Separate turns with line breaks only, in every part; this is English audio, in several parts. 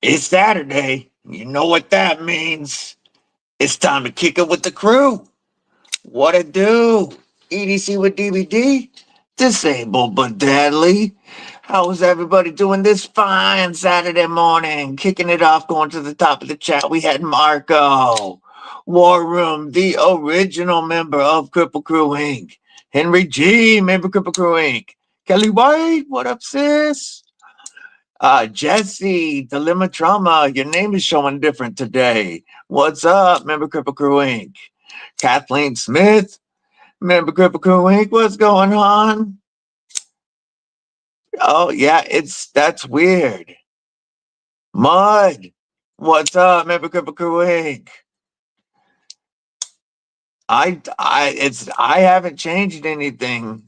It's Saturday. You know what that means. It's time to kick it with the crew. What it do? EDC with DBD? Disabled but deadly. How is everybody doing this fine Saturday morning? Kicking it off, going to the top of the chat. We had Marco, War Room, the original member of Kripple Krew Inc. Henry G, member of Kripple Krew Inc. Kelly White, what up, sis? Jesse, Dilemma Trauma, your name is showing different today. What's up, member Kripple Krew Inc.? Kathleen Smith, member Kripple Krew Inc., what's going on? Oh, yeah, that's weird. Mud, what's up, member Kripple Krew Inc.? I haven't changed anything.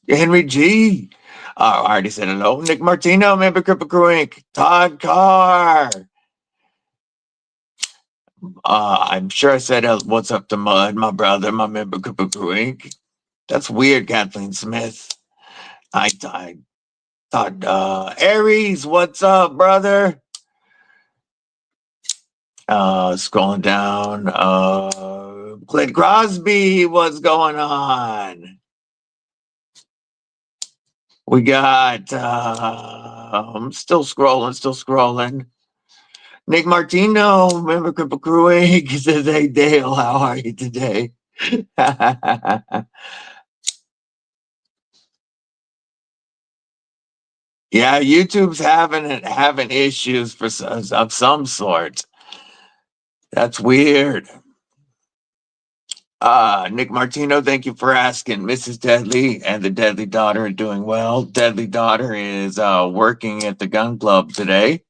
Henry G. I already said hello. Nick Martino, member Kripple Krew Inc. Todd Carr. I'm sure I said what's up to Mud, my brother, my member Kripple Krew Inc. That's weird, Kathleen Smith. I thought Aries, what's up, brother? Scrolling down. Clint Crosby, what's going on? We got I'm still scrolling. Nick Martino, member Kripple Krew Inc. says, "Hey Dale, how are you today?" Yeah, YouTube's having issues of some sort. That's weird. Nick Martino, thank you for asking. Mrs. Deadly and the Deadly Daughter are doing well. Deadly Daughter is working at the gun club today,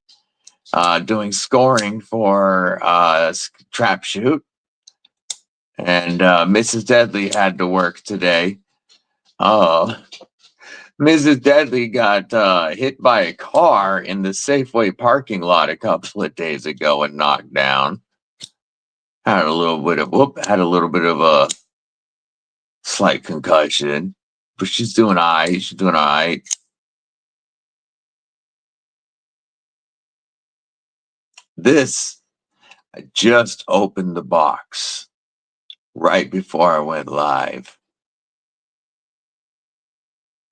doing scoring for trap shoot. And Mrs. Deadly had to work today. Mrs. Deadly got hit by a car in the Safeway parking lot a couple of days ago and knocked down. Had a little bit of a slight concussion, but she's doing all right. She's doing all right. I just opened the box right before I went live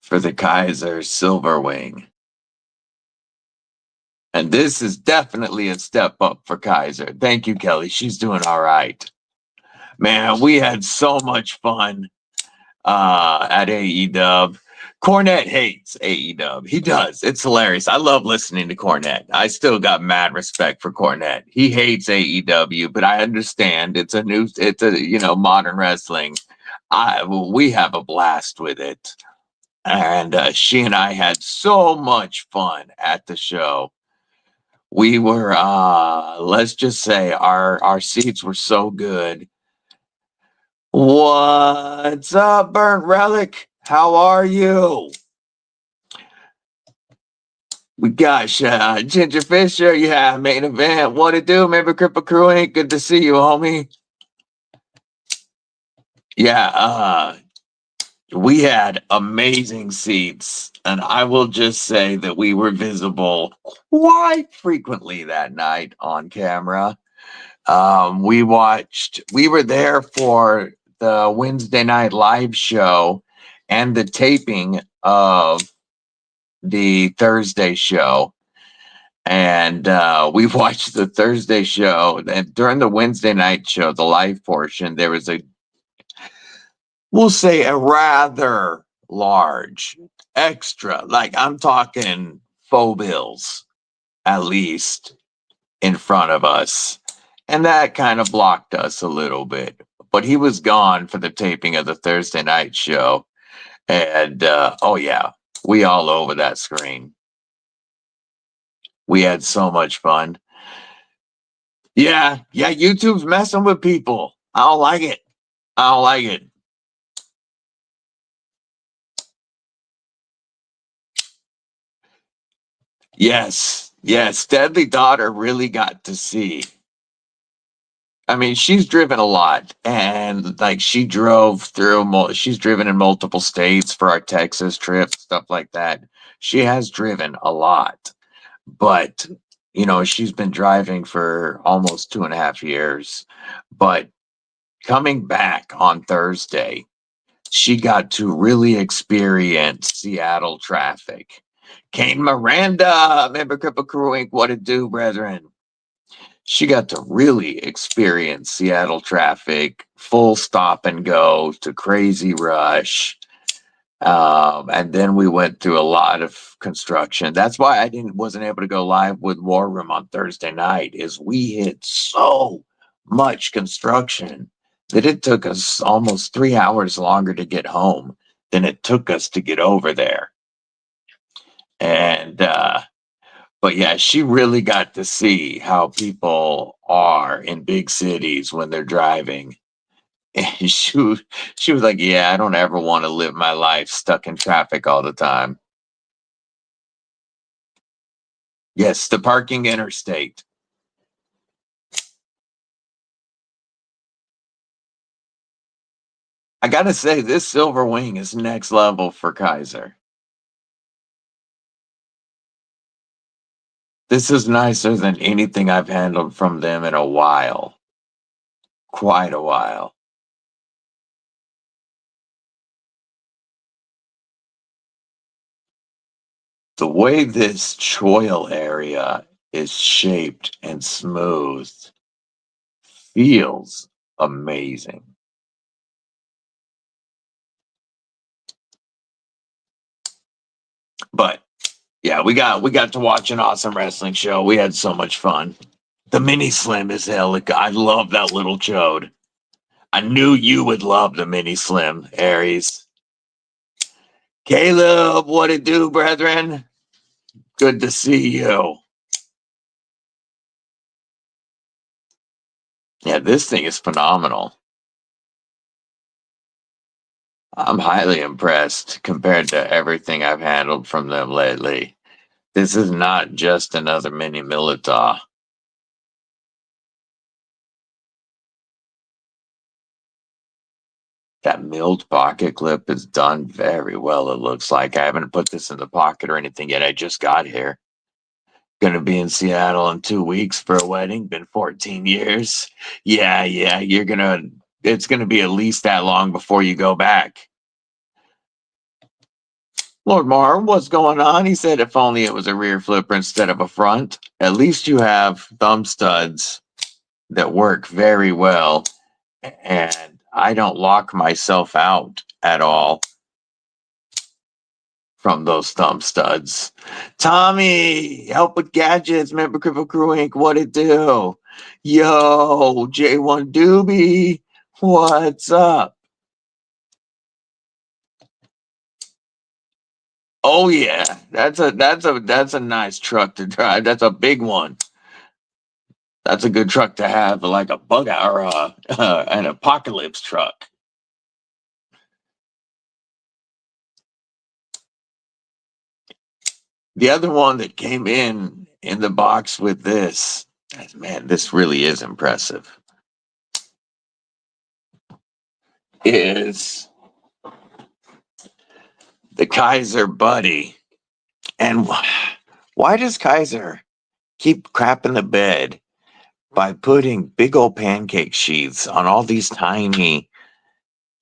for the Kaiser Silver Wing. And this is definitely a step up for Kaiser. Thank you, Kelly. She's doing all right. Man, we had so much fun at AEW. Cornette hates AEW. He does. It's hilarious. I love listening to Cornette. I still got mad respect for Cornette. He hates AEW, but I understand. It's a modern wrestling. We have a blast with it. And she and I had so much fun at the show. We were, let's just say our seats were so good. What's up, Burnt Relic? How are you? We got Ginger Fisher. Yeah, main event. What it do? Member Kripple Krew Inc. Good to see you, homie. Yeah, we had amazing seats, and I will just say that we were visible quite frequently that night on camera. We were there for the Wednesday night live show and the taping of the Thursday show. And we watched the Thursday show. And during the Wednesday night show, the live portion, there was we'll say a rather large extra, like I'm talking faux bills, at least in front of us. And that kind of blocked us a little bit. But he was gone for the taping of the Thursday night show. And oh yeah, we all over that screen. We had so much fun. Yeah, YouTube's messing with people. I don't like it. Yes, Deadly Daughter really got to see. I mean, she's driven a lot, and like she's driven in multiple states for our Texas trip, stuff like that. She has driven a lot, But, you know, she's been driving for almost 2.5 years. But coming back on Thursday, she got to really experience Seattle traffic. Kane Miranda, member Kripple Krew Inc. What it do, brethren? She got to really experience Seattle traffic, full stop and go to crazy rush. And then we went through a lot of construction. That's why I wasn't able to go live with War Room on Thursday night. Is we hit so much construction that it took us almost 3 hours longer to get home than it took us to get over there. And but yeah, she really got to see how people are in big cities when they're driving. And she was like, "Yeah, I don't ever want to live my life stuck in traffic all the time." Yes, the parking interstate. I gotta say, this silver wing is next level for Kaiser. This is nicer than anything I've handled from them in a while. Quite a while. The way this choil area is shaped and smoothed feels amazing. But yeah, we got to watch an awesome wrestling show. We had so much fun. The mini slim is hell. I love that little chode. I knew you would love the mini slim, Aries. Caleb, what it do, brethren? Good to see you. Yeah, this thing is phenomenal. I'm highly impressed compared to everything I've handled from them lately. This is not just another mini Milita. That milled pocket clip is done very well, it looks like. I haven't put this in the pocket or anything yet. I just got here. Gonna be in Seattle in 2 weeks for a wedding. Been 14 years. Yeah, it's gonna be at least that long before you go back. Lord Mar, what's going on? He said if only it was a rear flipper instead of a front. At least you have thumb studs that work very well. And I don't lock myself out at all from those thumb studs. Tommy, help with gadgets, member Kripple Krew Inc. What it do? Yo, J1 Doobie, what's up? Oh yeah, that's a nice truck to drive. That's a big one. That's a good truck to have, like a bug or an apocalypse truck. The other one that came in the box with this, man, this really is impressive, is the Kaiser Buddy. And why does Kaiser keep crapping the bed by putting big old pancake sheaths on all these tiny,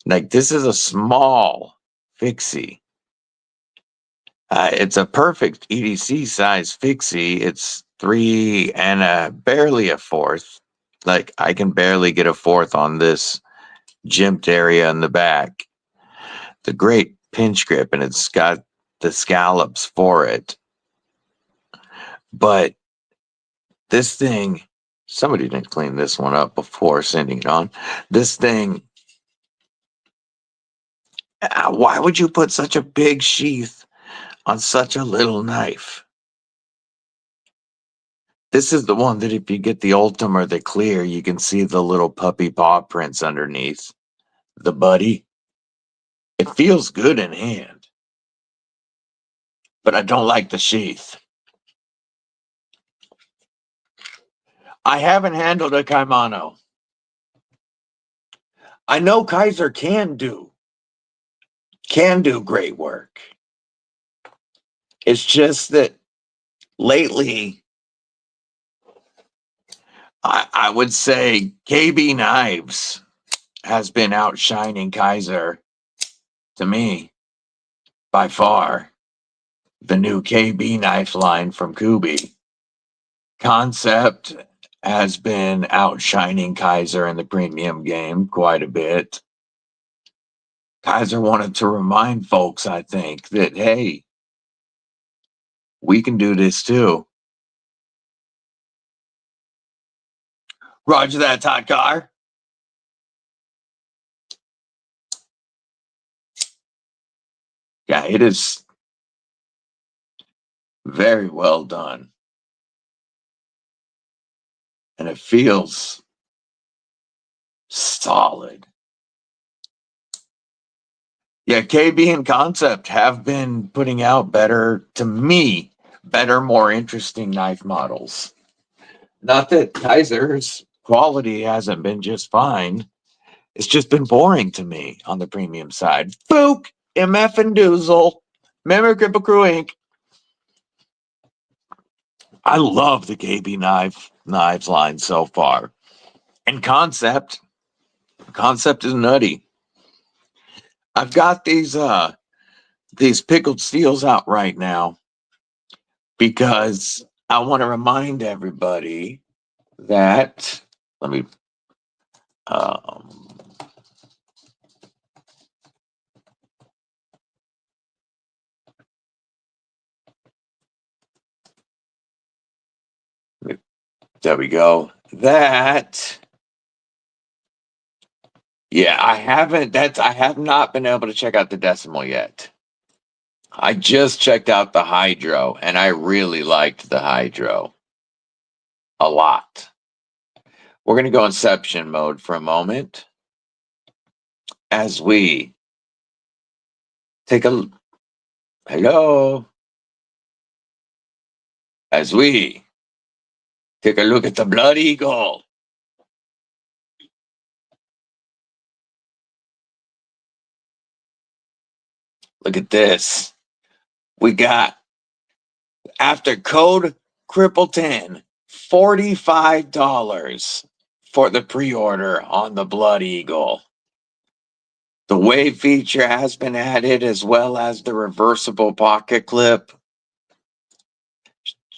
like this is a small fixie. It's a perfect EDC size fixie. It's 3 and barely a fourth. Like I can barely get a fourth on this jimped area in the back. The great pinch grip, and it's got the scallops for it. But this thing, somebody didn't clean this one up before sending it on. This thing, why would you put such a big sheath on such a little knife? This is the one that if you get the Ultim or the Clear, you can see the little puppy paw prints underneath. The Buddy. It feels good in hand, but I don't like the sheath. I haven't handled a Kaimano. I know Kaiser can do great work. It's just that lately, I would say KB Knives has been outshining Kaiser to me by far. The new KB knife line from Kubi. Concept has been outshining Kaiser in the premium game quite a bit. Kaiser wanted to remind folks, I think, that hey, we can do this too. Roger that, Todd Car. Yeah, it is very well done. And it feels solid. Yeah, KB and Concept have been putting out better, to me, better, more interesting knife models. Not that Kaiser's quality hasn't been just fine. It's just been boring to me on the premium side. Book, MF and Doozle, remember Kripple Krew Inc. I love the KB knives line so far. And Concept is nutty. I've got these pickled steels out right now because I want to remind everybody that let me there we go. I have not been able to check out the decimal yet. I just checked out the hydro and I really liked the hydro a lot. We're going to go inception mode for a moment as we take a hello as we take a look at the Blood Eagle. Look at this. We got, after code Kripple10, $45 for the pre-order on the Blood Eagle. The wave feature has been added as well as the reversible pocket clip.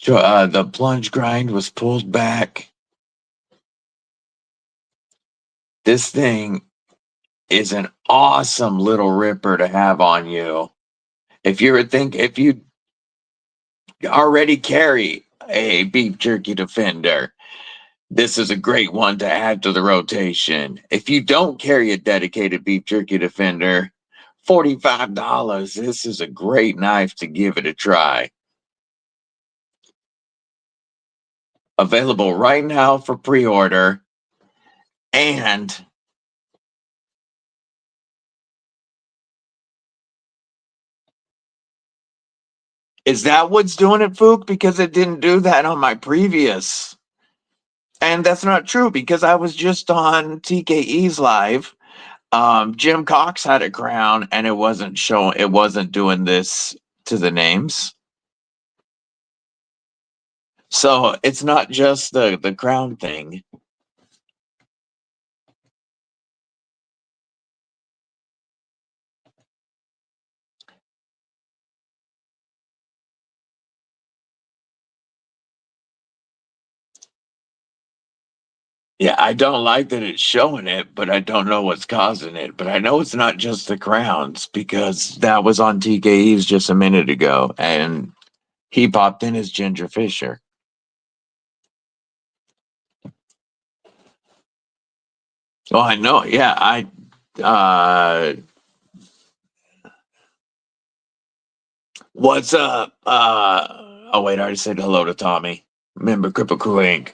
The plunge grind was pulled back. This thing is an awesome little ripper to have on you. If you already carry a beef jerky defender, this is a great one to add to the rotation. If you don't carry a dedicated beef jerky defender, $45. This is a great knife to give it a try. Available right now for pre-order. And is that what's doing it, Fook? Because it didn't do that on my previous. And that's not true because I was just on TKE's live. Jim Cox had a crown and it wasn't doing this to the names. So it's not just the crown thing. Yeah, I don't like that it's showing it, but I don't know what's causing it. But I know it's not just the crowns because that was on TKE's just a minute ago and he popped in as Ginger Fisher. Oh, I know. Yeah, what's up? Oh wait, I already said hello to Tommy. Remember Kripple Krew Inc.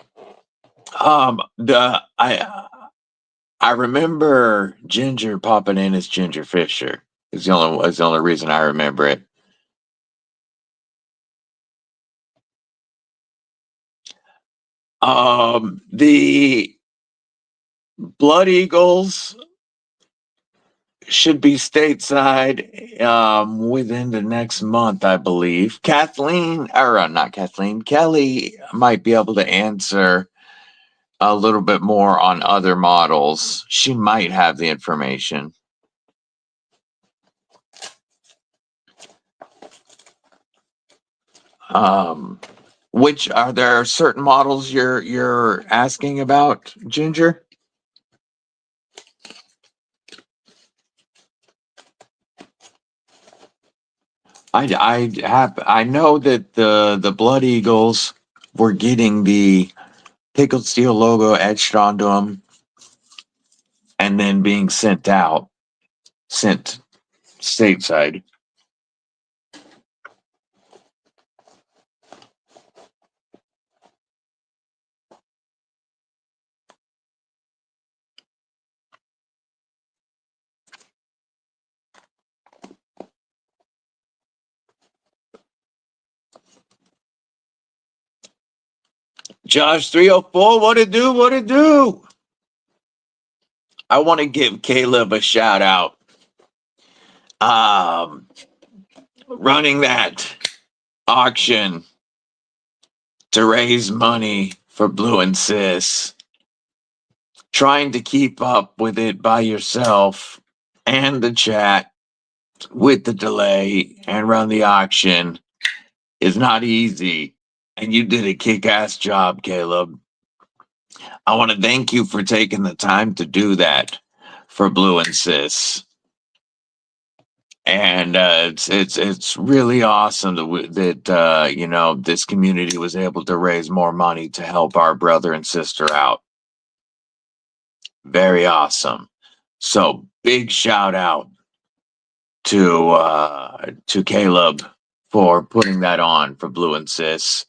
I remember Ginger popping in as Ginger Fisher. It's the only reason I remember it. The Blood Eagles should be stateside within the next month, I believe. Kathleen, or not Kathleen, Kelly might be able to answer a little bit more on other models. She might have the information. Which are there certain models you're asking about, Ginger? I know that the Blood Eagles were getting the pickled steel logo etched onto them and then being sent stateside. Josh 304, what it do? What it do? I want to give Caleb a shout out. Running that auction to raise money for Blue and Sis. Trying to keep up with it by yourself and the chat with the delay and run the auction is not easy. And you did a kick-ass job, Caleb. I want to thank you for taking the time to do that for Blue and Sis. And it's really awesome that you know, this community was able to raise more money to help our brother and sister out. Very awesome. So big shout out to Caleb for putting that on for Blue and Sis,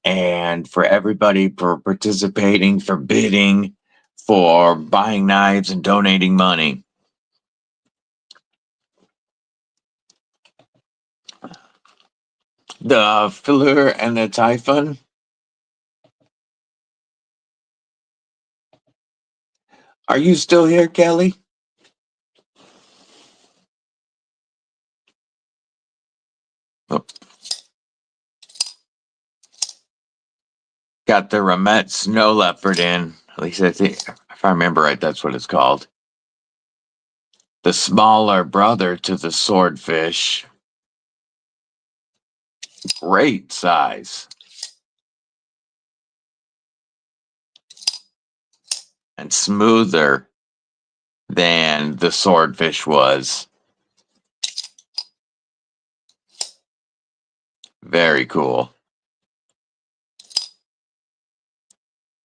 and for everybody for participating, for bidding, for buying knives and donating money. The Filler and the Typhon. Are you still here, Kelly? Oh. Got the Ramet Snow Leopard in. At least I think, if I remember right, that's what it's called. The smaller brother to the Swordfish. Great size. And smoother than the Swordfish was. Very cool.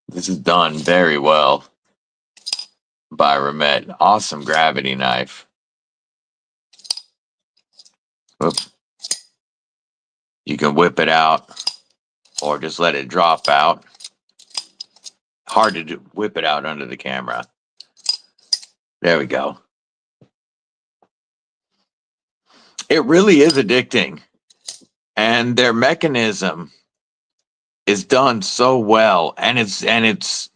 This is done very well by Ramet. Awesome gravity knife. Oops. You can whip it out or just let it drop out. Hard to whip it out under the camera. There we go. It really is addicting. And their mechanism is done so well, and it's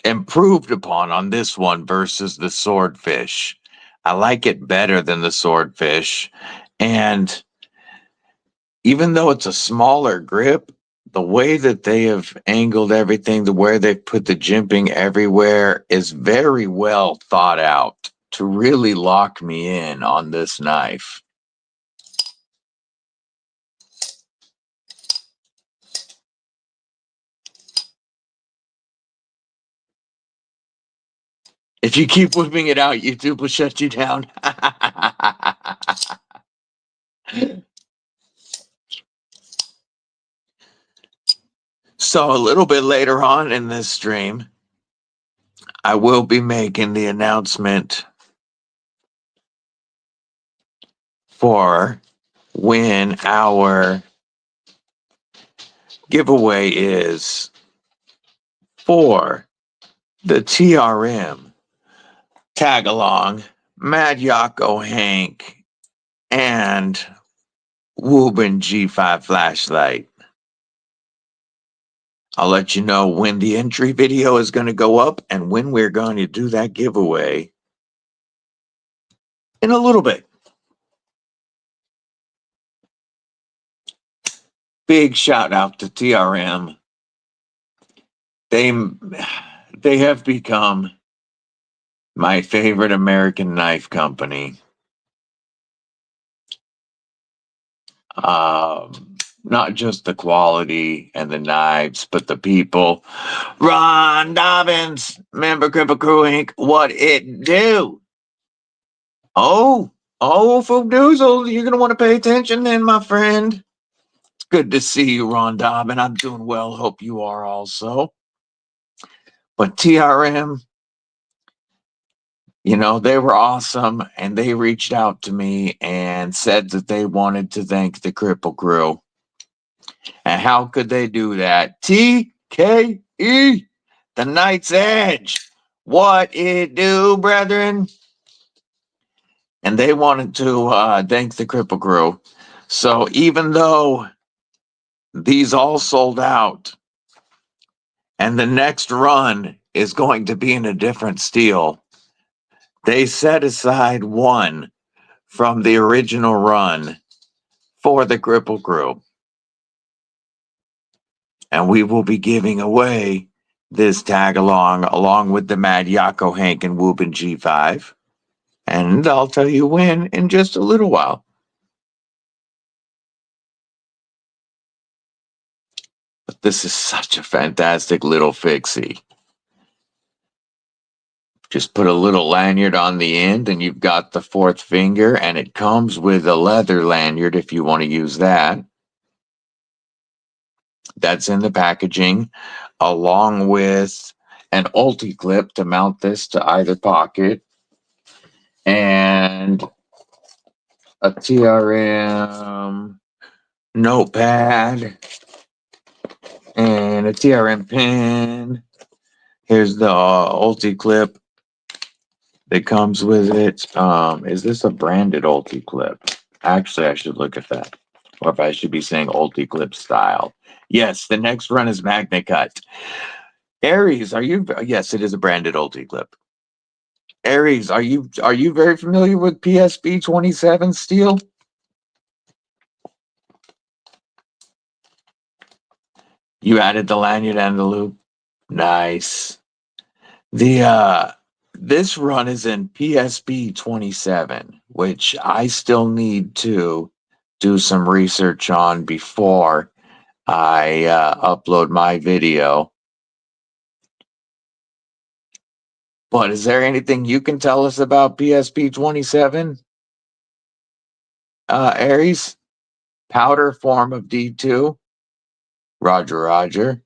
improved upon on this one versus the Swordfish. I like it better than the Swordfish. And even though it's a smaller grip, the way that they have angled everything, the way they've put the jimping everywhere is very well thought out to really lock me in on this knife. If you keep whipping it out, YouTube will shut you down. So a little bit later on in this stream, I will be making the announcement for when our giveaway is for the TRM tag along, Mad Yako Hank, and Woburn G5 flashlight. I'll let you know when the entry video is going to go up and when we're going to do that giveaway. in a little bit. Big shout out to TRM. They they have become my favorite American knife company. Not just the quality and the knives, but the people. Ron Dobbins, member Kripple Krew Inc. What it do? Oh, Foobdoozle, you're gonna want to pay attention then, my friend. It's good to see you, Ron Dobbin. I'm doing well. Hope you are also. But TRM, they were awesome, and they reached out to me and said that they wanted to thank the Kripple Krew. And how could they do that? TKE, the Knight's Edge. What it do, brethren? And they wanted to thank the Kripple Krew. So even though these all sold out, and the next run is going to be in a different steel, they set aside one from the original run for the Kripple Krew. And we will be giving away this tag along with the Mad Yako Hank and Whoopin' G5. And I'll tell you when in just a little while. But this is such a fantastic little fixie. Just put a little lanyard on the end and you've got the fourth finger, and it comes with a leather lanyard if you want to use that. That's in the packaging, along with an ulti clip to mount this to either pocket, and a TRM notepad, and a TRM pen. Here's the ulti clip that comes with it. Is this a branded ulti clip? Actually, I should look at that. Or if I should be saying ulti clip style. Yes, the next run is Magna Cut. Aries, are you? Yes, it is a branded ulti clip. Aries, are you very familiar with PSP 27 steel? You added the lanyard and the loop. Nice. This run is in PSP 27, which I still need to do some research on before I upload my video. But is there anything you can tell us about PSP 27? Aries? Powder form of D2? Roger, Roger.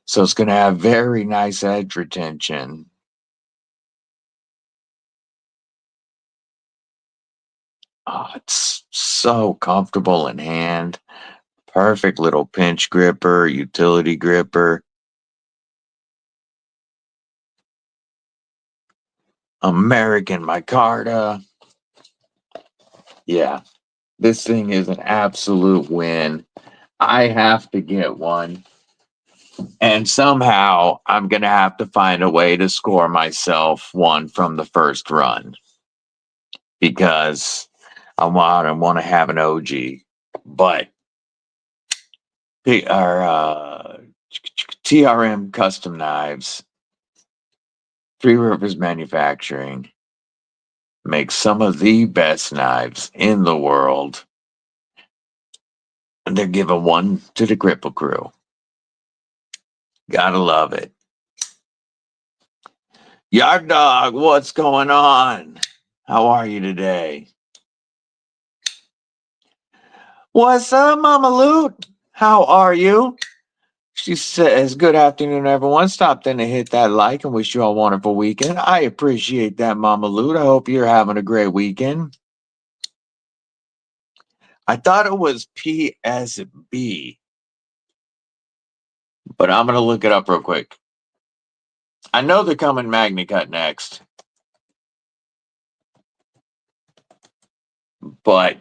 So it's going to have very nice edge retention. Oh, it's so comfortable in hand. Perfect little pinch gripper, utility gripper. American micarta. Yeah, this thing is an absolute win. I have to get one. And somehow I'm going to have to find a way to score myself one from the first run, because I want to have an OG. But our TRM Custom Knives, Three Rivers Manufacturing, makes some of the best knives in the world. And they're giving one to the Kripple Krew. Gotta love it. Yard Dog, what's going on? How are you today? What's up, Mama Loot? How are you? She says, good afternoon, everyone. Stopped in to hit that like and wish you all a wonderful weekend. I appreciate that, Mama Loot. I hope you're having a great weekend. I thought it was PSB, but I'm going to look it up real quick. I know they're coming Magna Cut next, but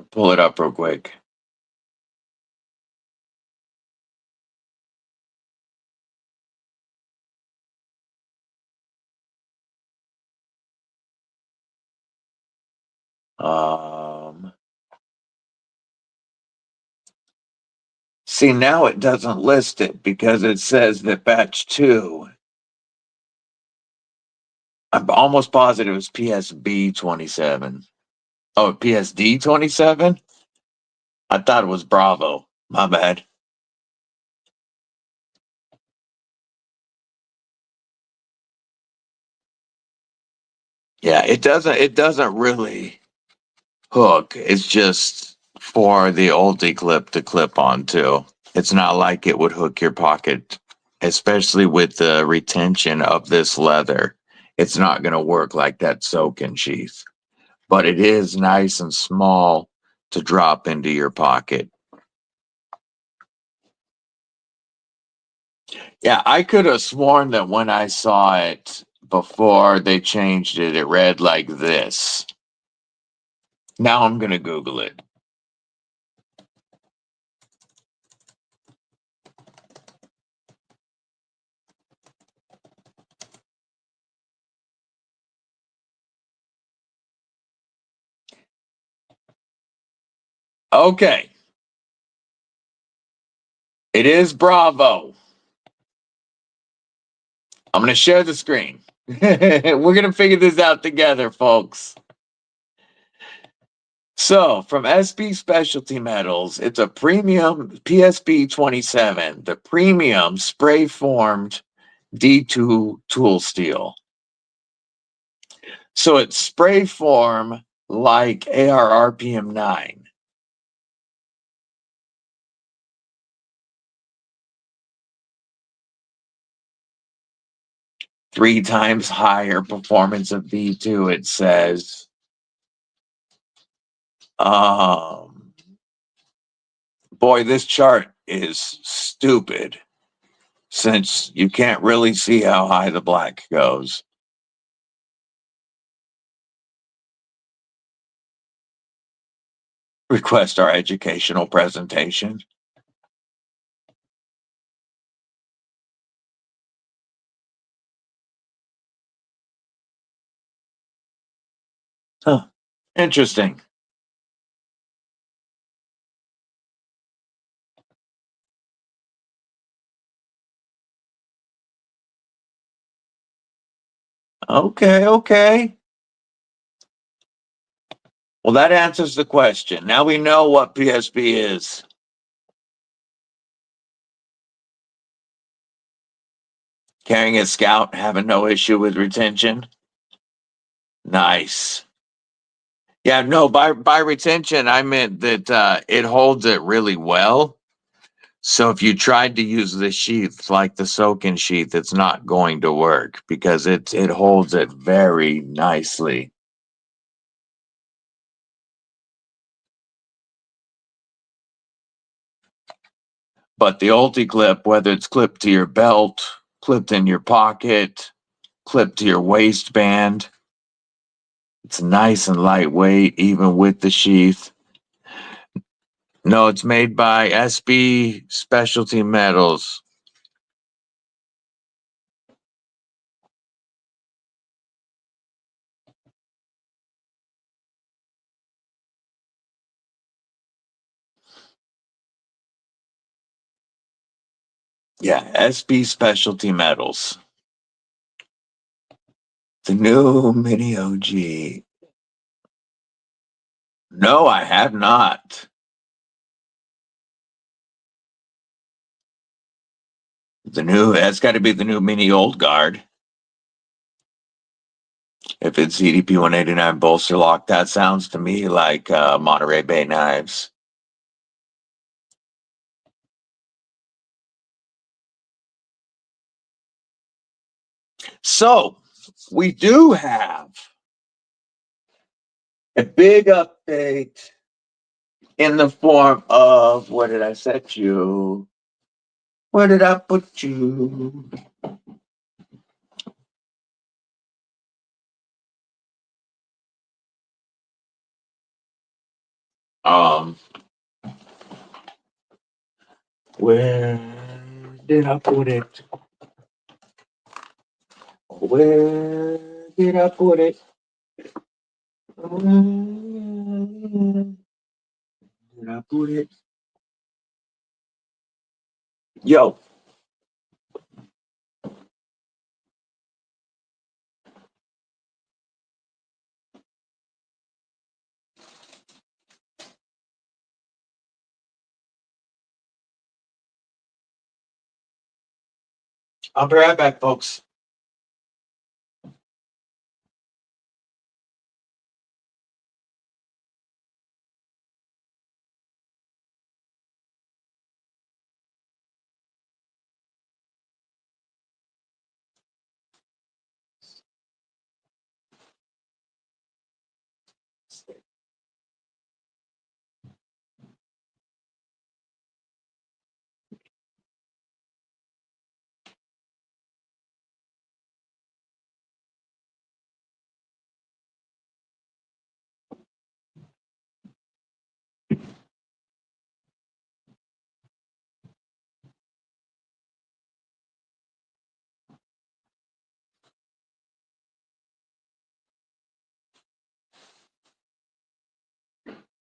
pull it up real quick. See, now it doesn't list it because it says that batch 2, I'm almost positive it's PSB 27. Oh, PSD 27? I thought it was Bravo. My bad. Yeah, it doesn't really hook. It's just for the ulti clip to clip onto. It's not like it would hook your pocket, especially with the retention of this leather. It's not going to work like that soaking sheath, but it is nice and small to drop into your pocket. Yeah, I could have sworn that when I saw it before they changed it, it read like this. Now I'm going to Google it. Okay. It is Bravo. I'm going to share the screen. We're going to figure this out together, folks. So, from SB Specialty Metals, it's a premium PSB 27, the premium spray formed D2 tool steel. So, it's spray form like AR RPM 9. Three times higher performance of D2, it says. Boy, this chart is stupid since you can't really see how high the black goes. Request our educational presentation. Huh. Interesting. Okay, okay. Well, that answers the question. Now we know what PSB is. Carrying a scout, having no issue with retention. Nice. Yeah, no, by retention, I meant that it holds it really well. So if you tried to use the sheath like the soaking sheath, it's not going to work because it holds it very nicely. But the ulti clip, whether it's clipped to your belt, clipped in your pocket, clipped to your waistband, it's nice and lightweight, even with the sheath. No, it's made by SB Specialty Metals. Yeah, SB Specialty Metals. The new Mini OG. No, I have not. That's got to be the new Mini Old Guard. If it's CDP 189 bolster lock, that sounds to me like Monterey Bay knives. So we do have a big update in the form of what did I set you? Where did I put you? Um, where did I put it? Where did I put it? Did I put it? Yo. I'll be right back, folks.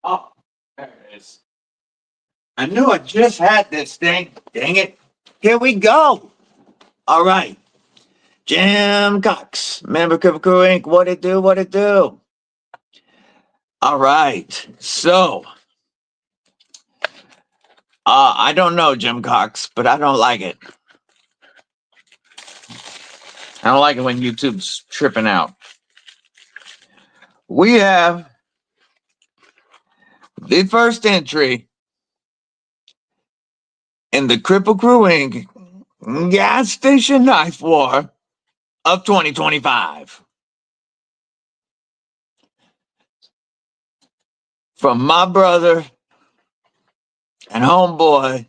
Oh, there it is. I knew I just had this thing. Dang it. Here we go. All right. Jim Cox, member Kripple Krew Inc. What it do? What it do? All right. So, I don't know Jim Cox, but I don't like it. I don't like it when YouTube's tripping out. We have the first entry in the Kripple Krew Inc. gas station knife war of 2025. From my brother and homeboy,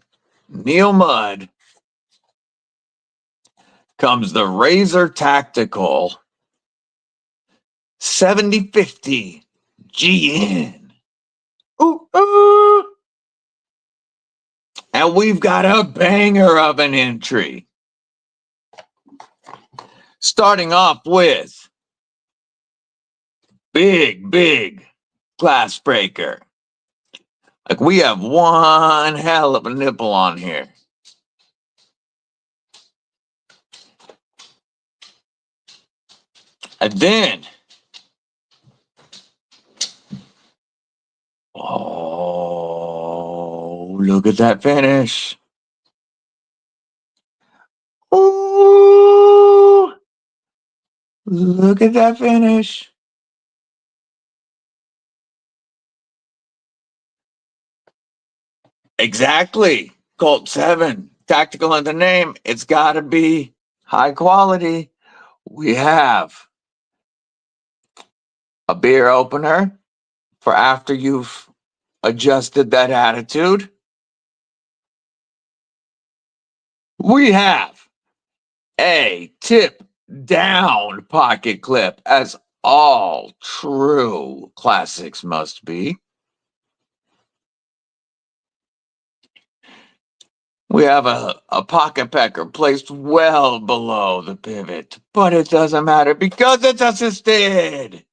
Neil Mudd, comes the Razor Tactical 7050 GN. Ooh, ooh. And we've got a banger of an entry. Starting off with big glass breaker. Like we have one hell of a nipple on here. And then, oh, look at that finish. Ooh, look at that finish. Exactly. Colt 7. Tactical in the name. It's got to be high quality. We have a beer opener for after you've adjusted that attitude. We have a tip down pocket clip, as all true classics must be. We have a pocket pecker placed well below the pivot, but it doesn't matter because it's assisted.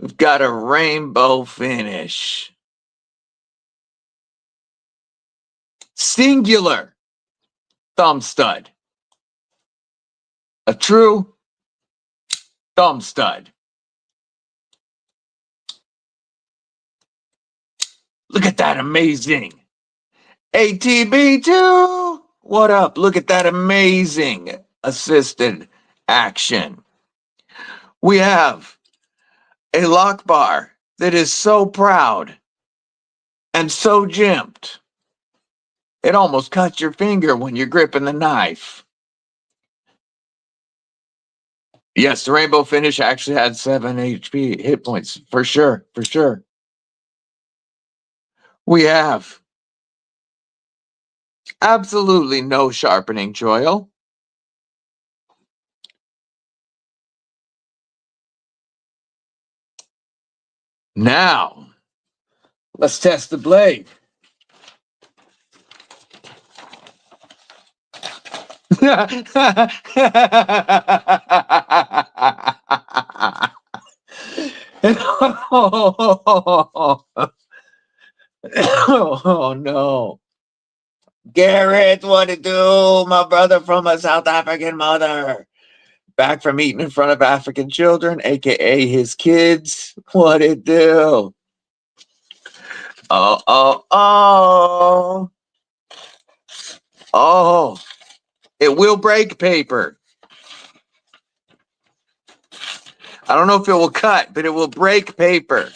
We've got a rainbow finish. Singular thumb stud. A true thumb stud. Look at that amazing ATB2. What up? Look at that amazing assisted action. We have a lock bar that is so proud and so jimped. It almost cuts your finger when you're gripping the knife. Yes, the rainbow finish actually had 7 HP hit points. For sure, for sure. We have absolutely no sharpening choil. Now, let's test the blade. Oh no. Garrett, what to do? My brother from a South African mother. Back from eating in front of African children, aka his kids. What it do? Oh, oh, oh. Oh, it will break paper. I don't know if it will cut, but it will break paper.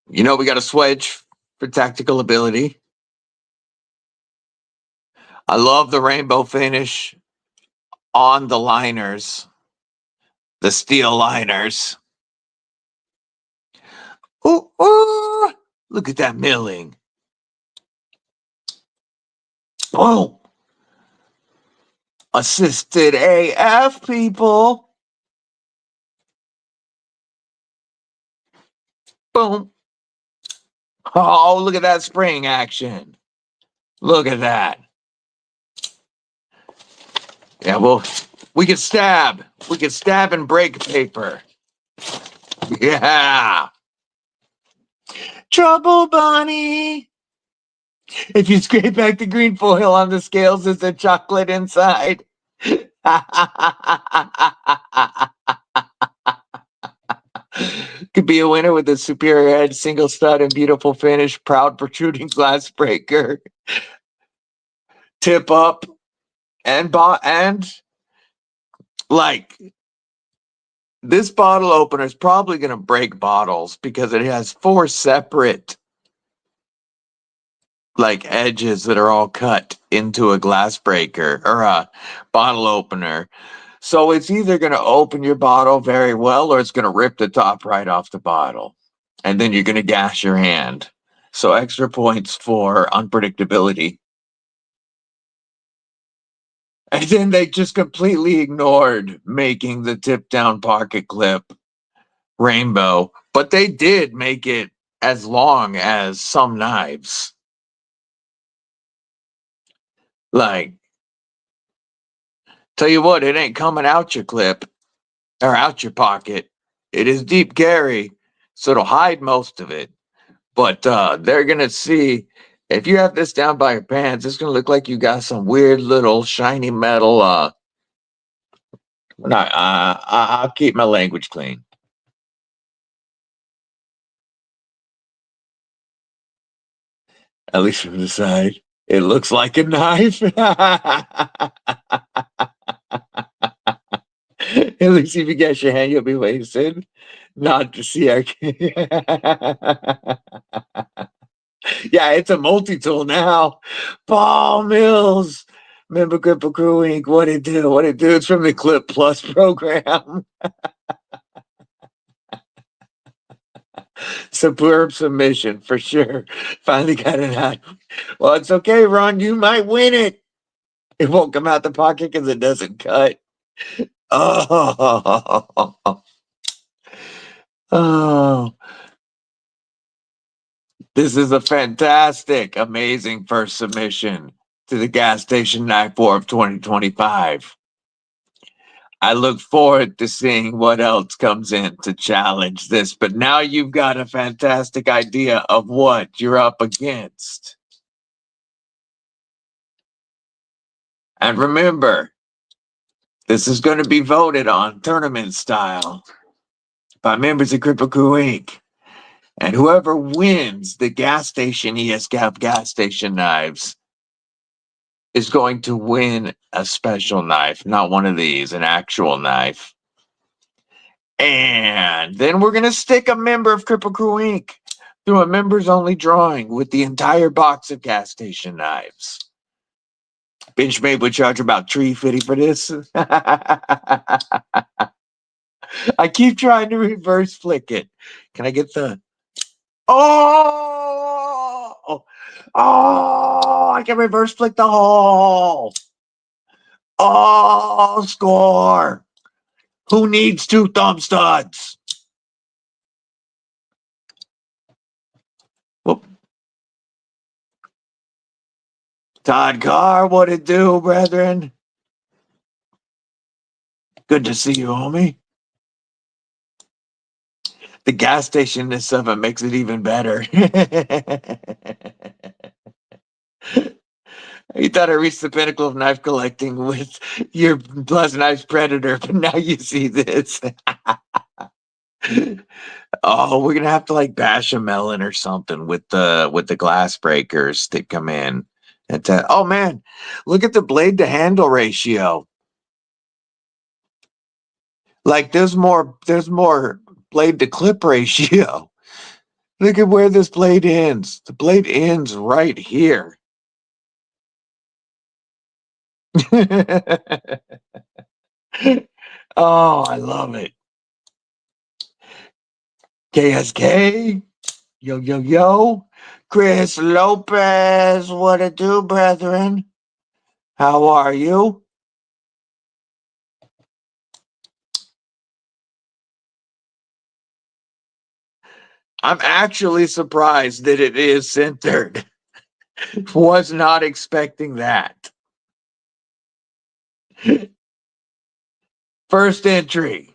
You know, we got a switch for tactical ability. I love the rainbow finish on the liners, the steel liners. Ooh, ooh, look at that milling. Oh, assisted AF, people. Boom. Oh, look at that spring action. Look at that. Yeah, well, we could stab. We could stab and break paper. Yeah. Trouble Bunny. If you scrape back the green foil on the scales, is there chocolate inside? Could be a winner with a superior edge, single stud, and beautiful finish. Proud protruding glass breaker. Tip up and like this bottle opener is probably going to break bottles because it has 4 separate like edges that are all cut into a glass breaker or a bottle opener. So it's either going to open your bottle very well or it's going to rip the top right off the bottle. And then you're going to gash your hand. So extra points for unpredictability. And then they just completely ignored making the tip down pocket clip rainbow, but they did make it as long as some knives. Like, tell you what, it ain't coming out your clip or out your pocket. It is deep carry, so it'll hide most of it. But they're gonna see if you have this down by your pants, it's gonna look like you got some weird little shiny metal. I'll keep my language clean. At least from the side, it looks like a knife. At least if you get your hand, you'll be wasted. Not to see our. Yeah, it's a multi-tool now. Paul Mills. Remember Kripple Krew Inc. What it do? What it do? It's from the Clip Plus program. Superb submission for sure. Finally got it out. Well, it's okay, Ron. You might win it. It won't come out the pocket because it doesn't cut. Oh, oh, this is a fantastic, amazing first submission to the Gas Station Knife War of 2025. I look forward to seeing what else comes in to challenge this, but now you've got a fantastic idea of what you're up against. And remember, this is going to be voted on tournament style by members of Kripple Krew Inc. And whoever wins the gas station ESCAP gas station knives is going to win a special knife, not one of these, an actual knife. And then we're going to stick a member of Kripple Krew Inc. through a members only drawing with the entire box of gas station knives. Benchmade would charge about $3.50 for this. I keep trying to reverse flick it. Can I get the... Oh! Oh! I can reverse flick the hole. Oh, score. Who needs 2 thumb studs? Whoop. Todd Carr, what it do, brethren? Good to see you, homie. The gas stationness of it makes it even better. You thought I reached the pinnacle of knife collecting with your Plus Knives Predator, but now you see this. Oh, we're gonna have to like bash a melon or something with the glass breakers that come in. And oh man, look at the blade to handle ratio. Like there's more blade to clip ratio. Look at where this blade ends. The blade ends right here. Oh, I love it. KSK. Yo, yo, yo. Chris Lopez. What it do, brethren? How are you? I'm actually surprised that it is centered. Was not expecting that. First entry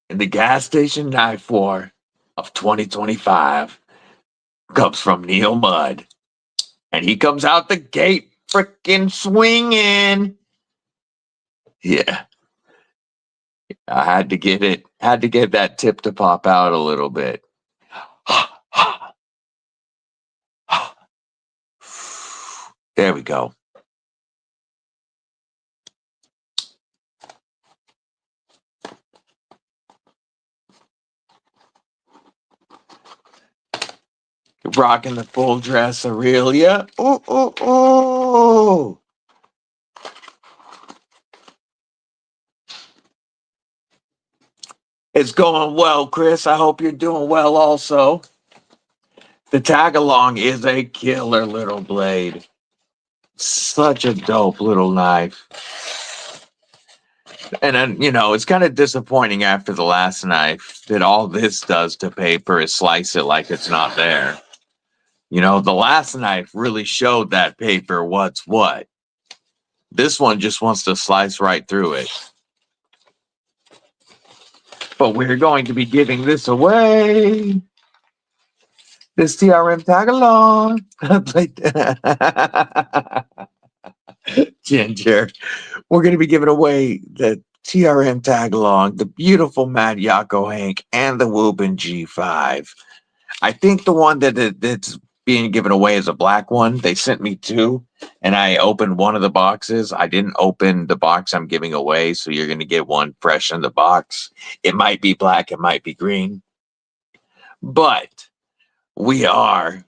in the gas station knife war of 2025 comes from Neil Mudd. And he comes out the gate freaking swinging. Yeah, I had to get it. Had to get that tip to pop out a little bit. There we go. Rocking the full dress, Aurelia. Ooh, ooh, ooh. It's going well, Chris. I hope you're doing well also. The tag along is a killer little blade. Such a dope little knife. And then, you know, it's kind of disappointing after the last knife that all this does to paper is slice it like it's not there. You know, the last knife really showed that paper what's what. This one just wants to slice right through it. But we're going to be giving this away. This TRM tag along. Ginger. We're going to be giving away the TRM tag along, the beautiful Mad Yako Hank, and the Woobin G5. I think the one that's being given away is a black one. They sent me two, and I opened one of the boxes. I didn't open the box I'm giving away, so you're going to get one fresh in the box. It might be black, it might be green, but we are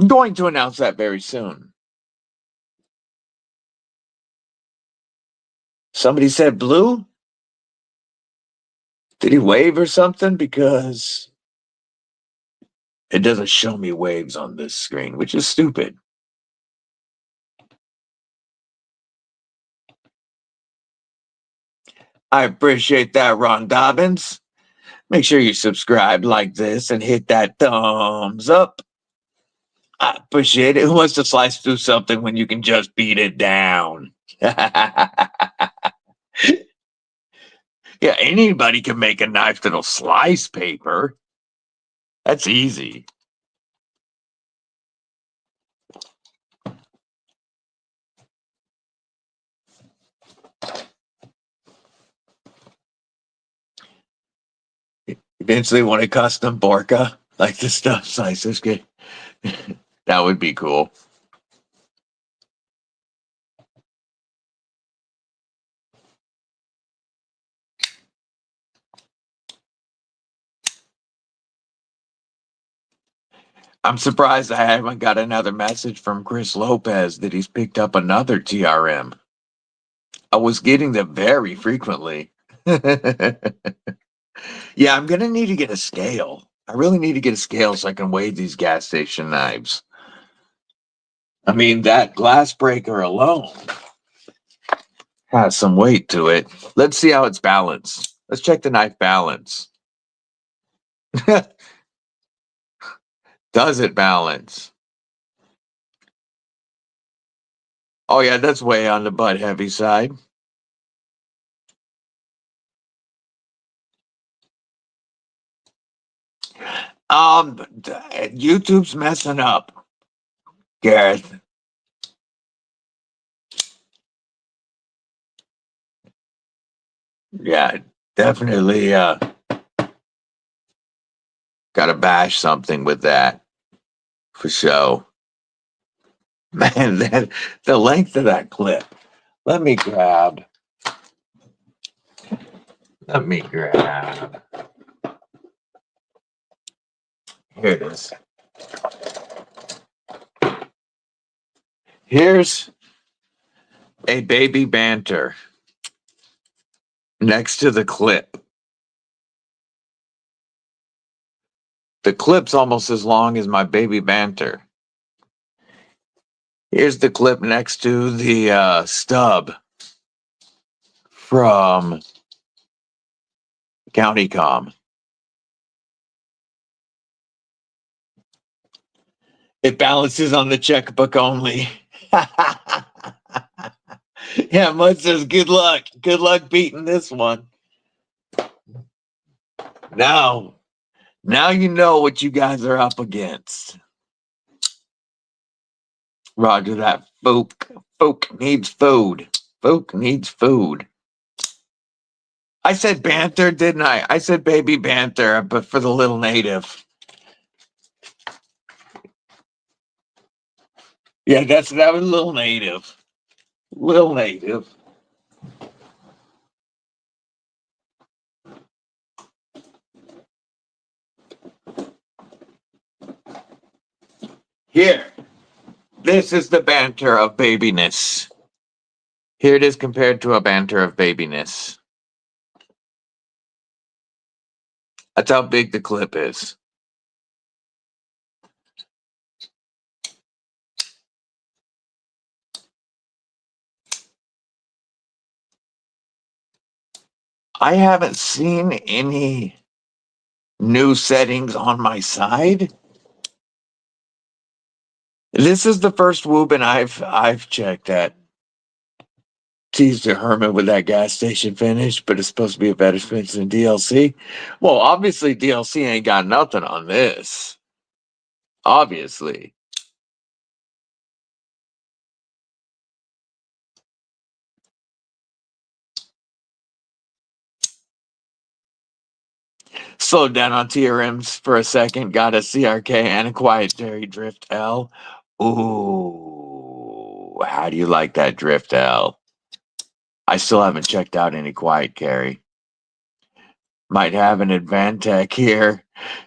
going to announce that very soon. Somebody said blue? Did he wave or something? Because it doesn't show me waves on this screen, which is stupid. I appreciate that, Ron Dobbins. Make sure you subscribe, like this, and hit that thumbs up. I appreciate it. Who wants to slice through something when you can just beat it down? Yeah, anybody can make a knife that'll slice paper. That's easy. Eventually want a custom Borka, like the stuff slices get. That would be cool. I'm surprised I haven't got another message from Chris Lopez that he's picked up another TRM. I was getting them very frequently. Yeah, I'm gonna need to get a scale. I really need to get a scale so I can weigh these gas station knives. I mean, that glass breaker alone has some weight to it. Let's see how it's balanced. Let's check the knife balance. Does it balance? Oh yeah, that's way on the butt heavy side. YouTube's messing up, Gareth. Yeah, definitely gotta bash something with that for show. Man, that the length of that clip. Let me grab. Let me grab. Here it is. Here's a baby banter next to the clip. The clip's almost as long as my baby banter. Here's the clip next to the stub from CountyCom. It balances on the checkbook only. Yeah, Mud says, good luck. Good luck beating this one. Now you know what you guys are up against. Roger that. Folk needs food. Folk needs food. I said banter, didn't I? I said baby banter, but for the little native. Yeah, that was little native. Little native. Here. This is the banter of babiness. Here it is compared to a banter of babiness. That's how big the clip is. I haven't seen any new settings on my side. This is the first Woobin I've checked at. Teased a hermit with that gas station finish, but it's supposed to be a better finish than DLC. Well, obviously DLC ain't got nothing on this. Obviously. Slowed down on TRMs for a second. Got a CRK and a Quiet Terry Drift L. Ooh, how do you like that Drift L? I still haven't checked out any Quiet Carry. Might have an Advantech here.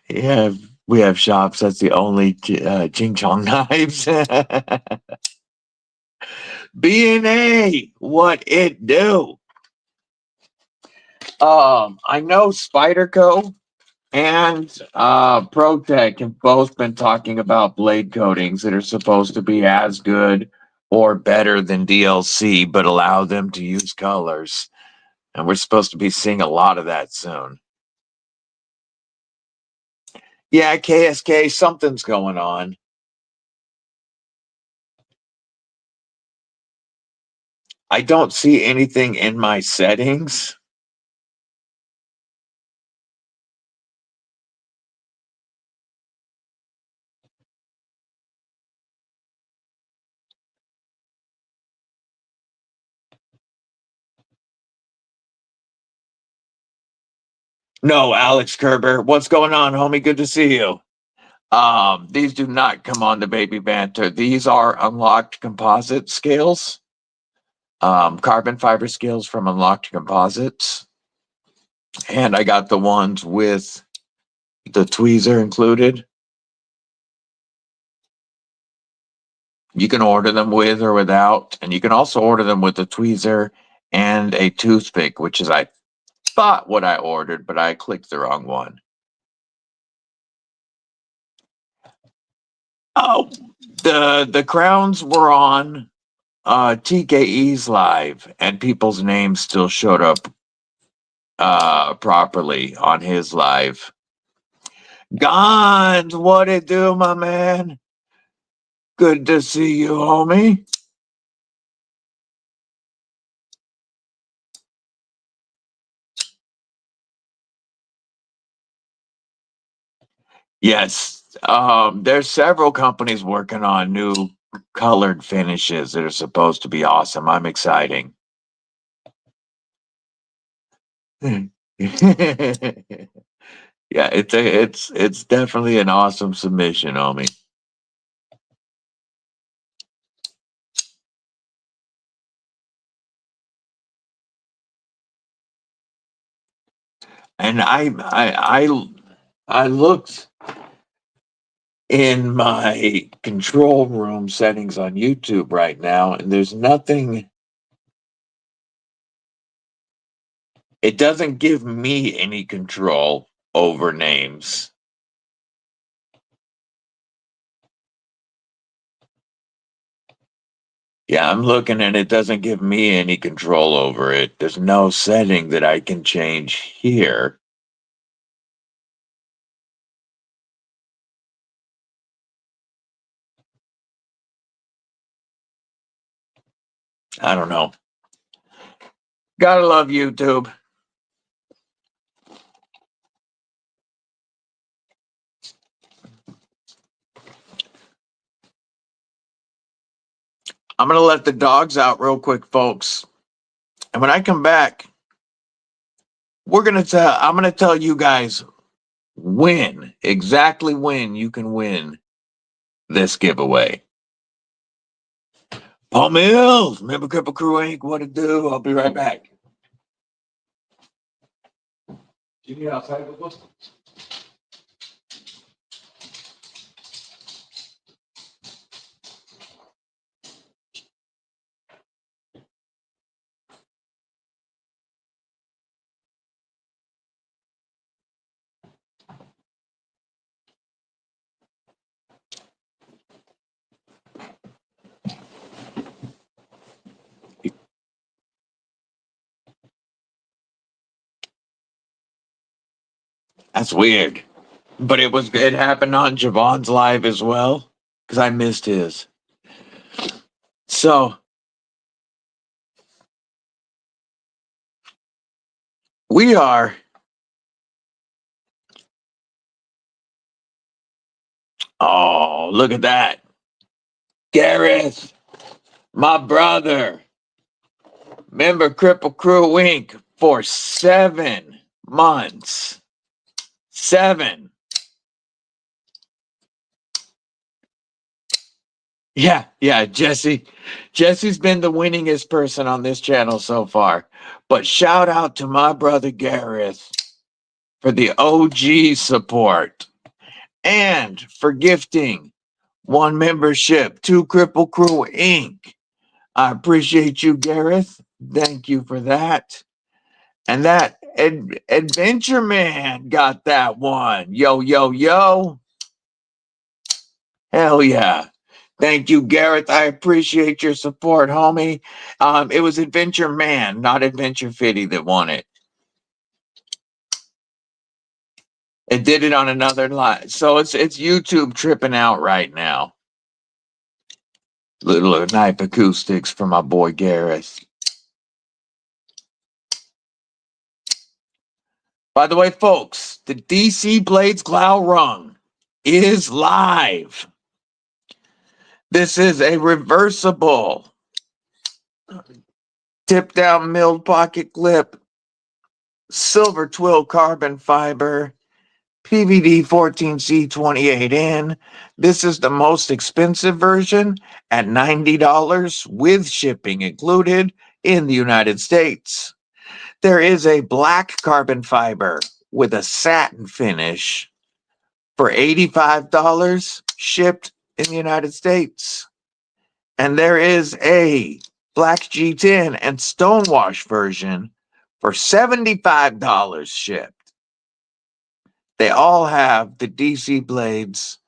Yeah, we have shops. That's the only Ching Chong knives. B&A, what it do? I know Spyderco and ProTech have both been talking about blade coatings that are supposed to be as good or better than DLC, but allow them to use colors. And we're supposed to be seeing a lot of that soon. Yeah, KSK, something's going on. I don't see anything in my settings. No, Alex Kerber. What's going on, homie? Good to see you. These do not come on the Baby Banter. These are unlocked composite scales. Carbon fiber scales from Unlocked Composites. And I got the ones with the tweezer included. You can order them with or without, and you can also order them with a tweezer and a toothpick, which is I thought what I ordered, but I clicked the wrong one. Oh, the crowns were on TKE's live, and people's names still showed up properly on his live. Gons, what it do, my man? Good to see you, homie. Yes. There's several companies working on new colored finishes that are supposed to be awesome. I'm exciting. Yeah, it's definitely an awesome submission, homie. And I looked in my control room settings on YouTube right now, and there's nothing. It doesn't give me any control over names. Yeah, I'm looking and it doesn't give me any control over it. There's no setting that I can change here. I don't know. Gotta love YouTube. I'm gonna let the dogs out real quick, folks. And when I come back, I'm gonna tell you guys exactly when you can win this giveaway. Paul Mills, remember Kripple Krew Inc. What it do? I'll be right back. You need outside with us? That's weird. But it happened on Javon's live as well. Because I missed his. So we are. Oh, look at that. Gareth, my brother. Member Kripple Krew Inc. for 7 months. 7. Yeah, Jesse. Jesse's been the winningest person on this channel so far. But shout out to my brother Gareth for the OG support and for gifting 1 membership to Kripple Krew Inc. I appreciate you, Gareth. Thank you for that. And that Adventure Man got that one. Yo, yo, yo. Hell yeah. Thank you, Gareth. I appreciate your support, homie. It was Adventure Man, not Adventure Fitty, that won it. It did it on another line. So it's YouTube tripping out right now. Little knife acoustics for my boy Gareth. By the way, folks, the DC Blades Glow Rung is live. This is a reversible tip down milled pocket clip, silver twill carbon fiber, PVD 14C28N. This is the most expensive version at $90 with shipping included in the United States. There is a black carbon fiber with a satin finish for $85 shipped in the United States. And there is a black G10 and stonewash version for $75 shipped. They all have the DC Blades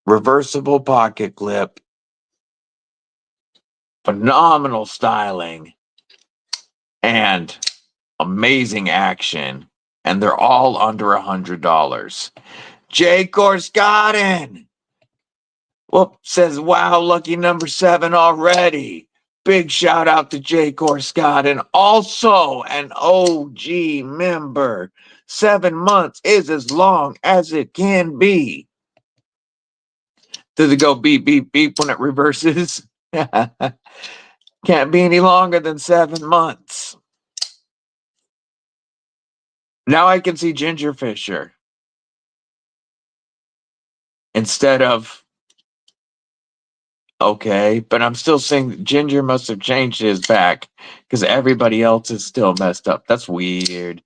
reversible pocket clip, phenomenal styling, and amazing action. And they're all under $100. Jay Korsgaden says, wow, lucky number 7 already. Big shout out to J. Scott, and also an OG member. 7 months is as long as it can be. Does it go beep, beep, beep when it reverses? Can't be any longer than 7 months. Now I can see Ginger Fisher instead of, okay, but I'm still saying Ginger must have changed his back because everybody else is still messed up. That's weird.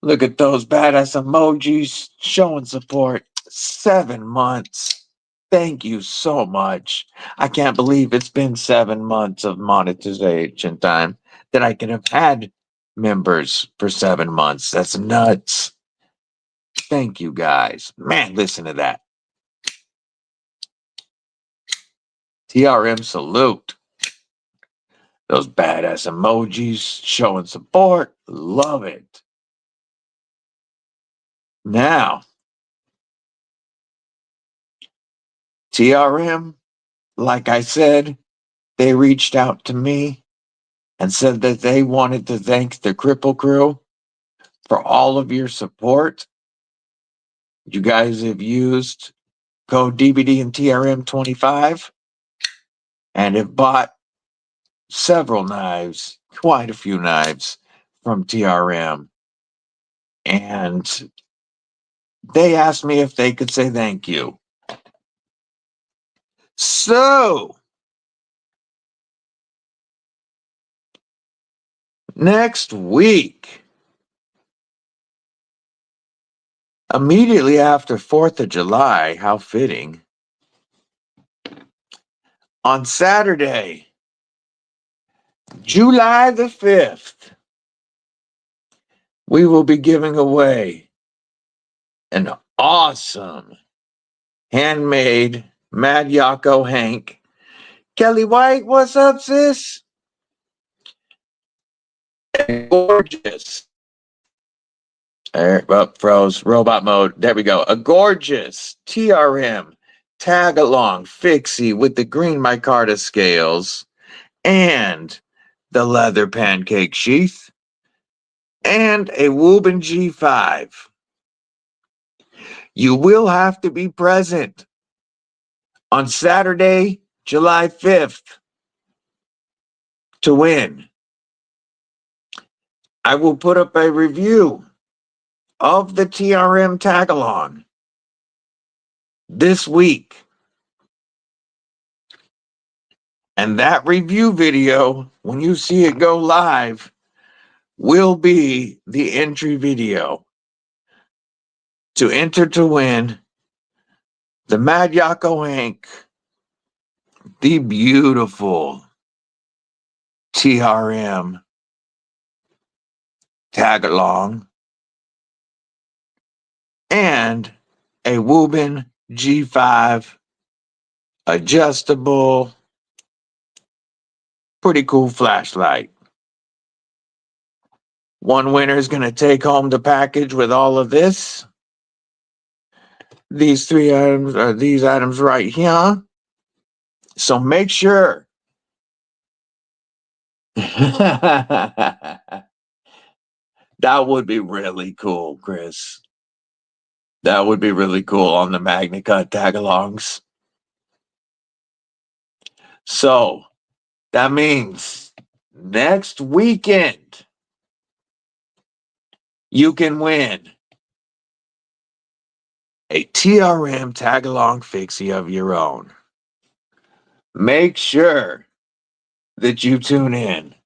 Look at those badass emojis showing support. 7 months. Thank you so much. I can't believe it's been 7 months of monetization time that I can have had members for 7 months. That's nuts. Thank you guys. Man, listen to that. TRM salute. Those badass emojis showing support. Love it. Now, TRM, like I said, they reached out to me and said that they wanted to thank the Kripple Krew for all of your support. You guys have used code DBD and TRM25 and have bought several knives, quite a few knives from TRM. And they asked me if they could say thank you. So, next week, immediately after 4th of July, how fitting, on Saturday, July the 5th, we will be giving away an awesome handmade Mad Yako Hank. Kelly White, what's up, sis? Gorgeous. Froze. Robot mode. There we go. A gorgeous TRM tag along fixie with the green micarta scales and the leather pancake sheath and a Woburn G5. You will have to be present on Saturday, July 5th to win. I will put up a review of the TRM tag-along this week. And that review video, when you see it go live, will be the entry video to enter to win the Mad Yako Hank, the beautiful TRM tag-along, and a Woburn G5 adjustable, pretty cool flashlight. One winner is going to take home the package with all of this. These 3 items are these items right here. So make sure. That would be really cool, Chris. That would be really cool on the Magna Cut tag-alongs. So that means next weekend you can win a TRM tag-along fixie of your own. Make sure that you tune in.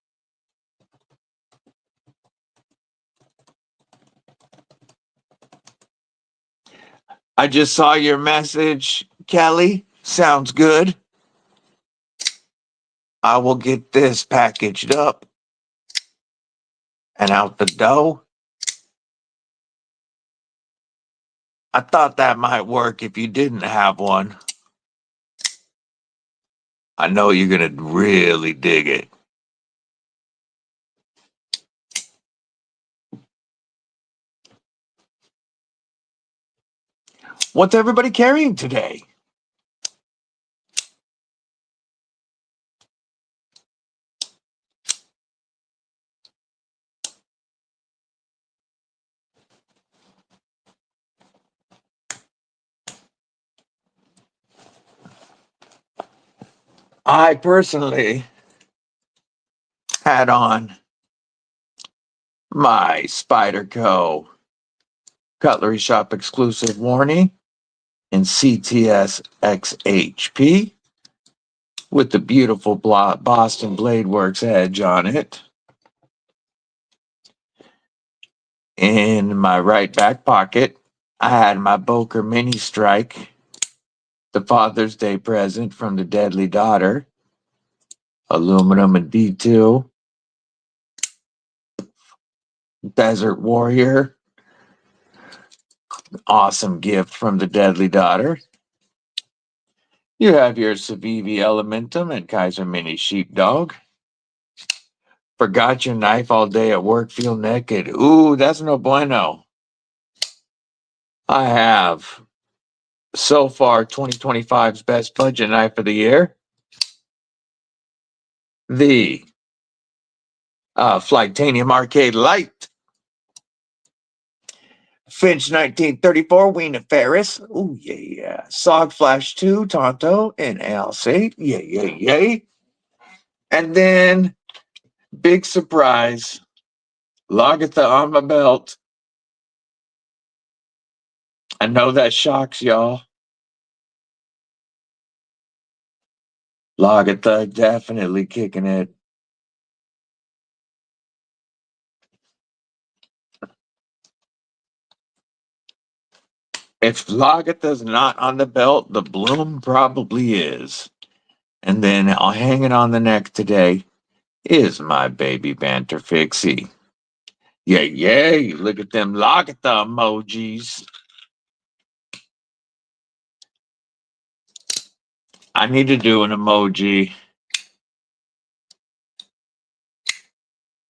I just saw your message, Kelly. Sounds good. I will get this packaged up and out the door. I thought that might work if you didn't have one. I know you're going to really dig it. What's everybody carrying today? I personally had on my Spyderco Cutlery Shop exclusive warning in CTS XHP with the beautiful Boston Blade Works edge on it. In my right back pocket, I had my Boker Mini Strike, the Father's Day present from the Deadly Daughter, aluminum and D2, Desert Warrior, awesome gift from the Deadly Daughter. You have your Civivi Elementum and Kaiser Mini Sheepdog. Forgot your knife all day at work, feel naked. Ooh, that's no bueno. I have so far 2025's best budget knife of the year, the Flightanium Arcade Light, Finch 1934 Weena Ferris. Ooh, yeah. Sog Flash 2 Tonto and ALC. Yay. And then, big surprise, Lagatha on my belt. I know that shocks y'all. Lagatha definitely kicking it. If Lagatha's not on the belt, the Bloom probably is. And then hanging on the neck today is my baby Banter Fixie. Yay. Look at them Lagatha emojis. I need to do an emoji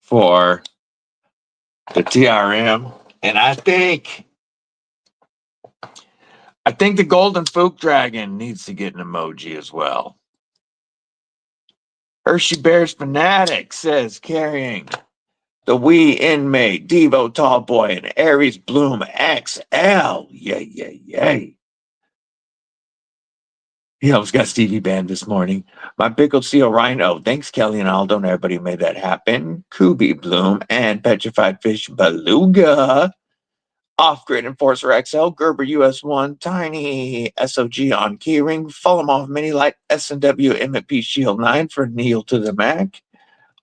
for the TRM. And I think the Golden Fook Dragon needs to get an emoji as well. Hershey Bears Fanatic says carrying the Wii Inmate, Devo Tallboy, and Aries Bloom XL. Yay. He almost got Stevie banned this morning. My Pickled Seal Rhino. Thanks, Kelly and Aldo, and everybody who made that happen. Kubi Bloom and Petrified Fish Beluga. Off-Grid Enforcer XL, Gerber US1, Tiny SOG on Keyring, Fullamov Mini Light, S&W MP Shield 9 for Neil to the Mac,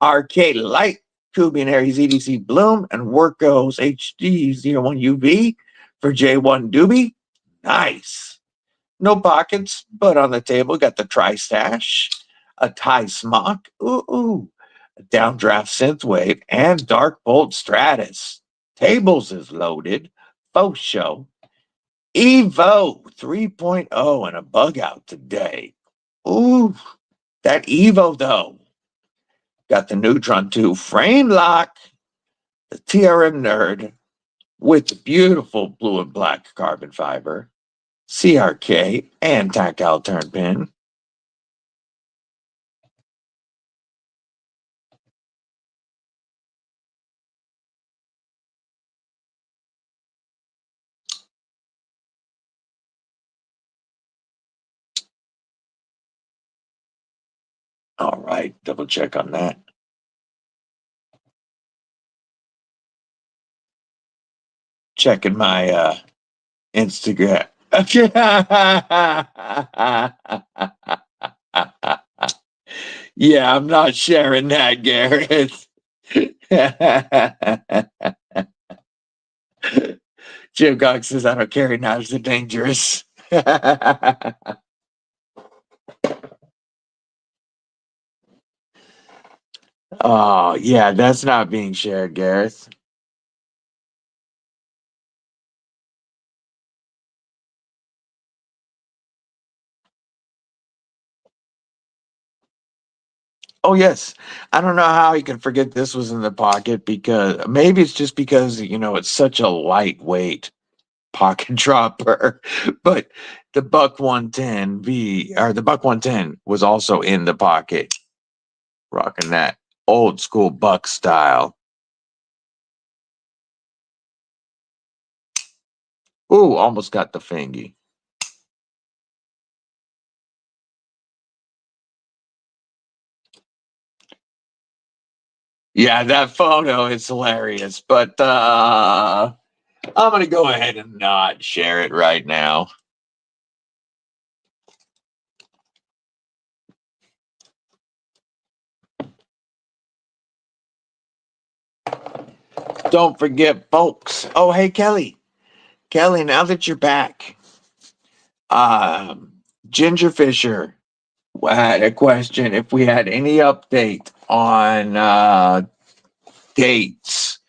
Arcade Light, Kubi and Aries EDC Bloom, and Workos HD01 UV for J1 Doobie. Nice. No pockets, but on the table, got the Tri-Stash, a Tie Smock, a Downdraft Synthwave, and Dark Bolt Stratus. Tables is loaded. Faux show. Evo 3.0 and a bug out today. Ooh, that Evo though. Got the Neutron 2 frame lock, the TRM Nerd with the beautiful blue and black carbon fiber, CRK, and tactile turn pin. All right, double check on that. Checking my Instagram. Yeah, I'm not sharing that, Garrett. Jim Cox says, I don't carry knives, they're dangerous. Oh, yeah, that's not being shared, Gareth. Oh, yes. I don't know how he can forget this was in the pocket because maybe it's just because, it's such a lightweight pocket dropper. But the Buck 110 the Buck 110 was also in the pocket. Rocking that old school Buck style. Ooh, almost got the fingy. Yeah, that photo is hilarious, but I'm gonna go ahead and not share it right now. Don't forget, folks. Oh, hey, Kelly. Kelly, now that you're back, um, Ginger Fisher had a question if we had any update on dates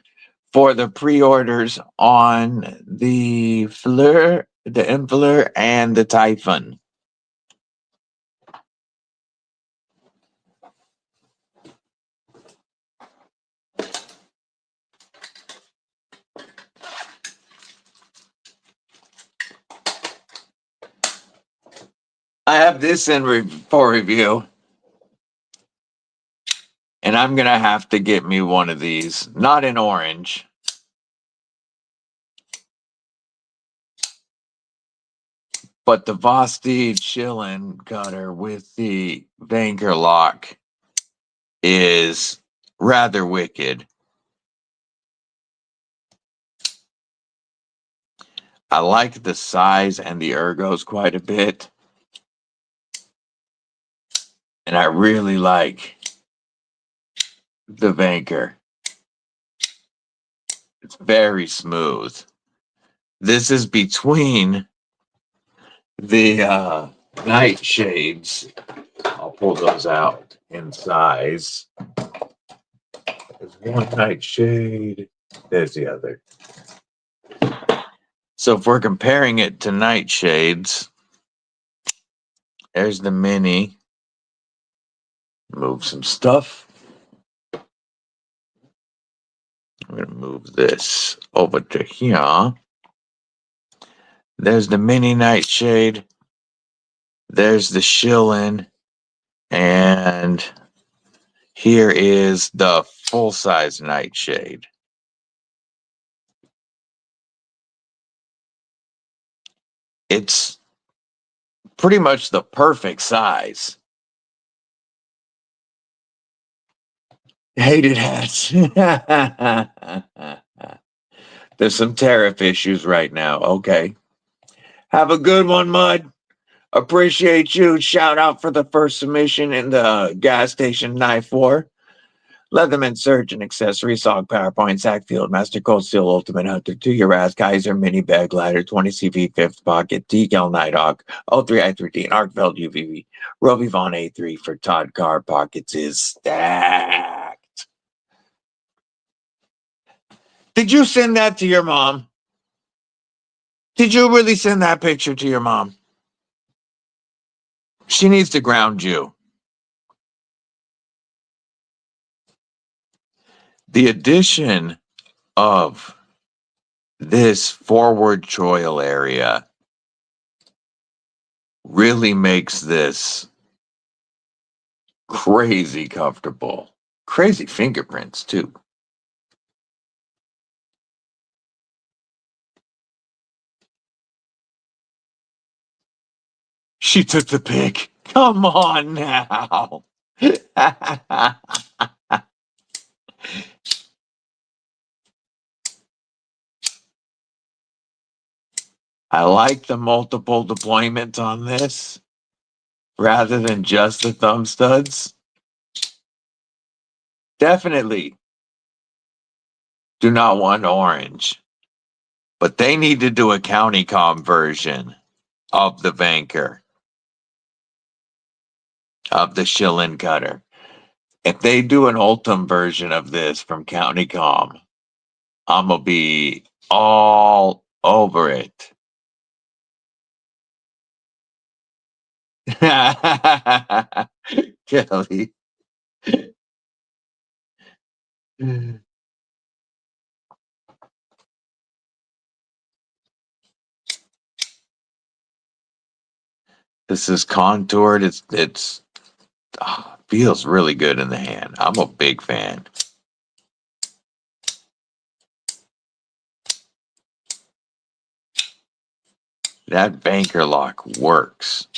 for the pre-orders on the Fleur, the Enfleur, and the Typhon. I have this in for review, and I'm gonna have to get me one of these. Not in orange. But the Vosti Chillin cutter with the banker lock is rather wicked. I like the size and the ergos quite a bit. And I really like the banker. It's very smooth. This is between the nightshades. I'll pull those out in size. There's one nightshade. There's the other. So if we're comparing it to nightshades, there's the mini. Move some stuff. I'm going to move this over to here. There's the mini nightshade. There's the Shillin. And here is the full-size nightshade. It's pretty much the perfect size. Hated hats. There's some tariff issues right now. Okay. Have a good one, Mud. Appreciate you. Shout out for the first submission in the gas station knife war. Leatherman Surgeon Accessory, Sog PowerPoint, Sackfield, Master Cold Steel, Ultimate Hunter, 2-Year Kaiser, Mini Bag Glider, 20 CV, 5th Pocket, Decal Nighthawk, O3 I3D, and Arkfeld UVV, Roby Vaughn A3 for Todd Carr. Pockets is stacked. Did you send that to your mom? Did you really send that picture to your mom? She needs to ground you. The addition of this forward choil area really makes this crazy comfortable. Crazy fingerprints, too. She took the pic. Come on now. I like the multiple deployment on this rather than just the thumb studs. Definitely do not want orange, but they need to do a county com version of the banker, of the Shillin cutter. If they do an Ultim version of this from County Com, I'm going to be all over it. Kelly. This is contoured. It's feels really good in the hand. I'm a big fan. That banker lock works.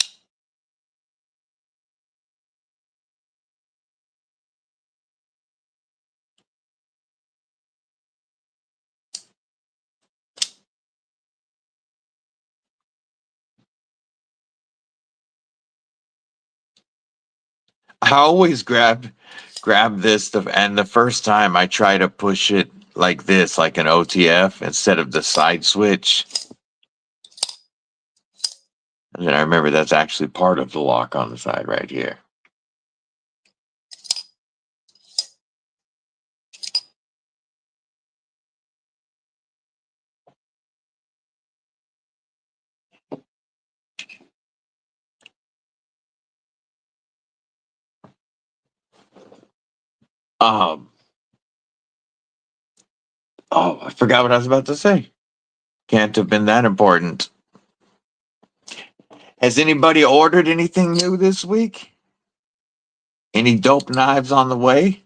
I always grab this, and the first time I try to push it like this, like an OTF, instead of the side switch. And then I remember that's actually part of the lock on the side right here. Oh, I forgot what I was about to say. Can't have been that important. Has anybody ordered anything new this week? Any dope knives on the way?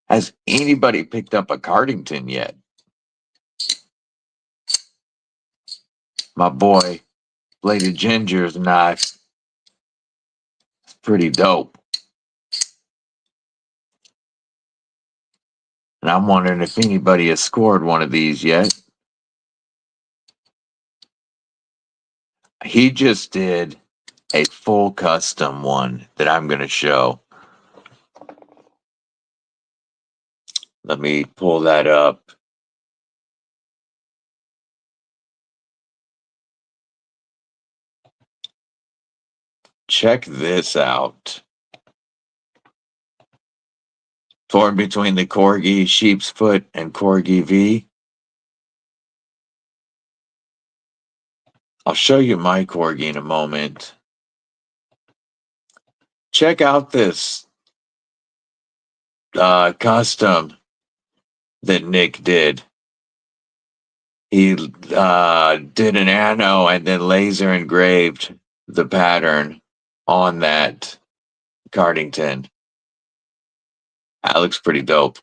Has anybody picked up a Cardington yet? My boy, Bladed Ginger's knife. It's pretty dope. And I'm wondering if anybody has scored one of these yet. He just did a full custom one that I'm going to show. Let me pull that up. Check this out. Torn between the Corgi Sheep's Foot and Corgi V. I'll show you my Corgi in a moment. Check out this custom that Nick did. He did an ano and then laser engraved the pattern on that Cardington. That looks pretty dope.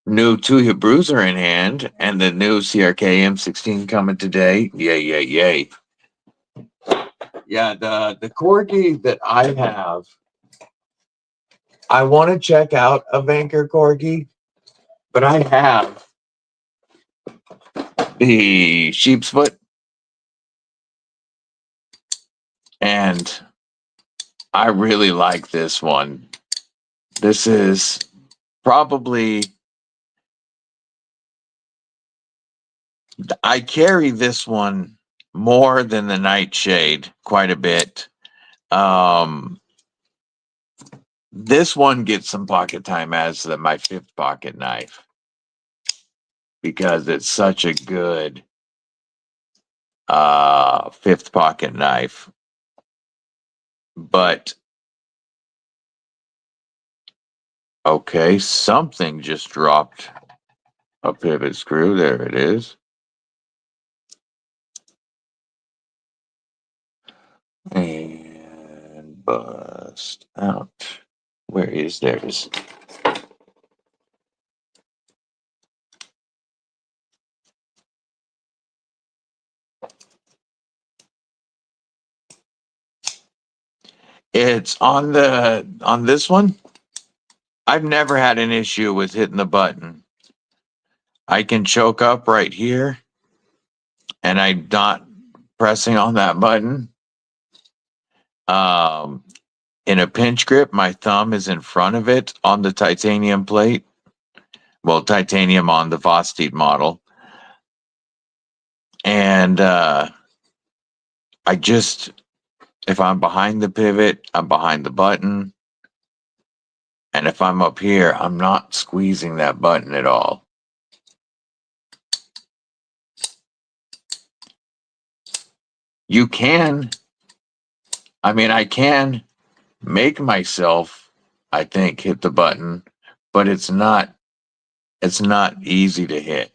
New two-hit bruiser in hand, and the new CRK M16 coming today. Yay, yay, yay. Yeah, the Corgi that I have, I want to check out a Vanker Corgi, but I have the sheep's foot, and I really like this one. This is probably, I carry this one more than the Nightshade quite a bit. This one gets some pocket time as my 5th pocket knife because it's such a good 5th pocket knife. But okay, something just dropped a pivot screw. There it is. And bust out. Where is theirs? It's on this one. I've never had an issue with hitting the button. I can choke up right here, and I'm not pressing on that button. In a pinch grip, my thumb is in front of it on the titanium plate. Well, titanium on the Vosteed model. And if I'm behind the pivot, I'm behind the button. And if I'm up here, I'm not squeezing that button at all. You can. I mean, I can make myself, I think, hit the button, but it's not easy to hit.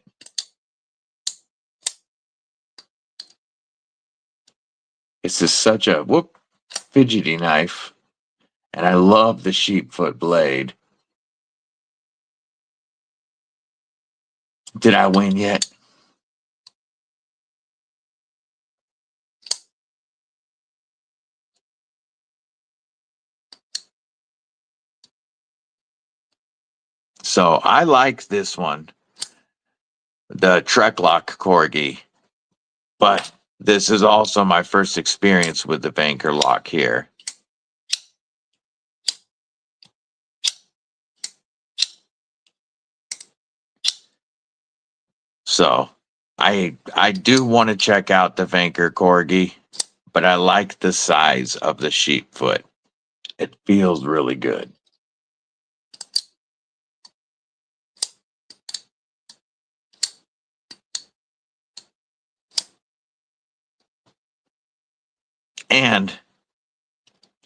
It's just such a fidgety knife. And I love the sheepfoot blade. Did I win yet? So I like this one, the Treklock Corgi, but this is also my first experience with the Vanker lock here. So I do want to check out the Vanker Corgi, but I like the size of the sheep foot. It feels really good. And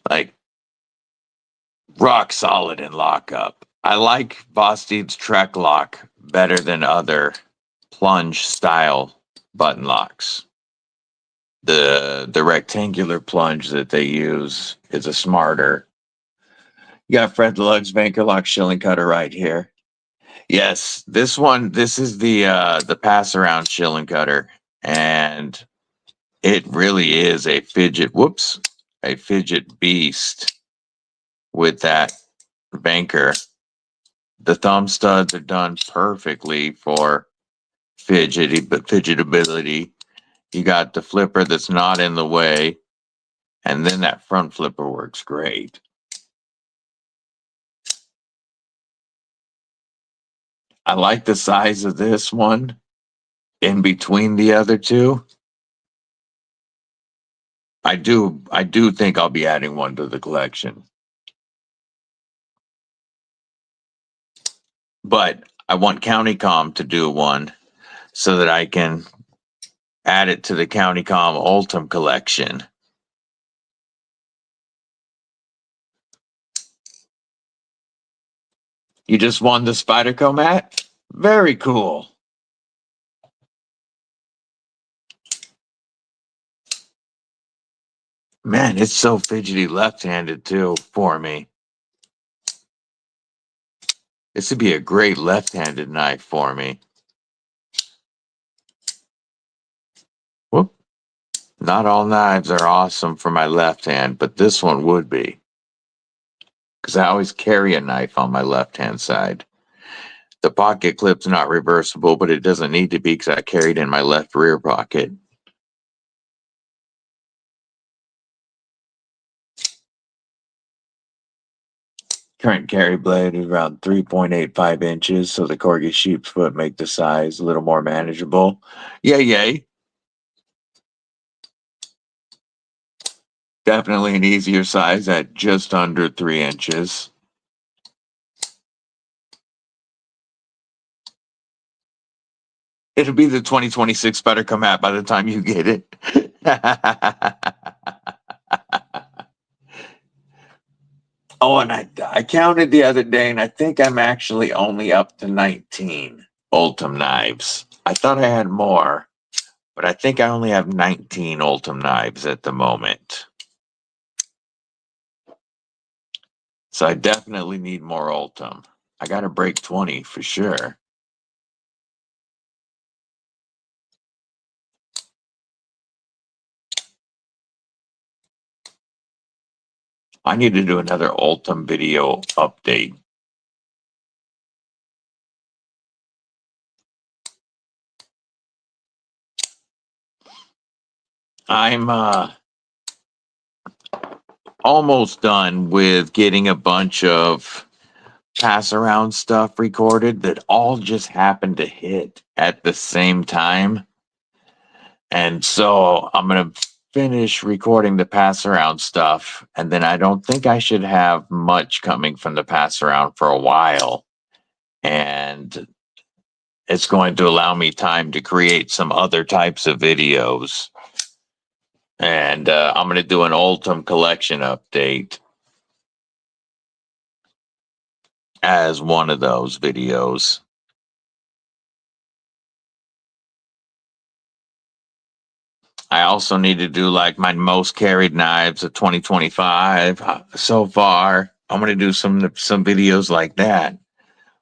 like rock solid in lockup. I like Bosted's Trek lock better than other plunge style button locks. The rectangular plunge that they use is a smarter. You got Fred Lugs Vanker Lock shilling cutter right here. Yes, this is the pass around shilling cutter, and it really is a fidget beast with that Vanker. The thumb studs are done perfectly for fidgetability. You got the flipper that's not in the way, and then that front flipper works great. I like the size of this one in between the other two. I do think I'll be adding one to the collection. But I want CountyCom to do one so that I can add it to the CountyCom Ultim collection. You just won the Spyderco mat? Very cool. Man, it's so fidgety left-handed too for me. This would be a great left-handed knife for me. Whoop. Not all knives are awesome for my left hand, but this one would be. Because I always carry a knife on my left-hand side. The pocket clip's not reversible, but it doesn't need to be because I carry it in my left rear pocket. Current carry blade is around 3.85 inches, so the Corgi sheep's foot make the size a little more manageable. Yay. Definitely an easier size at just under 3 inches. It'll be the 2026 Spyderco mat by the time you get it. Oh, and I counted the other day, and I think I'm actually only up to 19 Ultim knives. I thought I had more, but I think I only have 19 Ultim knives at the moment. So I definitely need more Ultim. I got to break 20 for sure. I need to do another Ultim video update. I'm almost done with getting a bunch of pass around stuff recorded that all just happened to hit at the same time. And so I'm going to finish recording the pass around stuff. And then I don't think I should have much coming from the pass around for a while. And it's going to allow me time to create some other types of videos. And I'm going to do an Ultim collection update as one of those videos. I also need to do like my most carried knives of 2025 so far. I'm going to do some videos like that.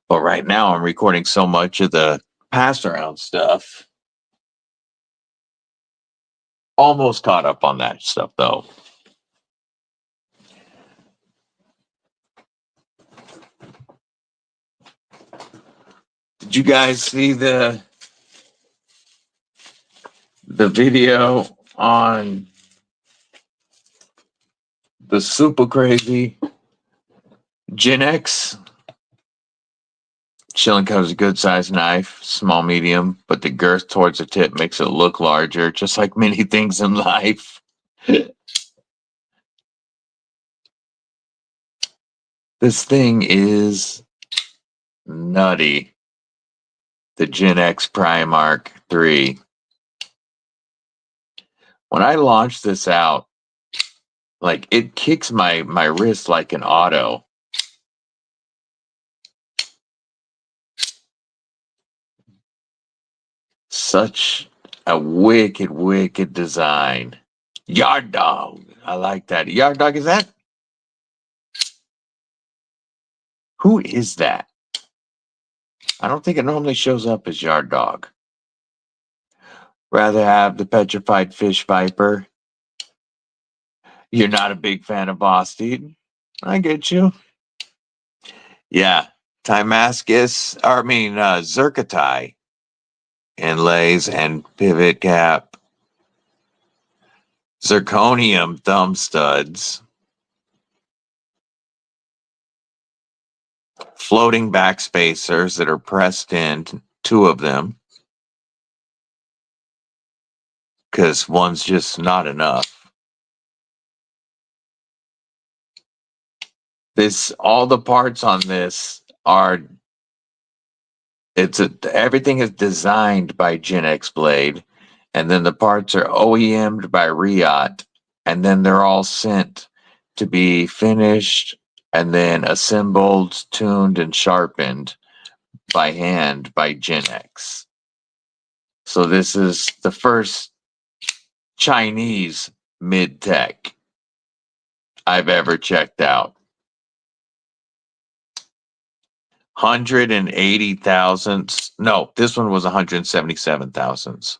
But right now I'm recording so much of the pass around stuff. Almost caught up on that stuff though. Did you guys see the video on the super crazy Gen X? Shilling Cut is a good sized knife, small, medium, but the girth towards the tip makes it look larger, just like many things in life. This thing is nutty. The Gen X Primark 3. When I launched this out, like it kicks my wrist like an auto. Such a wicked, wicked design. Yard Dog. I like that. Yard Dog, is that? Who is that? I don't think it normally shows up as Yard Dog. Rather have the Petrified Fish Viper. You're not a big fan of Boston. I get you. Yeah. Zircotai inlays and pivot cap. Zirconium thumb studs. Floating back spacers that are pressed in, 2 of them. Because one's just not enough. All the parts on this are, everything is designed by Gen X Blade, and then the parts are OEM'd by Riot, and then they're all sent to be finished and then assembled, tuned, and sharpened by hand by Gen X. So this is the first Chinese mid-tech I've ever checked out. 180 thousandths. No, this one was 177 thousandths.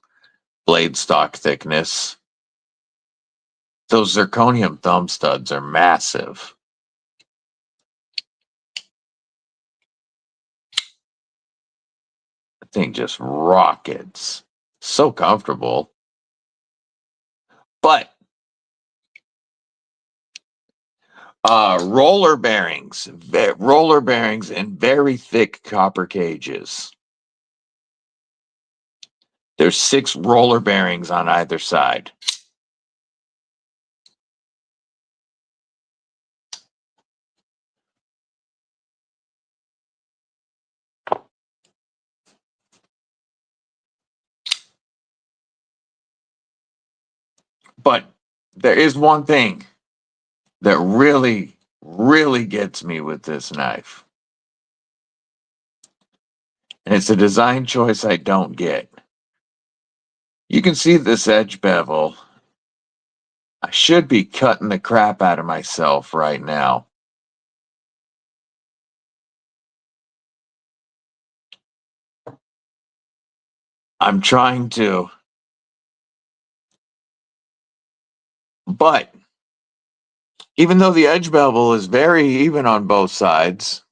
Blade stock thickness. Those zirconium thumb studs are massive. The thing just rockets. So comfortable. But roller bearings and very thick copper cages. There's 6 roller bearings on either side. But there is one thing that really, really gets me with this knife. And it's a design choice I don't get. You can see this edge bevel. I should be cutting the crap out of myself right now. I'm trying to. But even though the edge bevel is very even on both sides,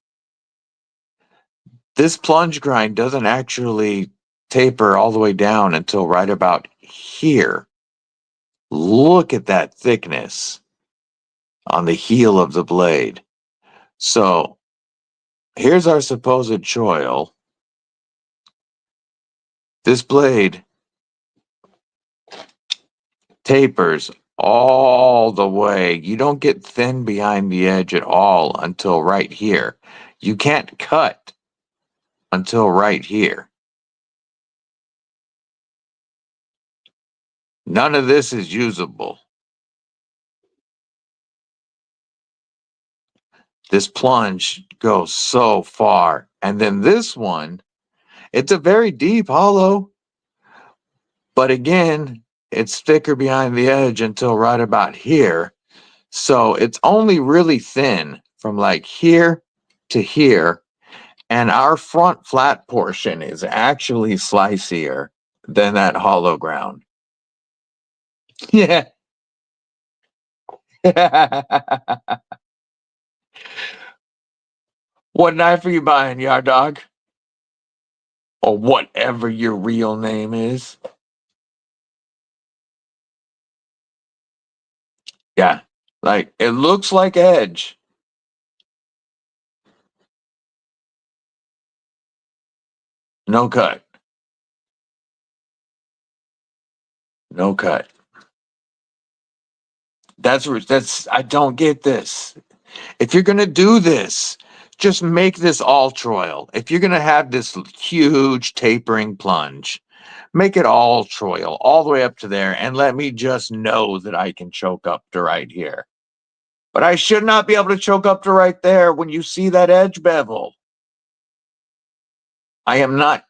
this plunge grind doesn't actually taper all the way down until right about here. Look at that thickness on the heel of the blade. So here's our supposed choil. This blade tapers all the way. You don't get thin behind the edge at all until right here. You can't cut until right here. None of this is usable. This plunge goes so far. And then this one, it's a very deep hollow. But again, it's thicker behind the edge until right about here. So it's only really thin from like here to here. And our front flat portion is actually slicier than that hollow ground. Yeah. What knife are you buying, Yard Dog? Or whatever your real name is. Yeah. Like, it looks like edge. No cut. No cut. That's I don't get this. If you're gonna do this, just make this ultra. If you're gonna have this huge tapering plunge, make it ultra all the way up to there, and let me just know that I can choke up to right here. But I should not be able to choke up to right there when you see that edge bevel. I am not.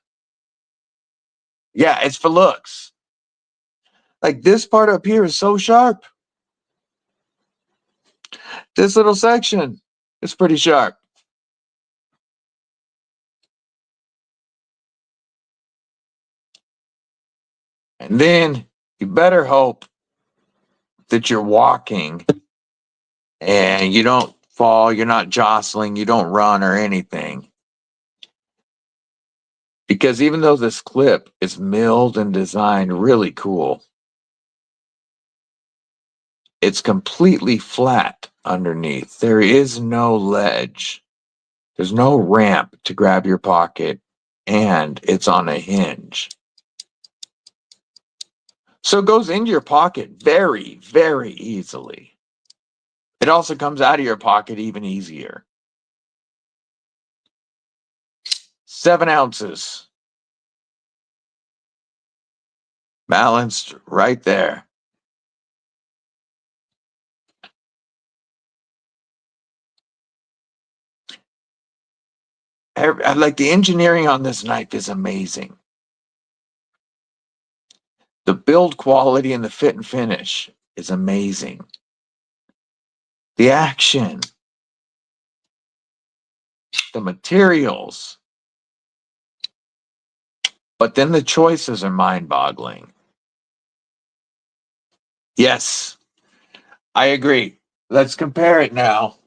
Yeah, it's for looks. Like this part up here is so sharp. This little section is pretty sharp. And then you better hope that you're walking and you don't fall, you're not jostling, you don't run or anything. Because even though this clip is milled and designed really cool, it's completely flat underneath. There is no ledge. There's no ramp to grab your pocket, and it's on a hinge. So it goes into your pocket very, very easily. It also comes out of your pocket even easier. 7 ounces. Balanced right there. Like the engineering on this knife is amazing. The build quality and the fit and finish is amazing. The action, the materials, but then the choices are mind-boggling. Yes, I agree. Let's compare it now.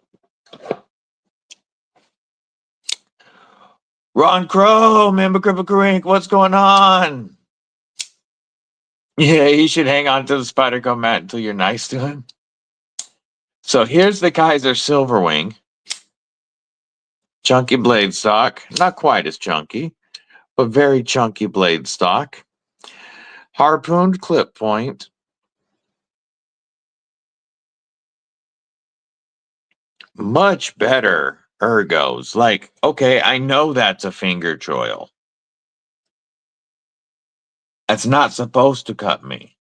Ron Crow, member Kripple Krew, what's going on? Yeah, he should hang on to the Spyderco mat until you're nice to him. So here's the Kaiser Silverwing. Chunky blade stock. Not quite as chunky, but very chunky blade stock. Harpooned clip point. Much better ergos. Like, okay, I know that's a finger choil. That's not supposed to cut me.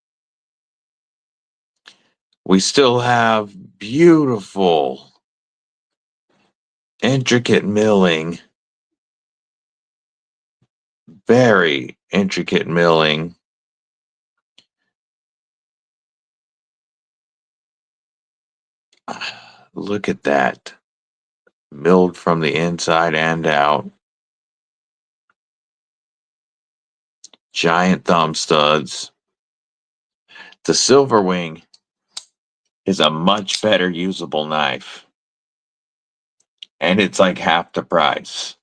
We still have beautiful, intricate milling. Very intricate milling. Look at that. Milled from the inside and out. Giant thumb studs. The Silverwing is a much better usable knife. And it's like half the price.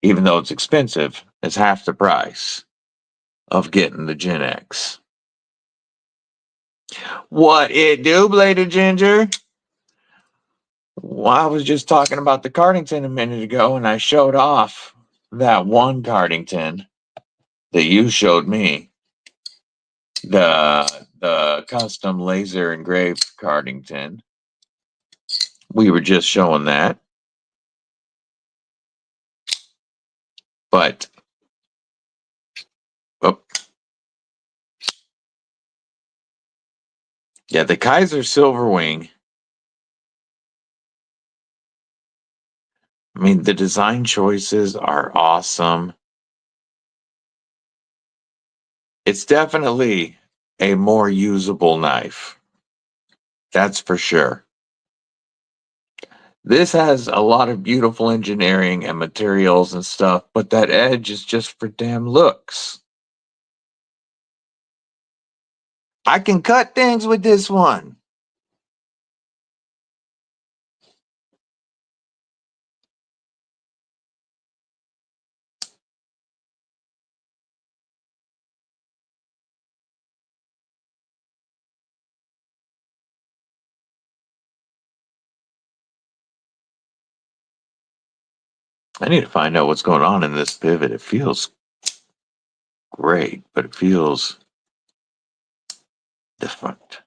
Even though it's expensive, it's half the price of getting the Gen X. What it do, Bladed Ginger? Well, I was just talking about the Cardington a minute ago, and I showed off that one Cardington that you showed me. The custom laser engraved Cardington. We were just showing that. But oh, yeah, the Kaiser Silverwing. I mean, the design choices are awesome. It's definitely a more usable knife. That's for sure. This has a lot of beautiful engineering and materials and stuff, but that edge is just for damn looks. I can cut things with this one. I need to find out what's going on in this pivot. It feels great, but it feels different.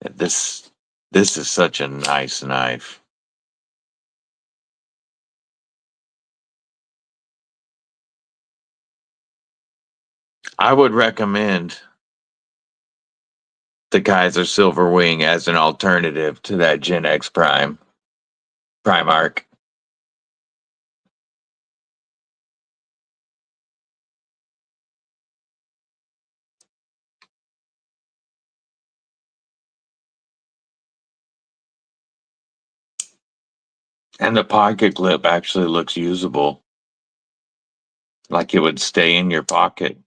And this is such a nice knife. I would recommend the Kaiser Silver Wing as an alternative to that Gen X Primark. And the pocket clip actually looks usable. Like it would stay in your pocket.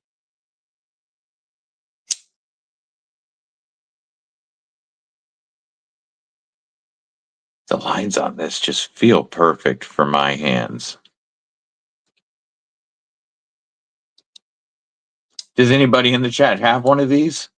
The lines on this just feel perfect for my hands. Does anybody in the chat have one of these?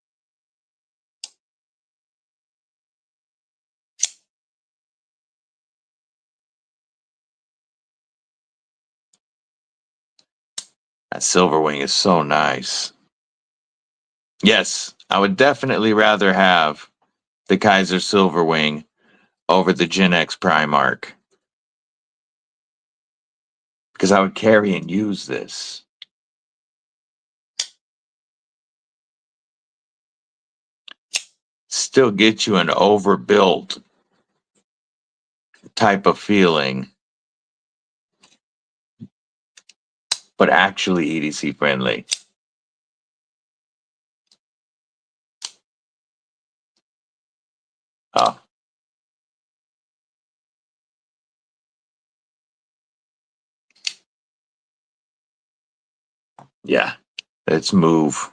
That Silver Wing is so nice. Yes, I would definitely rather have the Kaiser Silver Wing over the Gen X Primark. Because I would carry and use this. Still get you an overbuilt type of feeling, but actually EDC friendly. Oh. Yeah, let's move.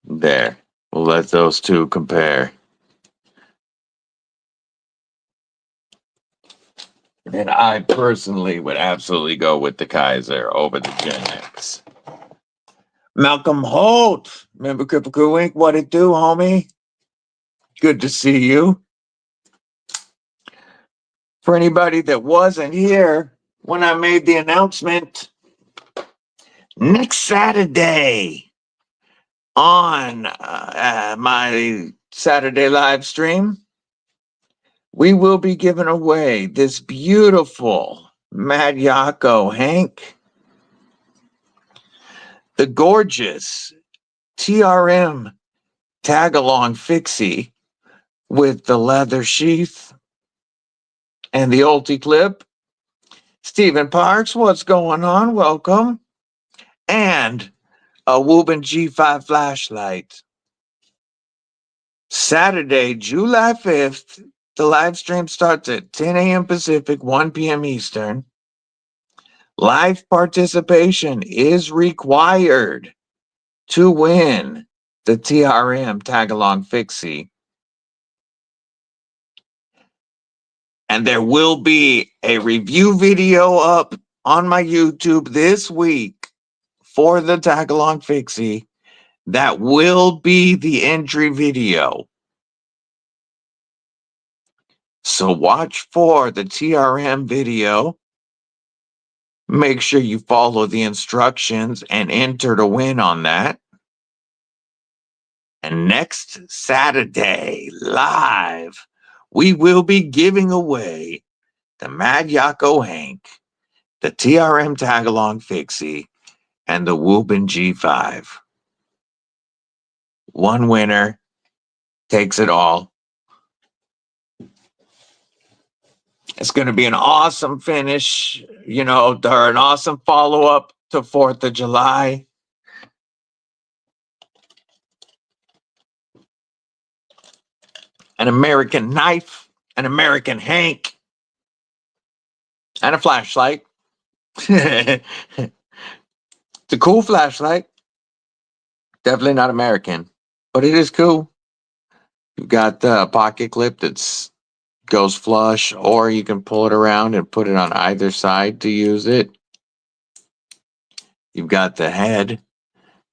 There. We'll let those two compare. And I personally would absolutely go with the Kaiser over the Gen X. Malcolm Holt, remember Kripple Krew Inc? What it do, homie? Good to see you. For anybody that wasn't here when I made the announcement, next Saturday on my Saturday live stream, we will be giving away this beautiful Mad Yako Hank, the gorgeous TRM tag-along fixie with the leather sheath and the ulti clip. Stephen Parks, what's going on? Welcome. And a Woburn G5 flashlight. Saturday, July 5th, the live stream starts at 10 a.m. Pacific, 1 p.m. Eastern. Live participation is required to win the TRM tag-along fixie. And there will be a review video up on my YouTube this week for the tag-along fixie. That will be the entry video. So watch for the TRM video. Make sure you follow the instructions and enter to win on that. And next Saturday, live, we will be giving away the Mad Yako Hank, the TRM Tagalong Fixie, and the Woburn G5. One winner takes it all. It's going to be an awesome finish, or an awesome follow-up to 4th of July. An American knife, an American Hank, and a flashlight. It's a cool flashlight. Definitely not American, but it is cool. You've got the pocket clip that's goes flush, or you can pull it around and put it on either side to use it. You've got the head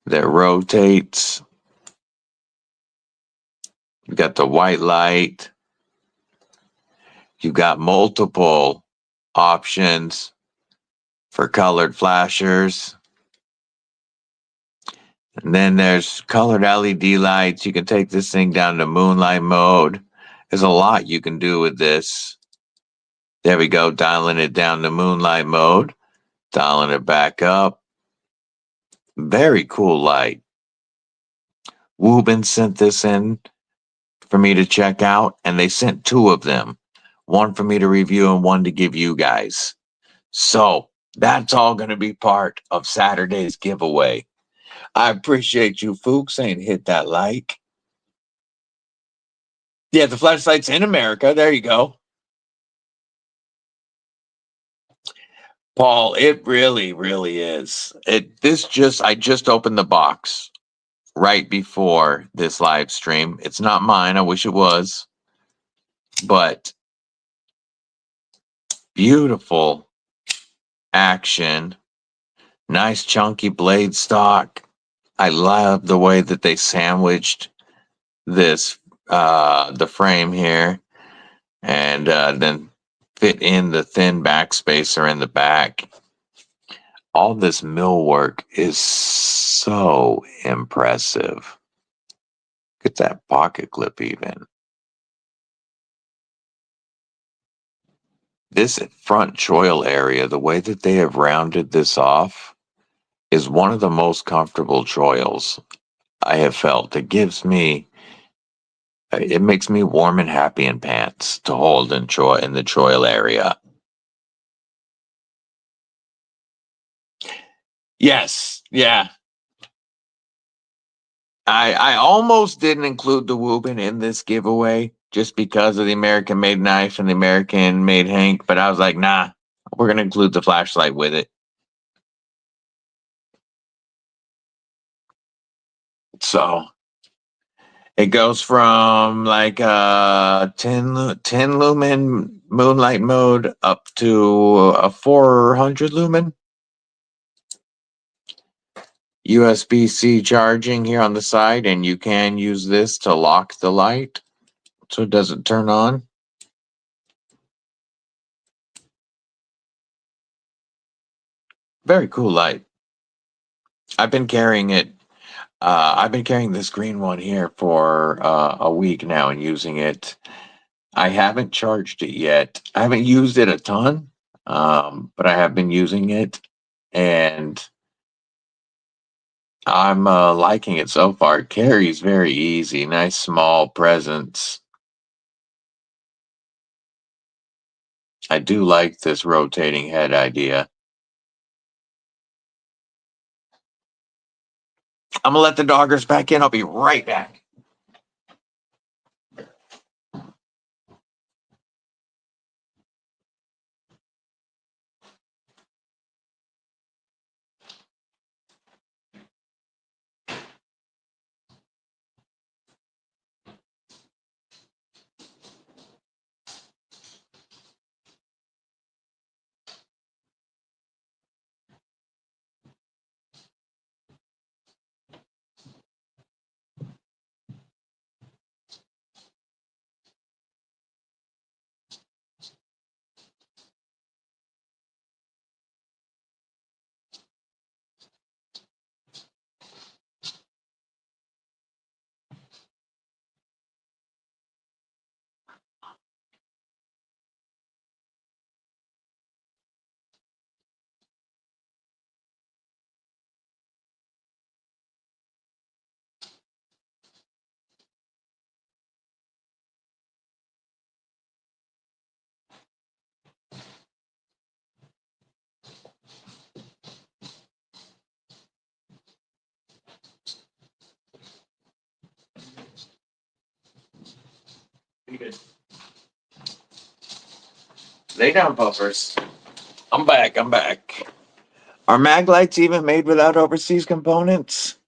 that rotates. You've got the white light. You've got multiple options for colored flashers. And then there's colored LED lights. You can take this thing down to moonlight mode. There's a lot you can do with this. There we go, dialing it down to moonlight mode, dialing it back up. Very cool light. Woobin sent this in for me to check out, and they sent 2 of them. One for me to review and one to give you guys. So that's all going to be part of Saturday's giveaway. I appreciate you folks saying hit that like. Yeah, the flashlight's in America. There you go. Paul, it really, really is. I just opened the box right before this live stream. It's not mine. I wish it was. But beautiful action. Nice chunky blade stock. I love the way that they sandwiched this, the frame here, and then fit in the thin back spacer in the back. All this millwork is so impressive. Look at that pocket clip even. This front choil area, the way that they have rounded this off, is one of the most comfortable choils I have felt. It makes me warm and happy in pants to hold in the choil area. Yes, yeah. I almost didn't include the Woobin in this giveaway just because of the American made knife and the American made Hank, but I was like, nah, we're gonna include the flashlight with it. So it goes from like 10 lumen moonlight mode up to a 400 lumen. USB-C charging here on the side, and you can use this to lock the light so it doesn't turn on. Very cool light. I've been carrying it. I've been carrying this green one here for a week now and using it. I haven't charged it yet. I haven't used it a ton, but I have been using it, and I'm liking it so far. It carries very easy. Nice small presence. I do like this rotating head idea. I'm gonna let the doggers back in. I'll be right back. Good. Lay down, puffers. I'm back. Are mag lights even made without overseas components?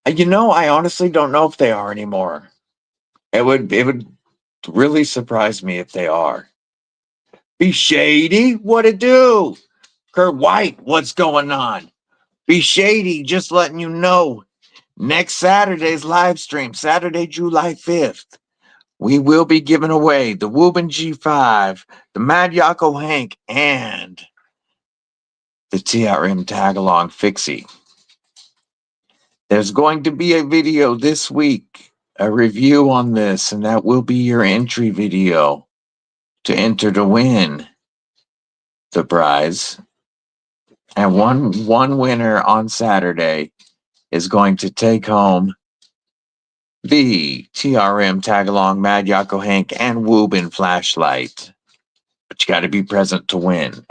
I honestly don't know if they are anymore. It would really surprise me if they are. Be shady? What it do? Kurt White, what's going on? Be shady, just letting you know. Next Saturday's live stream, Saturday, July 5th. We will be giving away the Woobin G5, the Mad Yako Hank, and the TRM Tagalong Fixie. There's going to be a video this week, a review on this, and that will be your entry video to enter to win the prize. And one winner on Saturday is going to take home the TRM Tagalong Mad Yako Hank and Woobin flashlight. But you got to be present to win.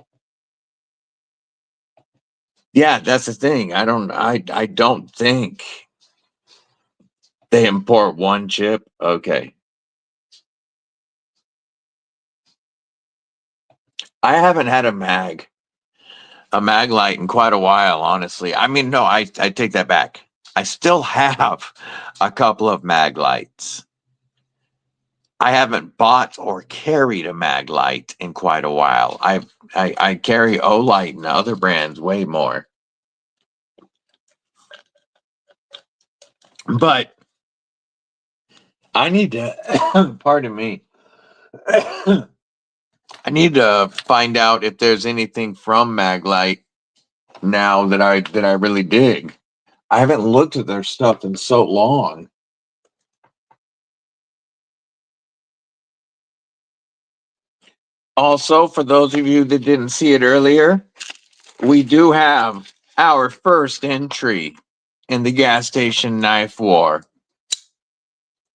Yeah, that's the thing. I don't think they import one chip. Okay. I haven't had a mag light in quite a while, honestly. I mean, no, I take that back. I still have a couple of mag lights. I haven't bought or carried a mag light in quite a while. I carry Olight and other brands way more. But I need to, pardon me, I need to find out if there's anything from Maglite now that I really dig. I haven't looked at their stuff in so long. Also, for those of you that didn't see it earlier, we do have our first entry in the gas station knife war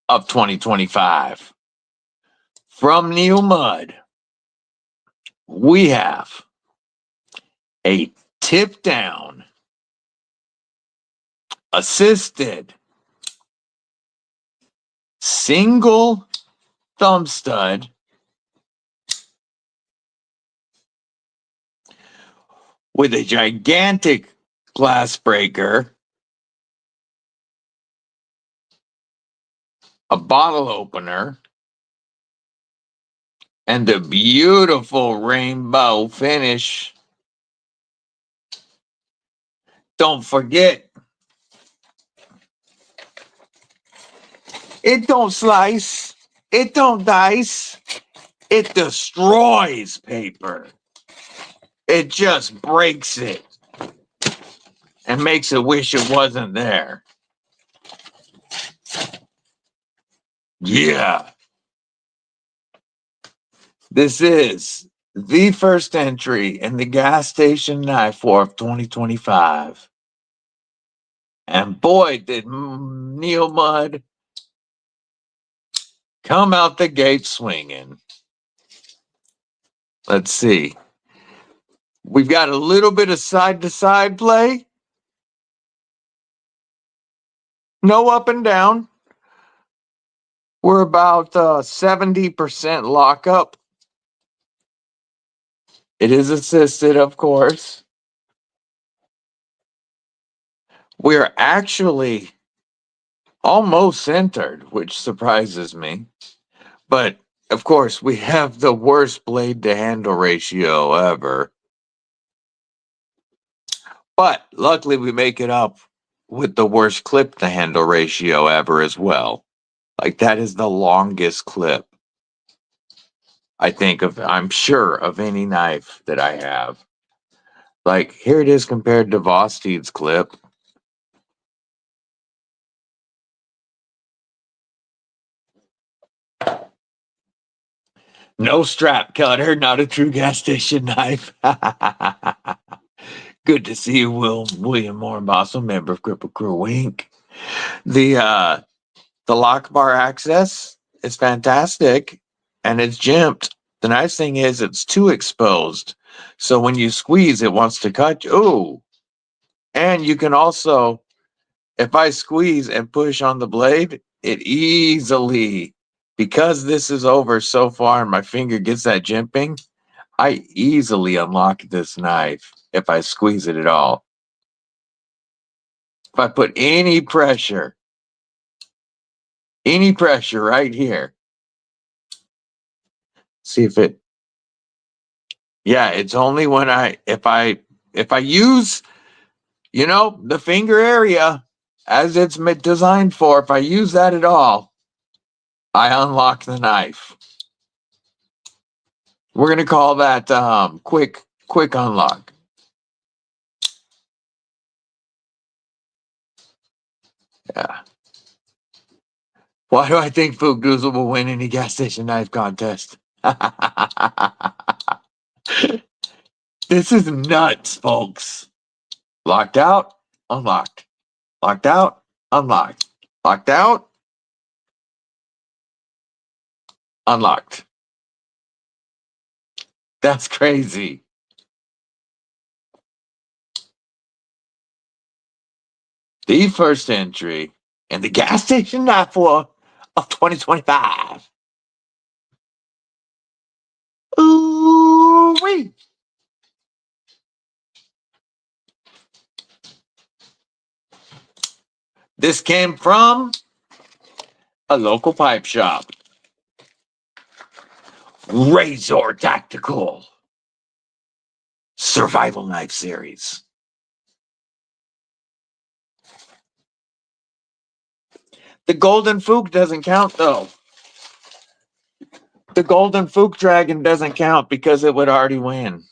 of 2025. From Neil Mudd, we have a tip down, assisted, single thumb stud with a gigantic glass breaker, a bottle opener, and the beautiful rainbow finish. Don't forget, it don't slice, it don't dice, it destroys paper. It just breaks it and makes it wish it wasn't there. Yeah. This is the first entry in the gas station knife war of 2025. And boy, did Neil Mudd come out the gate swinging. Let's see. We've got a little bit of side-to-side play. No up and down. We're about 70% lockup. It is assisted, of course. We're actually almost centered, which surprises me. But, of course, we have the worst blade-to-handle ratio ever. But luckily, we make it up with the worst clip-to-handle ratio ever as well. Like, that is the longest clip, I'm sure, of any knife that I have. Like, here it is compared to Vosteed's clip. No strap cutter, not a true gas station knife. Good to see you, William Morenbossel, member of Kripple Krew. Wink. The lock bar access is fantastic, and it's jimped. The nice thing is it's too exposed, so when you squeeze, it wants to cut you. Ooh. And you can also, if I squeeze and push on the blade, it easily, because this is over so far and my finger gets that jimping, I easily unlock this knife if I squeeze it at all. If I put any pressure right here, see if it, yeah, it's only when if I use You know, the finger area, as it's designed for, if I use that at all, I unlock the knife. We're going to call that quick unlock. Yeah. Why do I think Fook Doozle will win any gas station knife contest? This is nuts, folks. Locked out, unlocked. Locked out, unlocked. Locked out, unlocked. That's crazy. The first entry in the gas station knife war of 2025. Ooh-wee. This came from a local pipe shop. Razor Tactical Survival Knife Series. The Golden Fook doesn't count, though. The Golden Fook Dragon doesn't count because it would already win.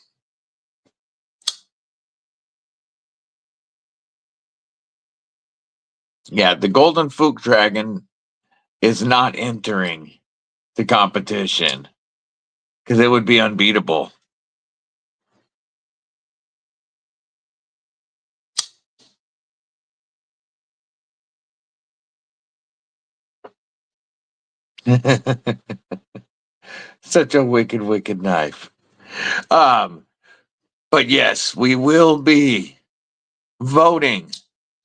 Yeah, the Golden Fook Dragon is not entering the competition because it would be unbeatable. Such a wicked, wicked knife. But yes, we will be voting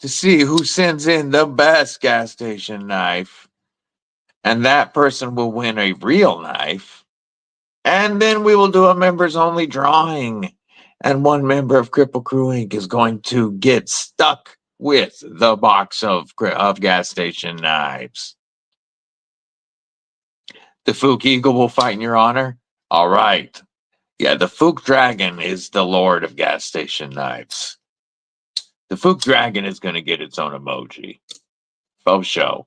to see who sends in the best gas station knife. And that person will win a real knife. And then we will do a members only drawing. And one member of Kripple Krew Inc. is going to get stuck with the box of gas station knives. The Fook Eagle will fight in your honor. All right. Yeah, the Fook Dragon is the lord of gas station knives. The Fook Dragon is going to get its own emoji. Faux show.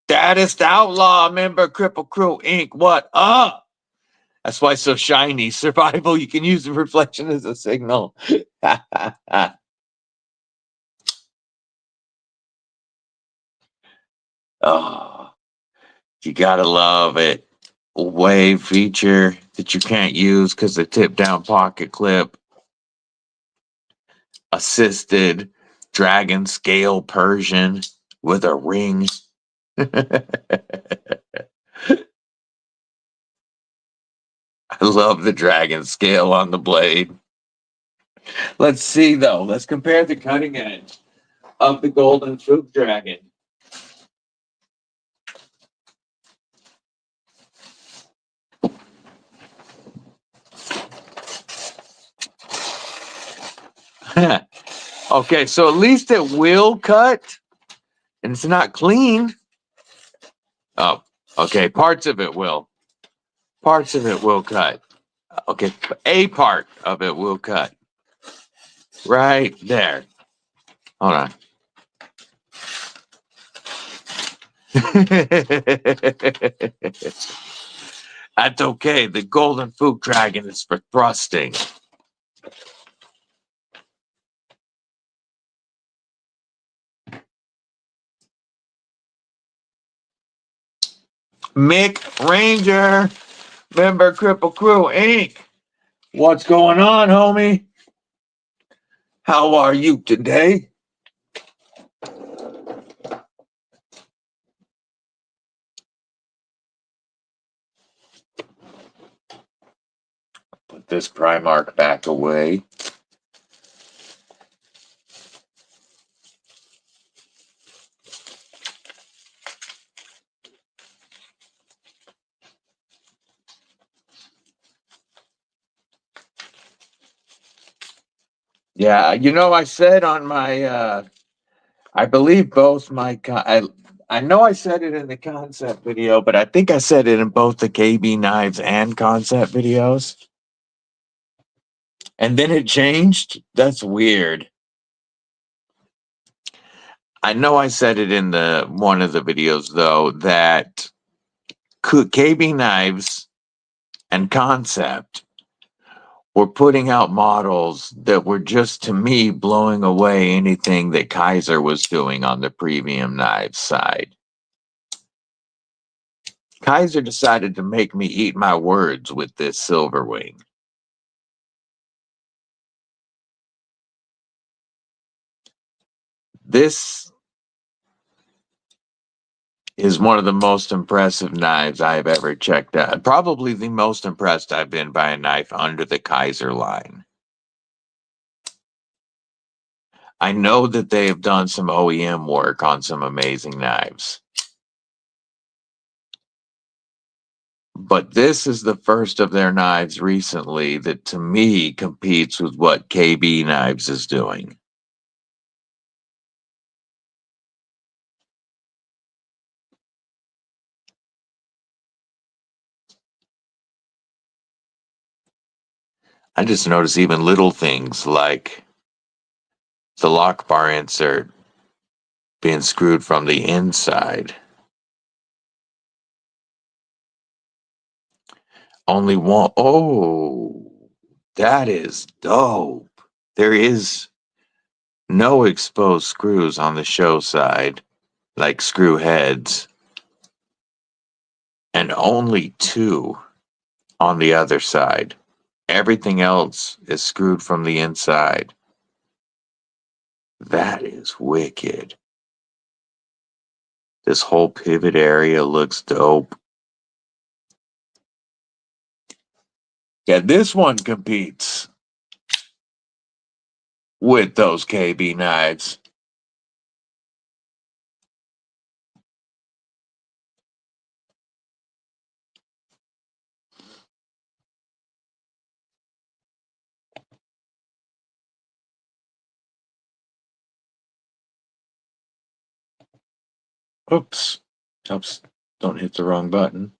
Status Outlaw member Kripple Krew Inc. What up? That's why it's so shiny. Survival, you can use the reflection as a signal. Oh, you gotta love it. Wave feature that you can't use because the tip down pocket clip. Assisted dragon scale Persian with a ring. I love the dragon scale on the blade. Let's see though. Let's compare the cutting edge of the Golden Fook Dragon. Okay, so at least it will cut, and it's not clean. Oh, okay, parts of it will. Parts of it will cut. Okay, a part of it will cut. Right there. Hold on. That's okay. The Golden Fook Dragon is for thrusting. Mick Ranger, member Kripple Krew Inc. What's going on, homie? How are you today? Put this Primark back away. Yeah, you know, I said on my, I believe both my, I know I said it in the concept video, but I think I said it in both the KB Knives and concept videos. And then it changed? That's weird. I know I said it in the one of the videos though that KB Knives and Concept were putting out models that were just to me blowing away anything that Kaiser was doing on the premium knives side. Kaiser decided to make me eat my words with this silver wing. This is one of the most impressive knives I've ever checked out. Probably the most impressed I've been by a knife under the Kaiser line. I know that they have done some OEM work on some amazing knives. But this is the first of their knives recently that to me competes with what KB Knives is doing. I just notice even little things like the lock bar insert being screwed from the inside. Only one. Oh, that is dope. There is no exposed screws on the show side, like screw heads, and only two on the other side. Everything else is screwed from the inside. That is wicked. This whole pivot area looks dope. Yeah, this one competes with those KB knives. Oops. Oops. Don't hit the wrong button.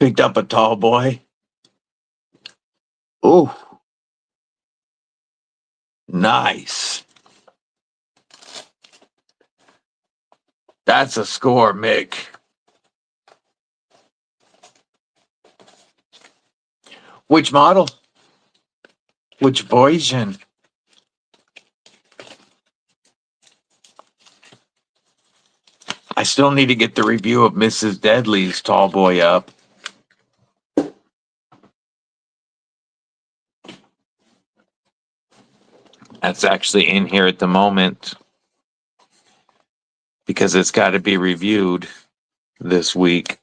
Picked up a tall boy. Ooh. Nice. That's a score, Mick. Which model? Which version? I still need to get the review of Mrs. Deadly's tall boy up. That's actually in here at the moment because it's got to be reviewed this week.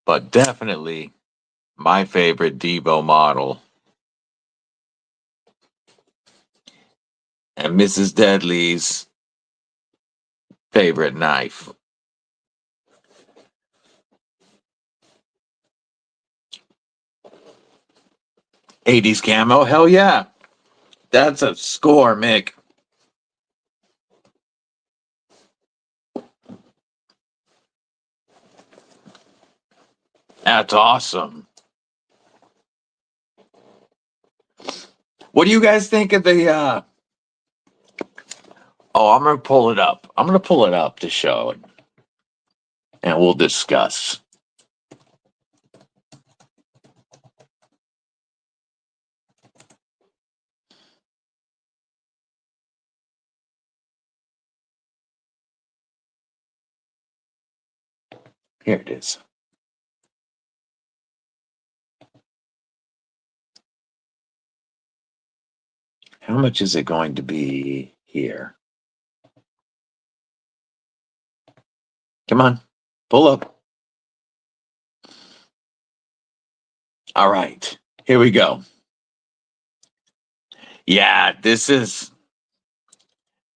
But definitely my favorite Debo model. And Mrs. Deadly's favorite knife. '80s camo, hell yeah. That's a score, Mick. That's awesome. What do you guys think of the oh, I'm gonna pull it up. I'm gonna pull it up to show it. And we'll discuss. Here it is. How much is it going to be here? Come on, pull up. All right, here we go. Yeah, this is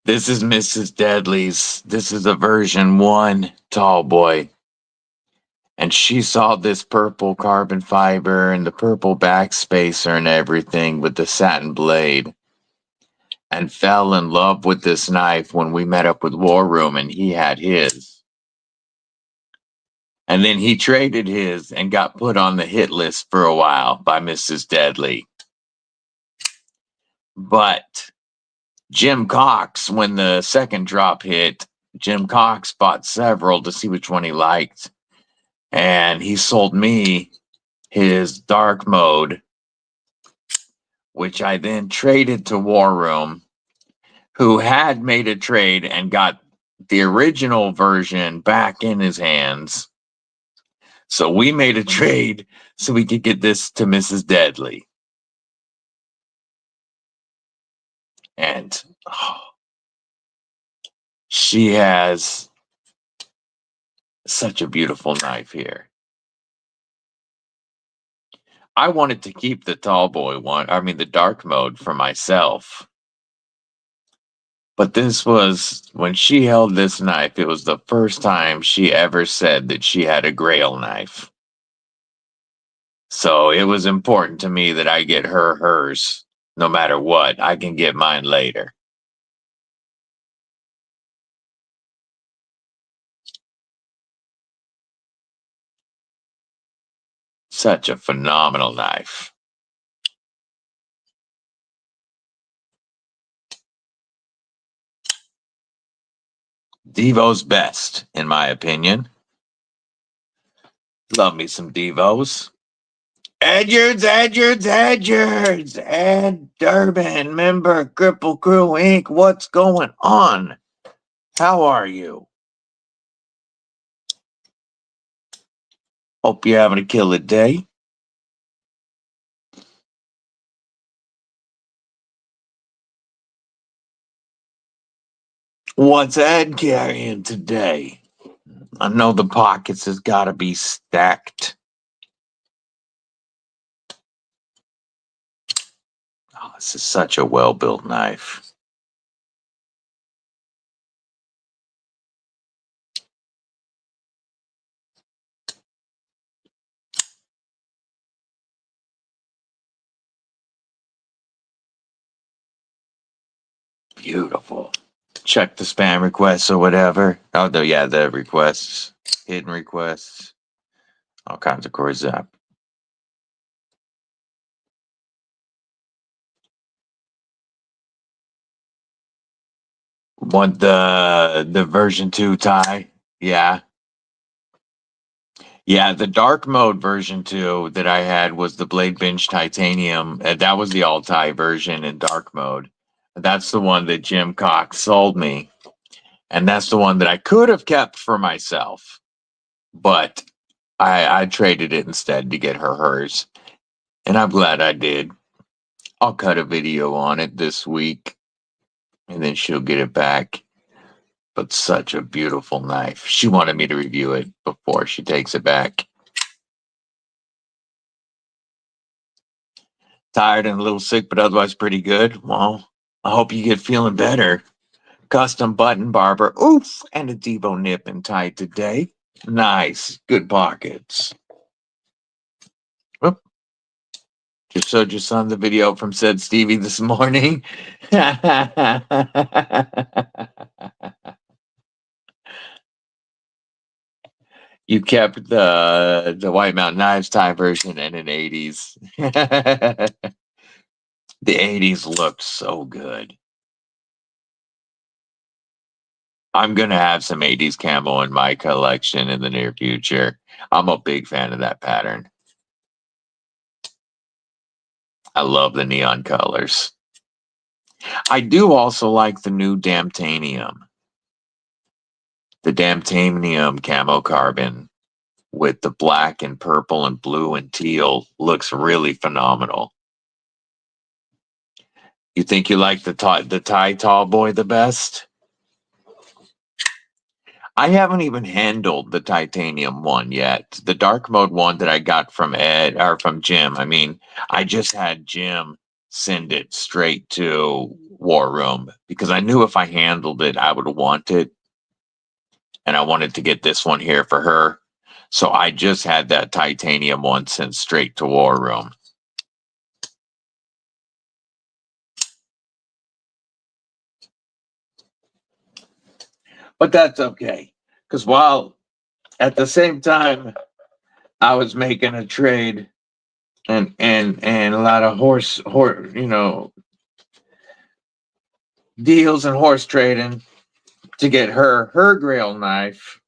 Mrs. Deadly's. This is a version 1 tall boy. And she saw this purple carbon fiber and the purple backspacer and everything with the satin blade. and fell in love with this knife when we met up with War Room and he had his. And then he traded his and got put on the hit list for a while by Mrs. Deadly. But Jim Cox, when the second drop hit, Jim Cox bought several to see which one he liked. And he sold me his dark mode, which I then traded to War Room, who had made a trade and got the original version back in his hands. So we made a trade so we could get this to Mrs. Deadly. And she has such a beautiful knife here. I wanted to keep the tall boy one, I mean the dark mode, for myself. But this was, when she held this knife, it was the first time she ever said that she had a Grail knife. So it was important to me that I get her hers, no matter what. I can get mine later. Such a phenomenal knife. Devo's best, in my opinion. Love me some Devos. Edwards, Ed Durbin, member Kripple Krew Inc. What's going on? How are you? Hope you're having a killer day. What's Ed carrying today? I know the pockets has got to be stacked. Oh, this is such a well-built knife. Beautiful. Check the spam requests or whatever. Oh, yeah, the requests, hidden requests, all kinds of crap. Want the version 2 tie? Yeah. Yeah, the dark mode version 2 that I had was the Blade Bench Titanium. That was the all tie version in dark mode. That's the one that Jim Cox sold me. And that's the one that I could have kept for myself. But I traded it instead to get her hers. And I'm glad I did. I'll cut a video on it this week. And then she'll get it back. But such a beautiful knife. She wanted me to review it before she takes it back. Tired and a little sick, but otherwise pretty good. Well, I hope you get feeling better. Custom button barber. Oof. And a Devo nip and tie today. Nice. Good pockets. Whoop. Just showed your son the video from said Stevie this morning. You kept the White Mountain Knives tie version and an 80s. The 80s looked so good. I'm going to have some 80s camo in my collection in the near future. I'm a big fan of that pattern. I love the neon colors. I do also like the new Damtanium. The Damtanium camo carbon with the black and purple and blue and teal looks really phenomenal. You think you like the tie tall boy the best? I haven't even handled the titanium one yet. The dark mode one that I got from Ed or from Jim. I mean, I just had Jim send it straight to War Room because I knew if I handled it, I would want it. And I wanted to get this one here for her. So I just had that titanium one sent straight to War Room. But that's okay. Because while at the same time I was making a trade and a lot of horse deals and horse trading to get her grail knife,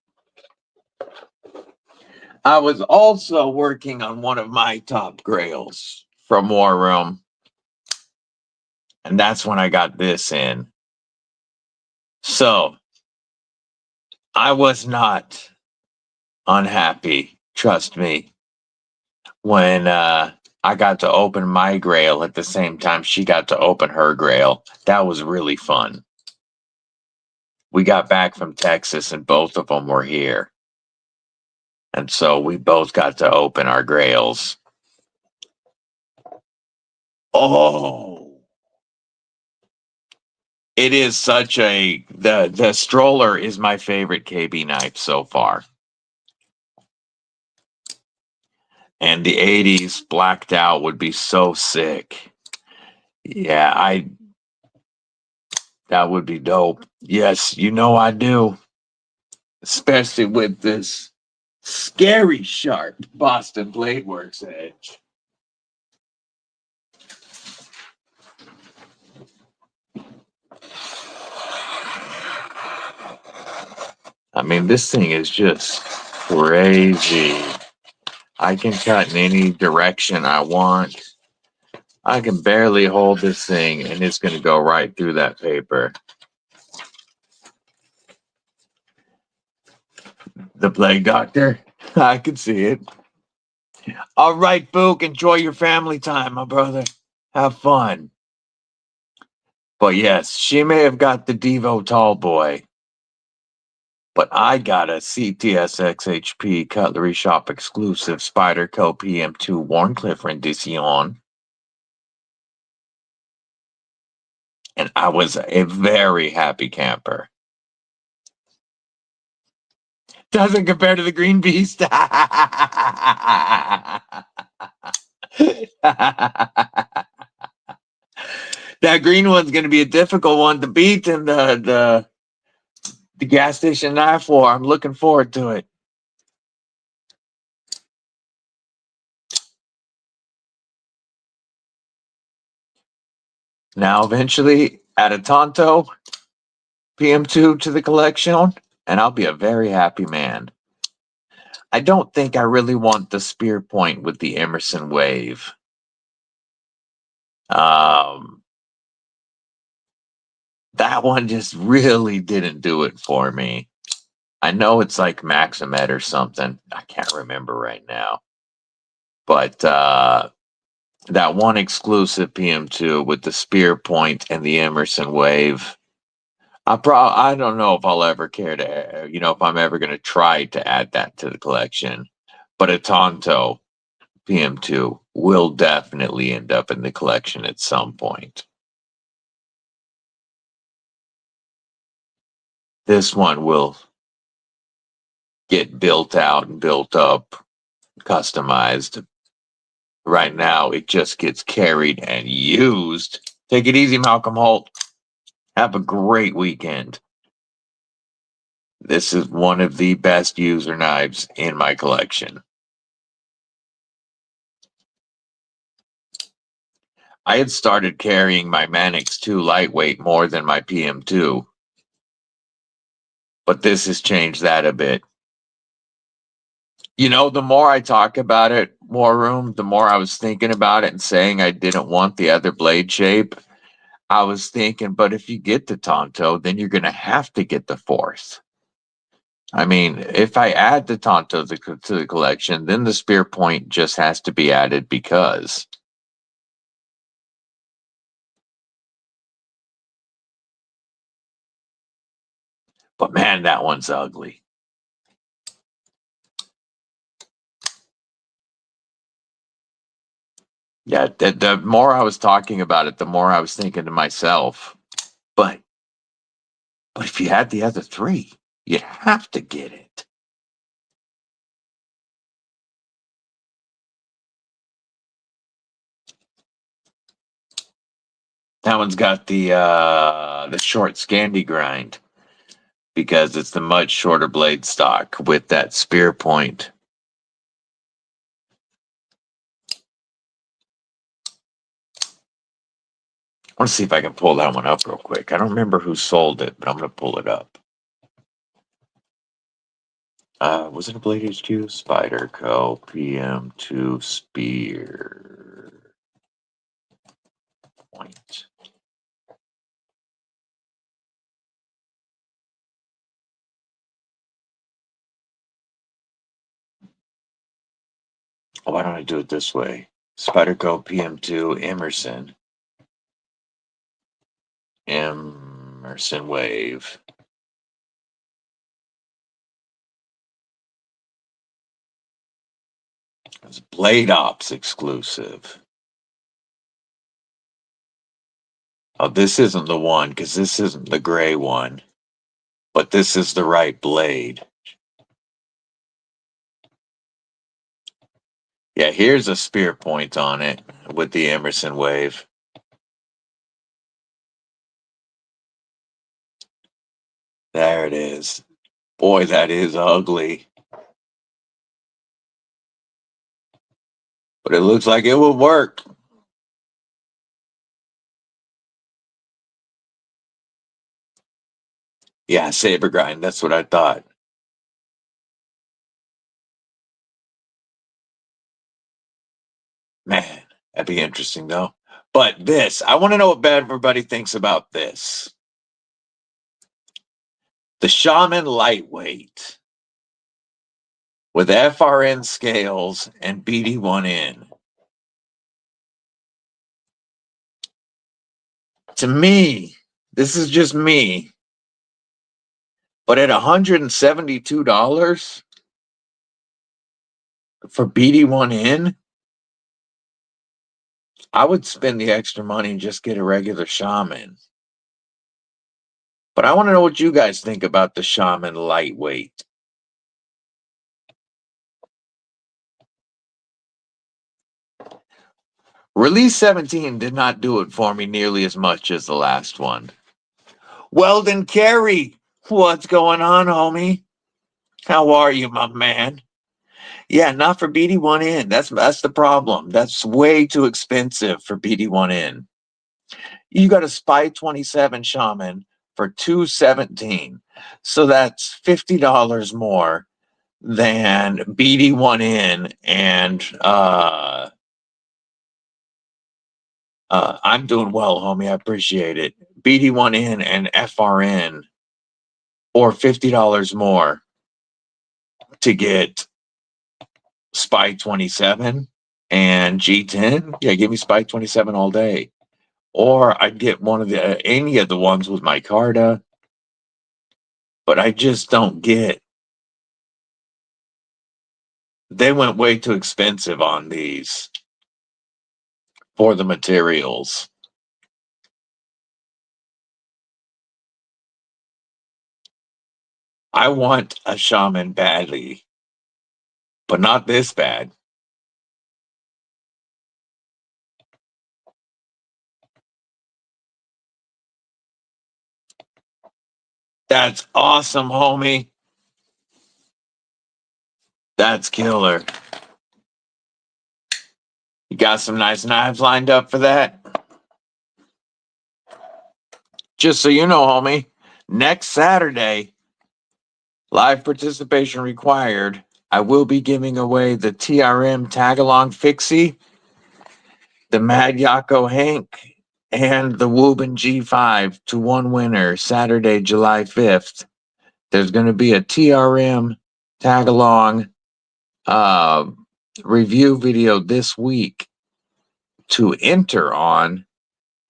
I was also working on one of my top grails from War Room. And that's when I got this in. So I was not unhappy, trust me, when I got to open my grail at the same time she got to open her grail. That was really fun. We got back from Texas and both of them were here. And so we both got to open our grails. Oh, it is such the stroller is my favorite KB knife so far. And the 80s blacked out would be so sick. Yeah, that would be dope. Yes, you know I do. Especially with this scary sharp Boston Blade Works edge. I mean, this thing is just crazy. I can cut in any direction I want. I can barely hold this thing and it's going to go right through that paper. The Plague Doctor. I can see it. All right, Book. Enjoy your family time, my brother. Have fun. But yes, she may have got the Devo Tall Boy. But I got a CTS XHP Cutlery Shop exclusive Spyderco PM2 Warncliffe rendition. And I was a very happy camper. Doesn't compare to the Green Beast. That green one's going to be a difficult one to beat in the gas station knife war. I'm looking forward to it. Now, eventually, add a Tonto PM2 to the collection, and I'll be a very happy man. I don't think I really want the spear point with the Emerson wave. That one just really didn't do it for me. I know it's like Maximet or something. I can't remember right now. But that one exclusive PM2 with the spear point and the Emerson wave, I don't know if I'll ever care to, if I'm ever going to try to add that to the collection. But a Tonto PM2 will definitely end up in the collection at some point. This one will get built out and built up, customized. Right now, it just gets carried and used. Take it easy, Malcolm Holt. Have a great weekend. This is one of the best user knives in my collection. I had started carrying my Manix 2 lightweight more than my PM2, but this has changed that a bit. The more I talk about it, War Room, the more I was thinking about it and saying I didn't want the other blade shape. I was thinking, but if you get the Tonto, then you're going to have to get the fourth. I mean, if I add the Tonto to the collection, then the spear point just has to be added because. But man, that one's ugly. Yeah, the more I was talking about it, the more I was thinking to myself, but if you had the other three, you'd have to get it. That one's got the short Scandi grind. because it's the much shorter blade stock with that spear point. I want to see if I can pull that one up real quick. I don't remember who sold it, but I'm going to pull it up. Was it a Blade HQ? Spider Co. PM2 Spear Point. Oh, why don't I do it this way? Spider Co. PM2 Emerson. Emerson Wave. It's Blade Ops exclusive. Oh, this isn't the one, because this isn't the gray one. But this is the right blade. Yeah, here's a spear point on it with the Emerson Wave. There it is. Boy, that is ugly. But it looks like it will work. Yeah, saber grind. That's what I thought. Man, that'd be interesting though. But this, I want to know what everybody thinks about this. The Shaman Lightweight with FRN scales and BD1N. To me, this is just me. But at $172 for BD1N, I would spend the extra money and just get a regular Shaman. But I want to know what you guys think about the Shaman Lightweight. Release 17 did not do it for me nearly as much as the last one. Weldon Carey, what's going on, homie? How are you, my man? Yeah, not for BD1N. That's the problem. That's way too expensive for BD1N. You got a Spy 27 Shaman for $217. So that's $50 more than BD1N and I'm doing well, homie. I appreciate it. BD1N and FRN, or $50 more to get Spy 27 and G10. Yeah, give me Spy 27 all day. Or I'd get any of the ones with micarta. But I just don't get. They went way too expensive on these for the materials. I want a Shaman badly, but not this bad. That's awesome, homie. That's killer. You got some nice knives lined up for that? Just so you know, homie, next Saturday, live participation required, I will be giving away the TRM Tagalong Fixie, the Mad Yako Hank, and the Woobin G5 to one winner Saturday, July 5th. There's going to be a TRM Tagalong review video this week to enter on.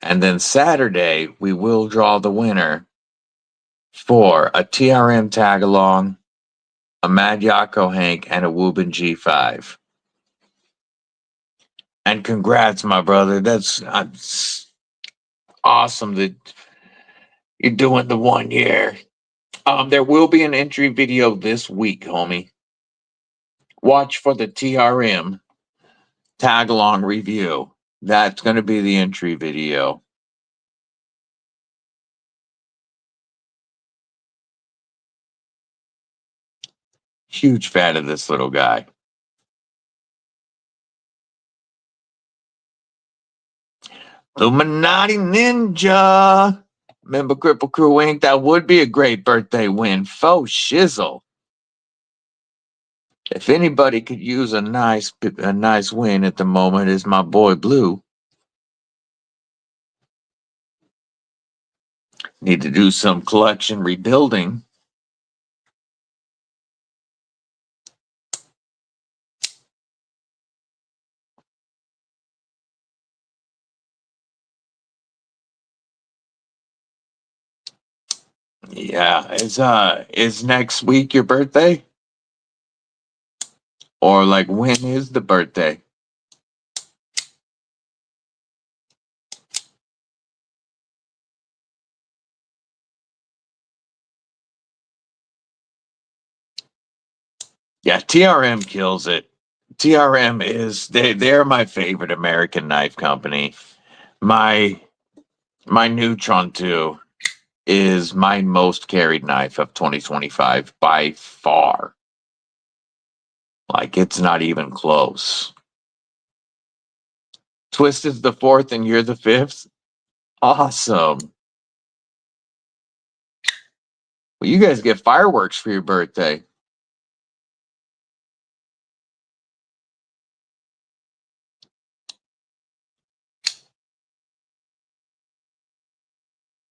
And then Saturday, we will draw the winner for a TRM Tagalong, a Mad Yako Hank, and a Woobin G5. And congrats, my brother. That's awesome that you're doing the 1 year. There will be an entry video this week, homie. Watch for the TRM Tagalong review. That's going to be the entry video. Huge fan of this little guy. Illuminati Ninja. Remember Kripple Krew Inc.? That would be a great birthday win. Faux shizzle. If anybody could use a nice win at the moment, is my boy Blue. Need to do some collection rebuilding. Yeah, is next week your birthday? Or like when is the birthday? Yeah, TRM kills it. TRM is they're my favorite American knife company. My Neutron 2 is my most carried knife of 2025 by far. Like it's not even close. Twist is the fourth and you're the fifth. Awesome. Well, you guys get fireworks for your birthday.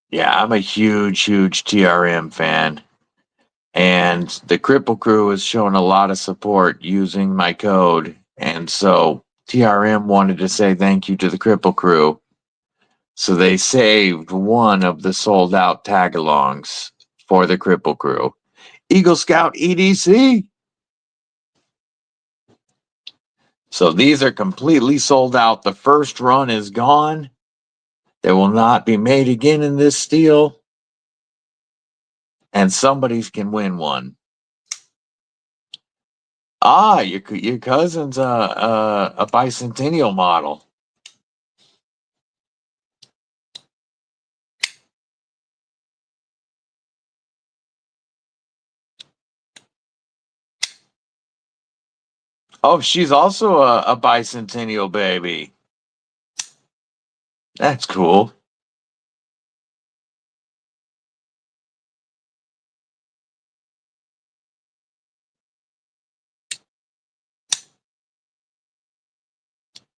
Yeah, I'm a huge TRM fan. And the Kripple Krew has shown a lot of support using my code. And so TRM wanted to say thank you to the Kripple Krew. So they saved one of the sold out tag-alongs for the Kripple Krew. Eagle Scout EDC. So these are completely sold out. The first run is gone. They will not be made again in this steel. And somebody can win one. Ah, your cousin's a bicentennial model. Oh, she's also a bicentennial baby. That's cool.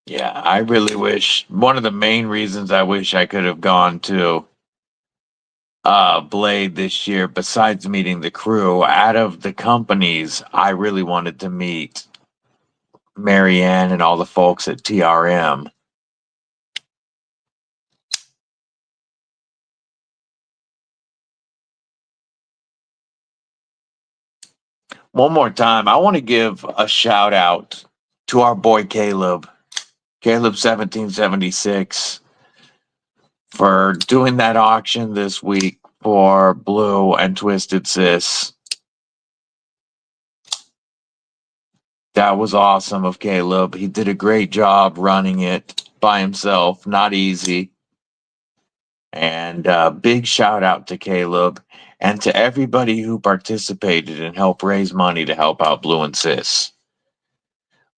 Yeah, I really wish one of the main reasons I wish I could have gone to Blade this year, besides meeting the crew, out of the companies, I really wanted to meet Marianne and all the folks at TRM. One more time, I want to give a shout out to our boy Caleb 1776, for doing that auction this week for Blue and Twisted Sis. That was awesome of Caleb. He did a great job running it by himself. Not easy. And big shout out to Caleb and to everybody who participated and helped raise money to help out Blue and Sis.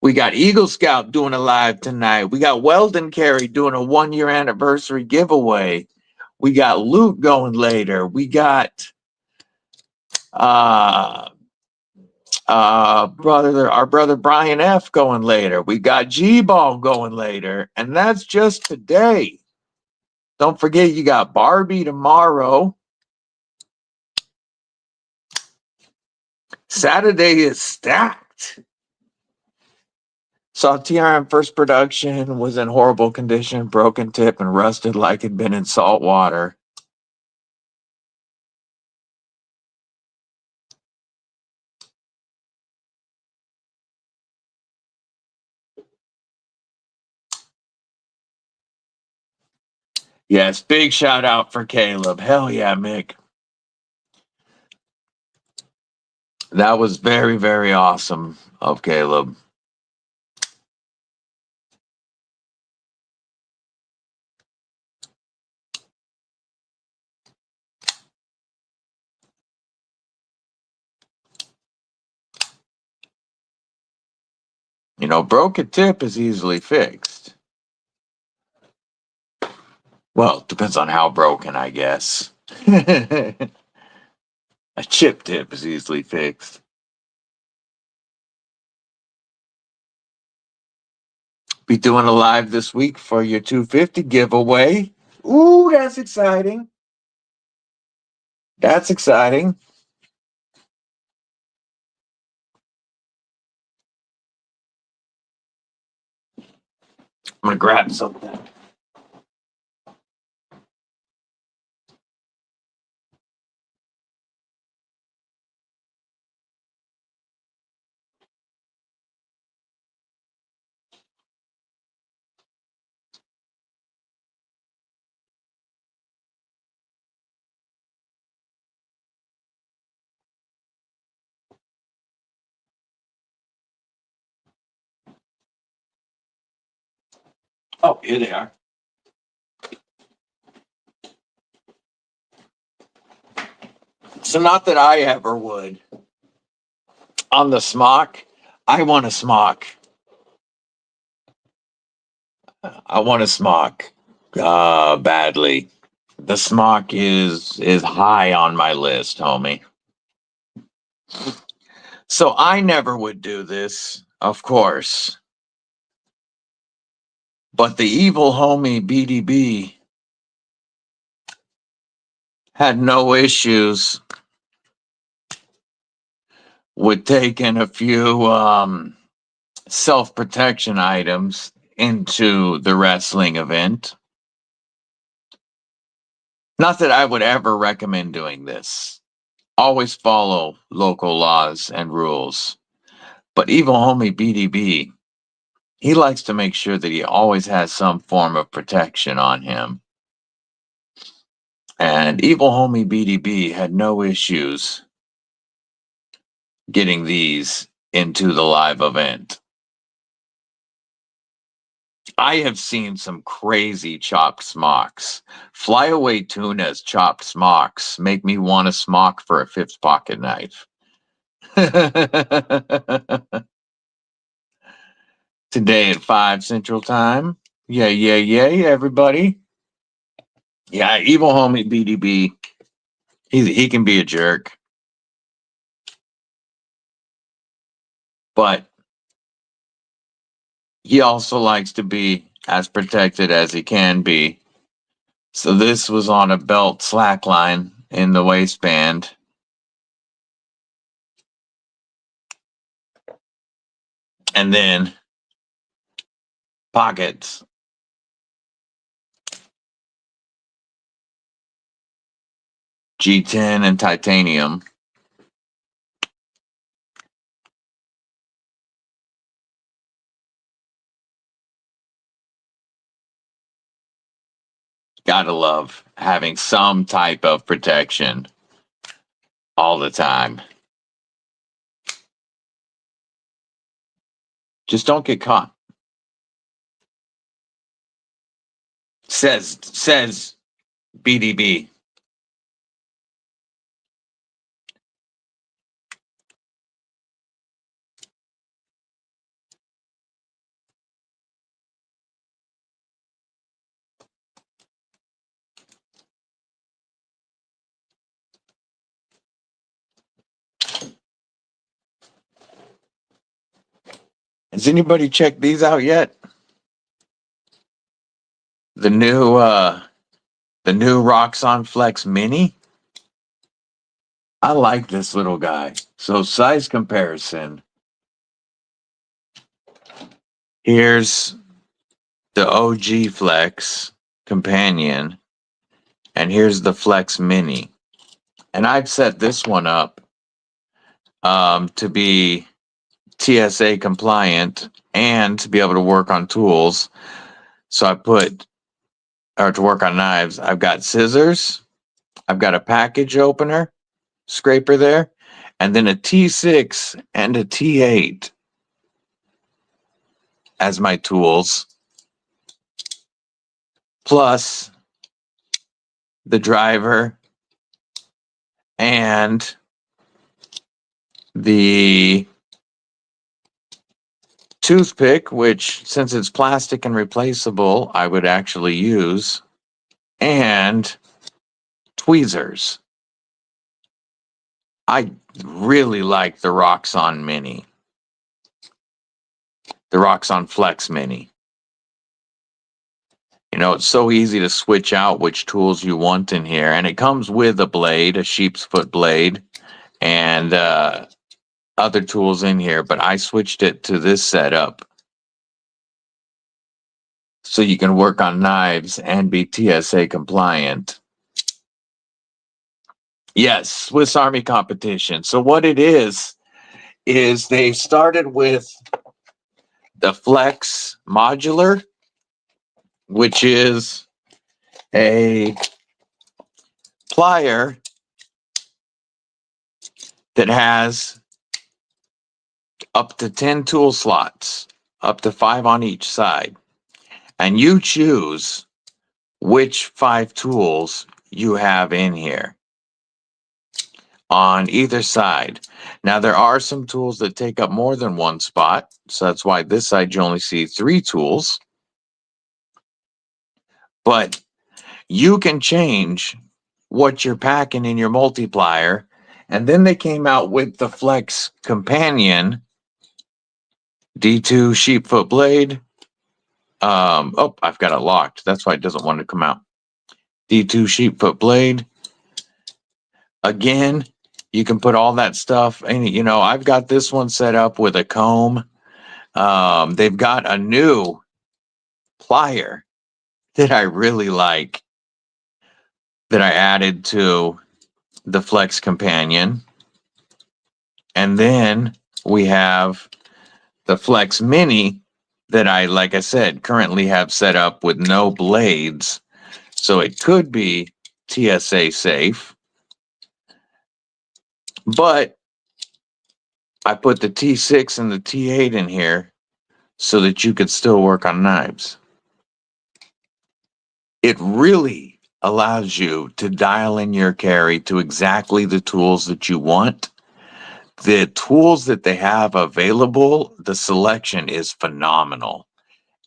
We got Eagle Scout doing a live tonight. We got Weldon Carey doing a 1-year anniversary giveaway. We got Luke going later. We got our brother Brian F going later. We got G-Ball going later. And that's just today. Don't forget you got Barbie tomorrow. Saturday is stacked. Saw TRM first production, was in horrible condition, broken tip, and rusted like it'd been in salt water. Yes, big shout out for Caleb. Hell yeah, Mick. That was very, very awesome of Caleb. You know, broken tip is easily fixed. Well, depends on how broken, I guess. A chip tip is easily fixed. Be doing a live this week for your 250 giveaway. Ooh, that's exciting. That's exciting. I'm gonna grab something. Oh, here they are. So not that I ever would. On the smock, I want a smock. I want a smock. Badly. The smock is high on my list, homie. So I never would do this, of course. But the evil homie BDB had no issues with taking a few self-protection items into the wrestling event. Not that I would ever recommend doing this. Always follow local laws and rules. But evil homie BDB, he likes to make sure that he always has some form of protection on him. And evil homie BDB had no issues getting these into the live event. I have seen some crazy chopped smocks. Flyaway tuna's chopped smocks make me want a smock for a Phipps pocket knife. Today at 5 Central Time. Yeah, everybody. Yeah, evil homie BDB. He can be a jerk. But he also likes to be as protected as he can be. So this was on a belt slack line in the waistband. And then pockets. G10 and titanium. Gotta love having some type of protection all the time. Just don't get caught. Says BDB. Has anybody checked these out yet? The new Roxxon Flex Mini. I like this little guy. So size comparison. Here's the OG Flex Companion, and here's the Flex Mini. And I've set this one up to be TSA compliant and to be able to work on tools. So to work on knives, I've got scissors, I've got a package opener, scraper there, and then a T6 and a T8 as my tools, plus the driver and the toothpick, which since it's plastic and replaceable, I would actually use, and tweezers. I really like the Roxxon Mini, the Roxxon Flex Mini. You know, it's so easy to switch out which tools you want in here, and it comes with a blade, a sheep's foot blade, and other tools in here, but I switched it to this setup so you can work on knives and be TSA compliant. Yes, Swiss Army competition. So what it is they started with the Flex Modular, which is a plier that has up to 10 tool slots, up to 5 on each side. And you choose which 5 tools you have in here on either side. Now, there are some tools that take up more than one spot, so that's why this side you only see 3 tools. But you can change what you're packing in your multiplier. And then they came out with the Flex Companion D2 sheepfoot blade. Oh, I've got it locked. That's why it doesn't want to come out. D2 sheepfoot blade. Again, you can put all that stuff. And, you know, I've got this one set up with a comb. They've got a new plier that I really like that I added to the Flex Companion. And then we have the Flex Mini that I, like I said, currently have set up with no blades. So it could be TSA safe. But I put the T6 and the T8 in here so that you could still work on knives. It really allows you to dial in your carry to exactly the tools that you want. The tools that they have available, the selection is phenomenal.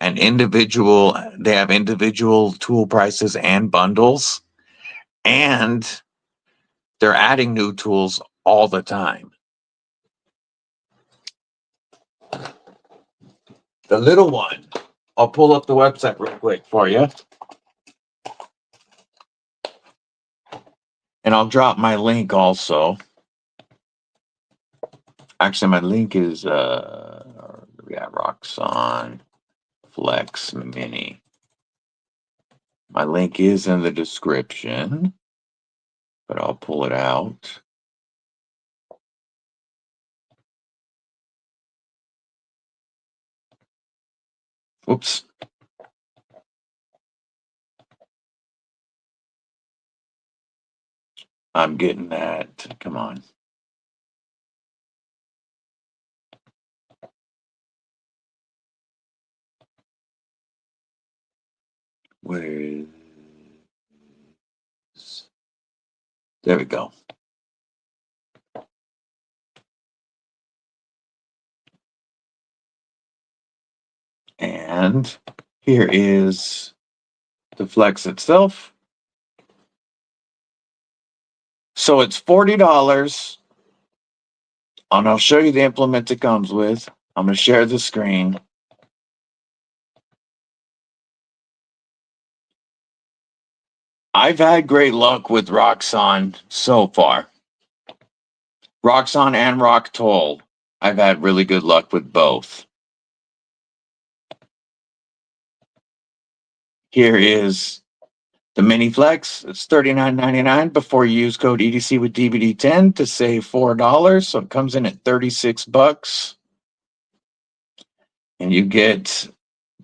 And they have individual tool prices and bundles. And they're adding new tools all the time. The little one, I'll pull up the website real quick for you. And I'll drop my link also. Actually, my link is Roxxon Flex Mini. My link is in the description, but I'll pull it out. Oops. I'm getting that. Come on. Where is... There we go. And here is the Flex itself. So it's $40. And I'll show you the implement it comes with. I'm going to share the screen. I've had great luck with Roxxon so far. Roxxon and Rocktoll. I've had really good luck with both. Here is the Mini Flex. It's $39.99 before you use code EDC with DBD10 to save $4. So it comes in at $36. And you get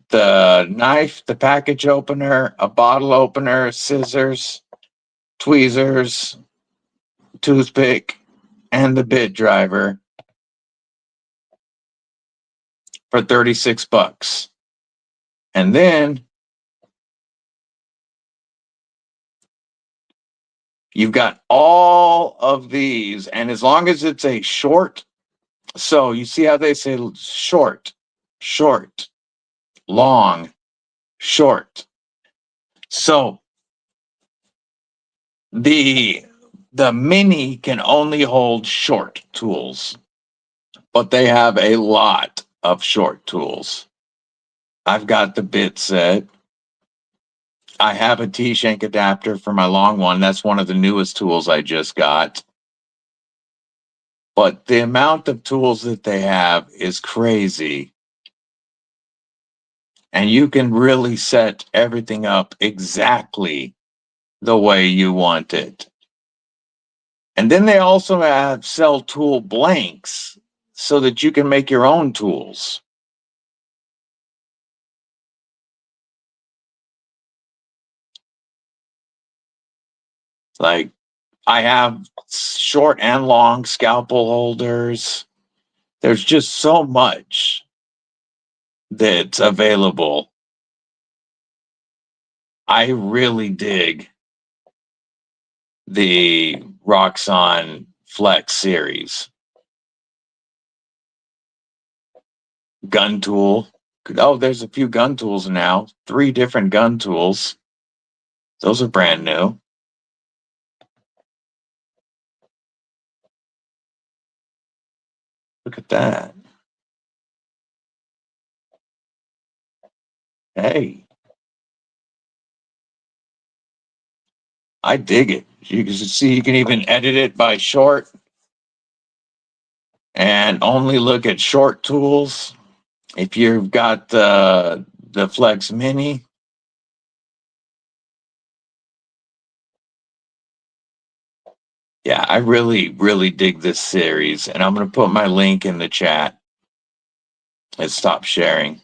the knife, the package opener, a bottle opener, scissors, tweezers, toothpick, and the bit driver for $36. And then you've got all of these, and as long as it's a short, so you see how they say short. short, long, short. So the mini can only hold short tools, but they have a lot of short tools. I've got the bit set. I have a T-shank adapter for my long one. That's one of the newest tools I just got. But the amount of tools that they have is crazy. And you can really set everything up exactly the way you want it. And then they also sell tool blanks so that you can make your own tools. Like, I have short and long scalpel holders. There's just so much that's available. I really dig the Roxxon Flex series. Gun tool. Oh, there's a few gun tools now. 3 different gun tools. Those are brand new. Look at that. Hey, I dig it. You can see you can even edit it by short and only look at short tools. If you've got the Flex Mini, yeah, I really, really dig this series. And I'm going to put my link in the chat. Let's stop sharing.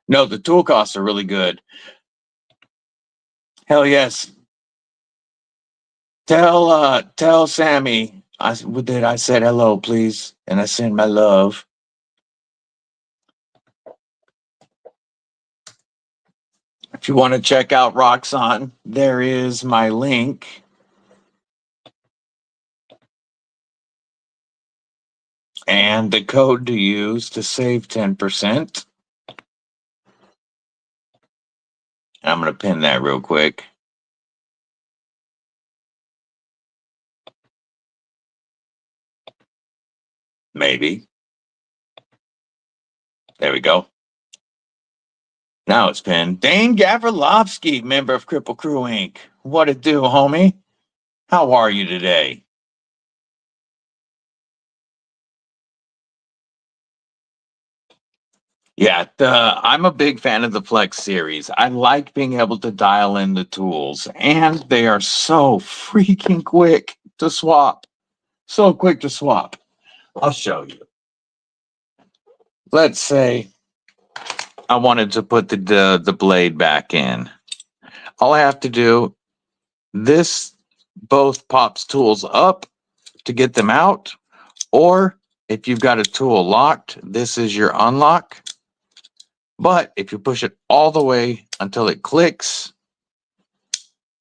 No, the tool costs are really good. Hell yes. Tell Sammy I said hello, please, and I send my love. If you want to check out Roxxon, there is my link. And the code to use to save 10%. I'm going to pin that real quick. Maybe. There we go. Now it's pinned. Dane Gavrilovsky, member of Kripple Krew Inc. What it do, homie? How are you today? Yeah, I'm a big fan of the Flex series. I like being able to dial in the tools, and they are so freaking quick to swap. So quick to swap. I'll show you. Let's say I wanted to put the blade back in. All I have to do, this both pops tools up to get them out, or if you've got a tool locked, this is your unlock. But if you push it all the way until it clicks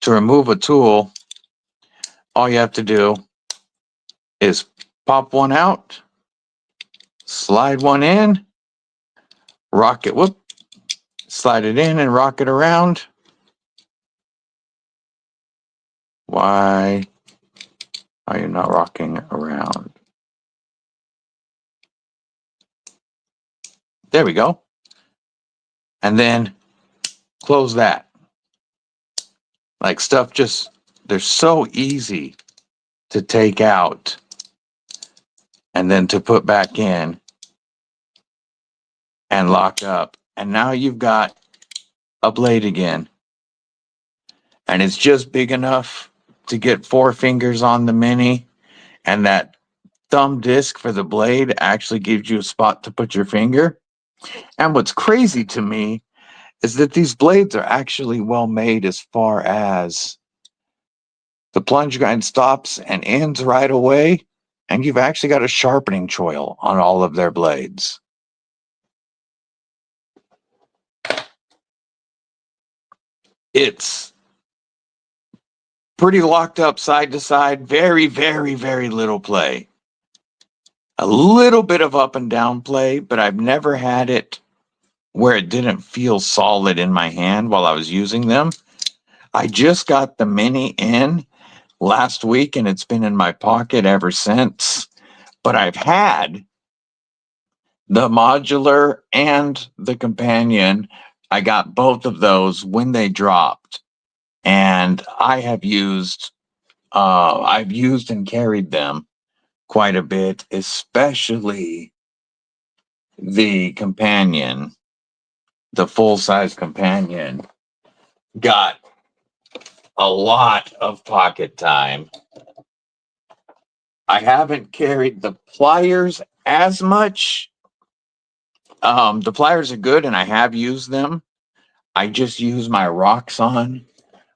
to remove a tool, all you have to do is pop one out, slide one in, rock it, slide it in and rock it around. Why are you not rocking around? There we go. And then close that. Like, stuff just, they're so easy to take out and then to put back in and lock up. And now you've got a blade again. And it's just big enough to get 4 fingers on the mini, and that thumb disc for the blade actually gives you a spot to put your finger. And what's crazy to me is that these blades are actually well made as far as the plunge grind stops and ends right away, and you've actually got a sharpening choil on all of their blades. It's pretty locked up side to side, very, very, very little play. A little bit of up and down play, but I've never had it where it didn't feel solid in my hand while I was using them. I just got the mini in last week and it's been in my pocket ever since. But I've had the modular and the companion. I got both of those when they dropped. And I've used and carried them quite a bit, especially the companion, the full-size companion. Got a lot of pocket time. I haven't carried the pliers as much. The pliers are good and I have used them. I just use my Roxxon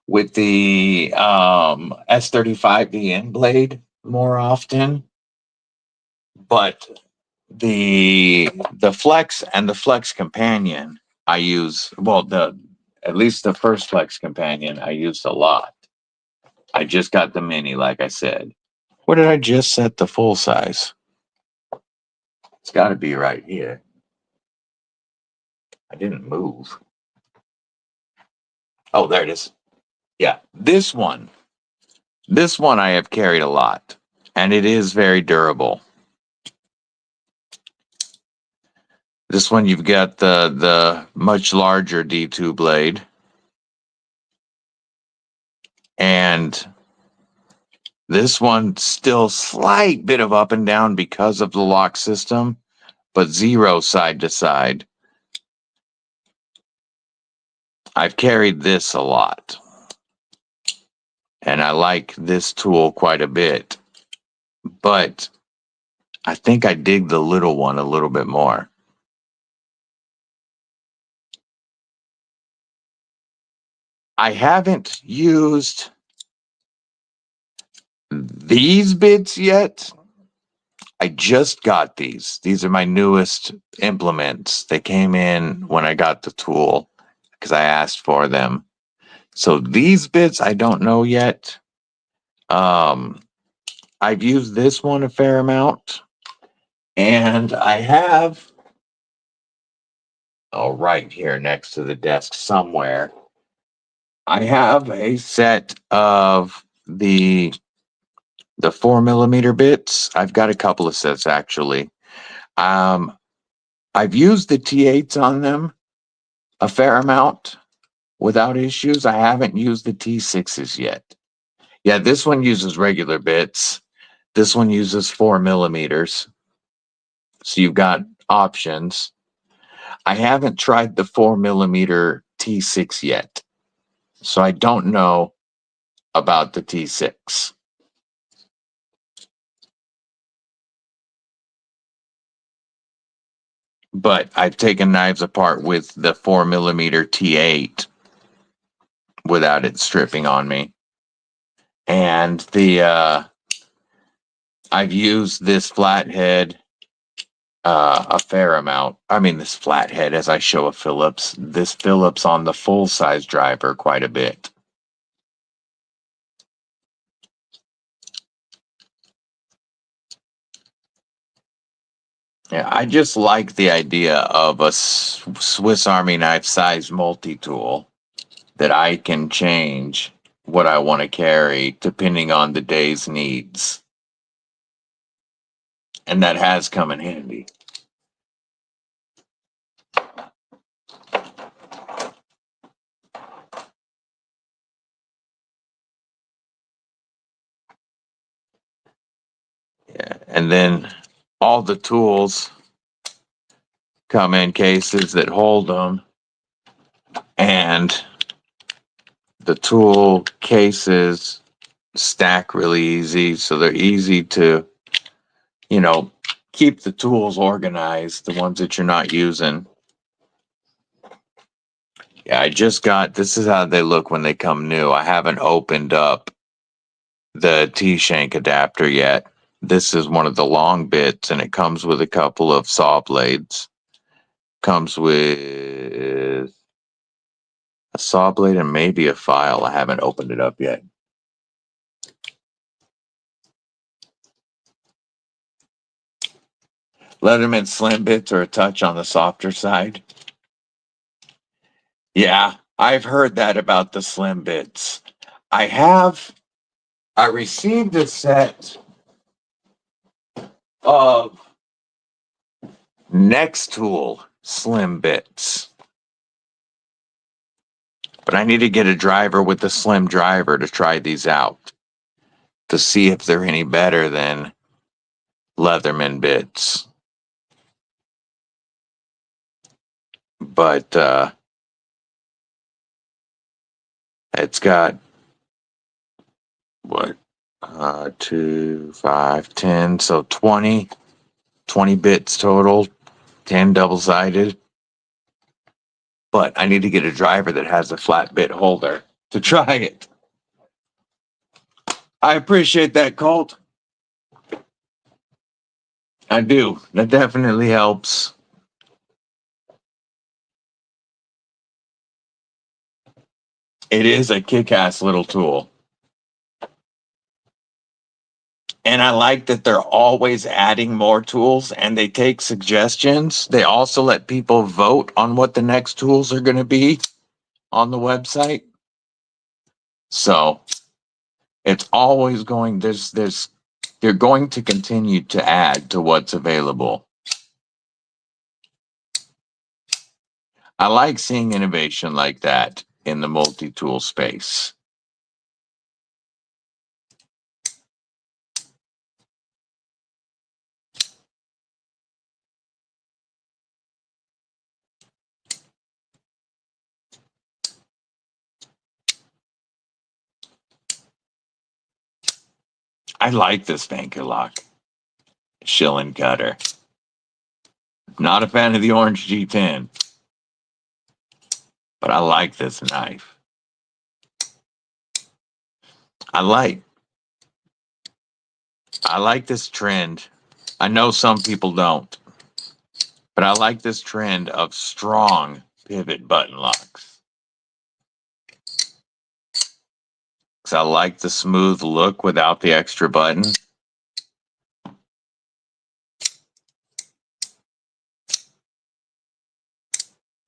with the S35 DN blade more often. But the Flex and the Flex Companion I use, well, the at least the first Flex Companion I used a lot. I just got the mini, like I said. What did I just set the full size? It's got to be right here. I didn't move. Oh, there it is. Yeah, this one I have carried a lot, and it is very durable. This one you've got the much larger D2 blade, and this one still slight bit of up and down because of the lock system, but zero side to side. I've carried this a lot, and I like this tool quite a bit, but I think I dig the little one a little bit more. I haven't used these bits yet. I just got these. These are my newest implements. They came in when I got the tool because I asked for them. So these bits I don't know yet. I've used this one a fair amount, and I have right here next to the desk somewhere. I have a set of the 4mm bits. I've got a couple of sets actually. I've used the T8s on them a fair amount without issues. I haven't used the T6s yet. Yeah, this one uses regular bits. This one uses 4mm. So you've got options. I haven't tried the 4mm T6 yet. So I don't know about the T6. But I've taken knives apart with the 4mm T8 without it stripping on me. And I've used this flathead a fair amount. I mean, this flathead, as I show a Phillips, this Phillips on the full size driver quite a bit. Yeah, I just like the idea of a Swiss Army knife size multi-tool that I can change what I want to carry depending on the day's needs. And that has come in handy. Yeah, and then all the tools come in cases that hold them, and the tool cases stack really easy, so they're easy to, keep the tools organized, the ones that you're not using. Yeah, I just got, this is how they look when they come new. I haven't opened up the T-shank adapter yet. This is one of the long bits, and it comes with a couple of saw blades. Comes with a saw blade and maybe a file. I haven't opened it up yet. Leatherman slim bits are a touch on the softer side. Yeah, I've heard that about the slim bits. I received a set of Next Tool slim bits, but I need to get a driver with the slim driver to try these out to see if they're any better than Leatherman bits. But it's got what 2, 5, 10, so 20 bits total, 10 double-sided. But I need to get a driver that has a flat bit holder to try it. I appreciate that, Colt. I do. That definitely helps. It is a kick-ass little tool. And I like that they're always adding more tools and they take suggestions. They also let people vote on what the next tools are going to be on the website. So it's always going, they're going to continue to add to what's available. I like seeing innovation like that in the multi-tool space. I like this Vanker Lock shilling cutter. Not a fan of the orange G10, but I like this knife. I like this trend. I know some people don't, but I like this trend of strong pivot button locks. Because I like the smooth look without the extra button.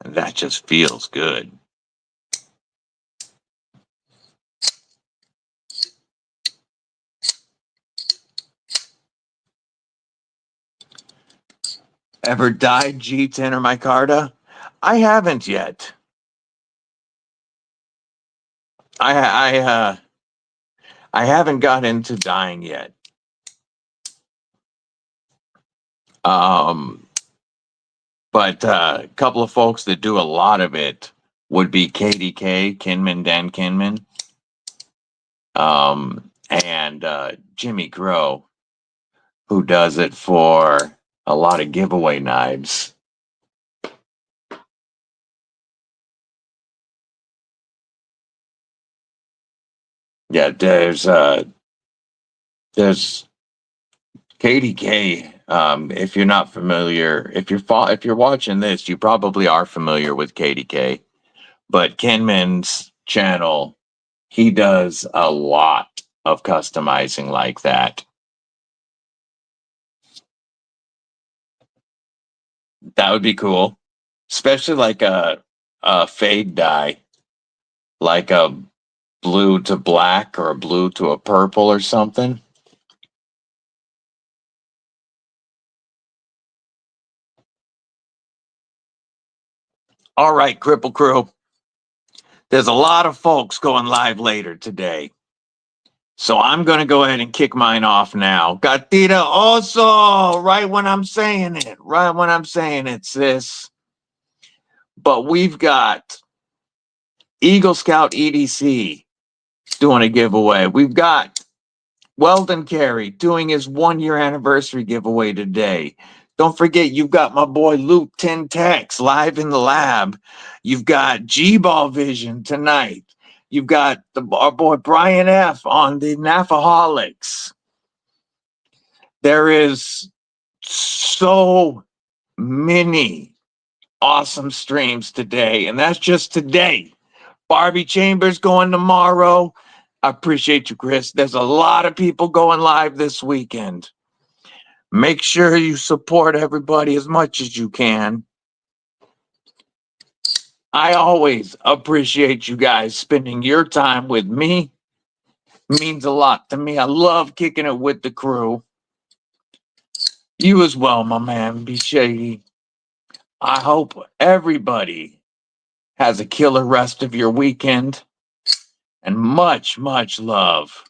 And that just feels good. Ever dyed G10 or micarta? I haven't yet. I haven't got into dyeing yet. But a couple of folks that do a lot of it would be KDK, Dan Kinman, and Jimmy Crow, who does it for a lot of giveaway knives. Yeah, there's KDK. If you're not familiar, if you're watching this, you probably are familiar with KDK. But Kinman's channel, he does a lot of customizing like that. That would be cool, especially like a fade dye, like a blue to black or a blue to a purple or something. All right, Kripple Krew. There's a lot of folks going live later today. So I'm going to go ahead and kick mine off now. Gatita also, right when I'm saying it, sis. But we've got Eagle Scout EDC doing a giveaway. We've got Weldon Carey doing his 1-year anniversary giveaway today. Don't forget, you've got my boy Luke 10 Tex live in the lab. You've got G-Ball Vision tonight. You've got our boy Brian F. on the Nafaholics. There is so many awesome streams today, and that's just today. Barbie Chambers going tomorrow. I appreciate you, Chris. There's a lot of people going live this weekend. Make sure you support everybody as much as you can. I always appreciate you guys spending your time with me. Means a lot to me. I love kicking it with the crew. You as well, my man. Be shady. I hope everybody has a killer rest of your weekend. And much, much love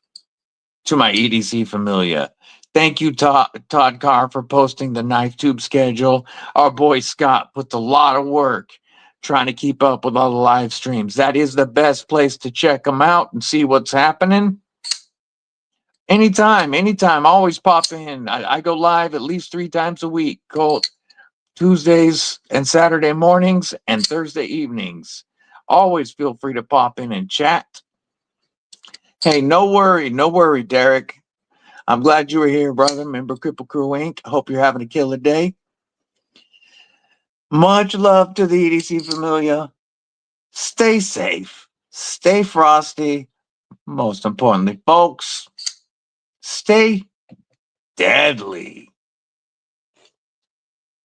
to my EDC familia. Thank you, Todd Carr, for posting the knife tube schedule. Our boy Scott puts a lot of work trying to keep up with all the live streams. That is the best place to check them out and see what's happening. Anytime, always pop in. I go live at least 3 times a week. Cold Tuesdays and Saturday mornings and Thursday evenings. Always feel free to pop in and chat. Hey, no worry, Derek. I'm glad you were here, brother. Member Kripple Krew Inc. Hope you're having a killer day. Much love to the EDC familia. Stay safe. Stay frosty. Most importantly, folks, stay deadly.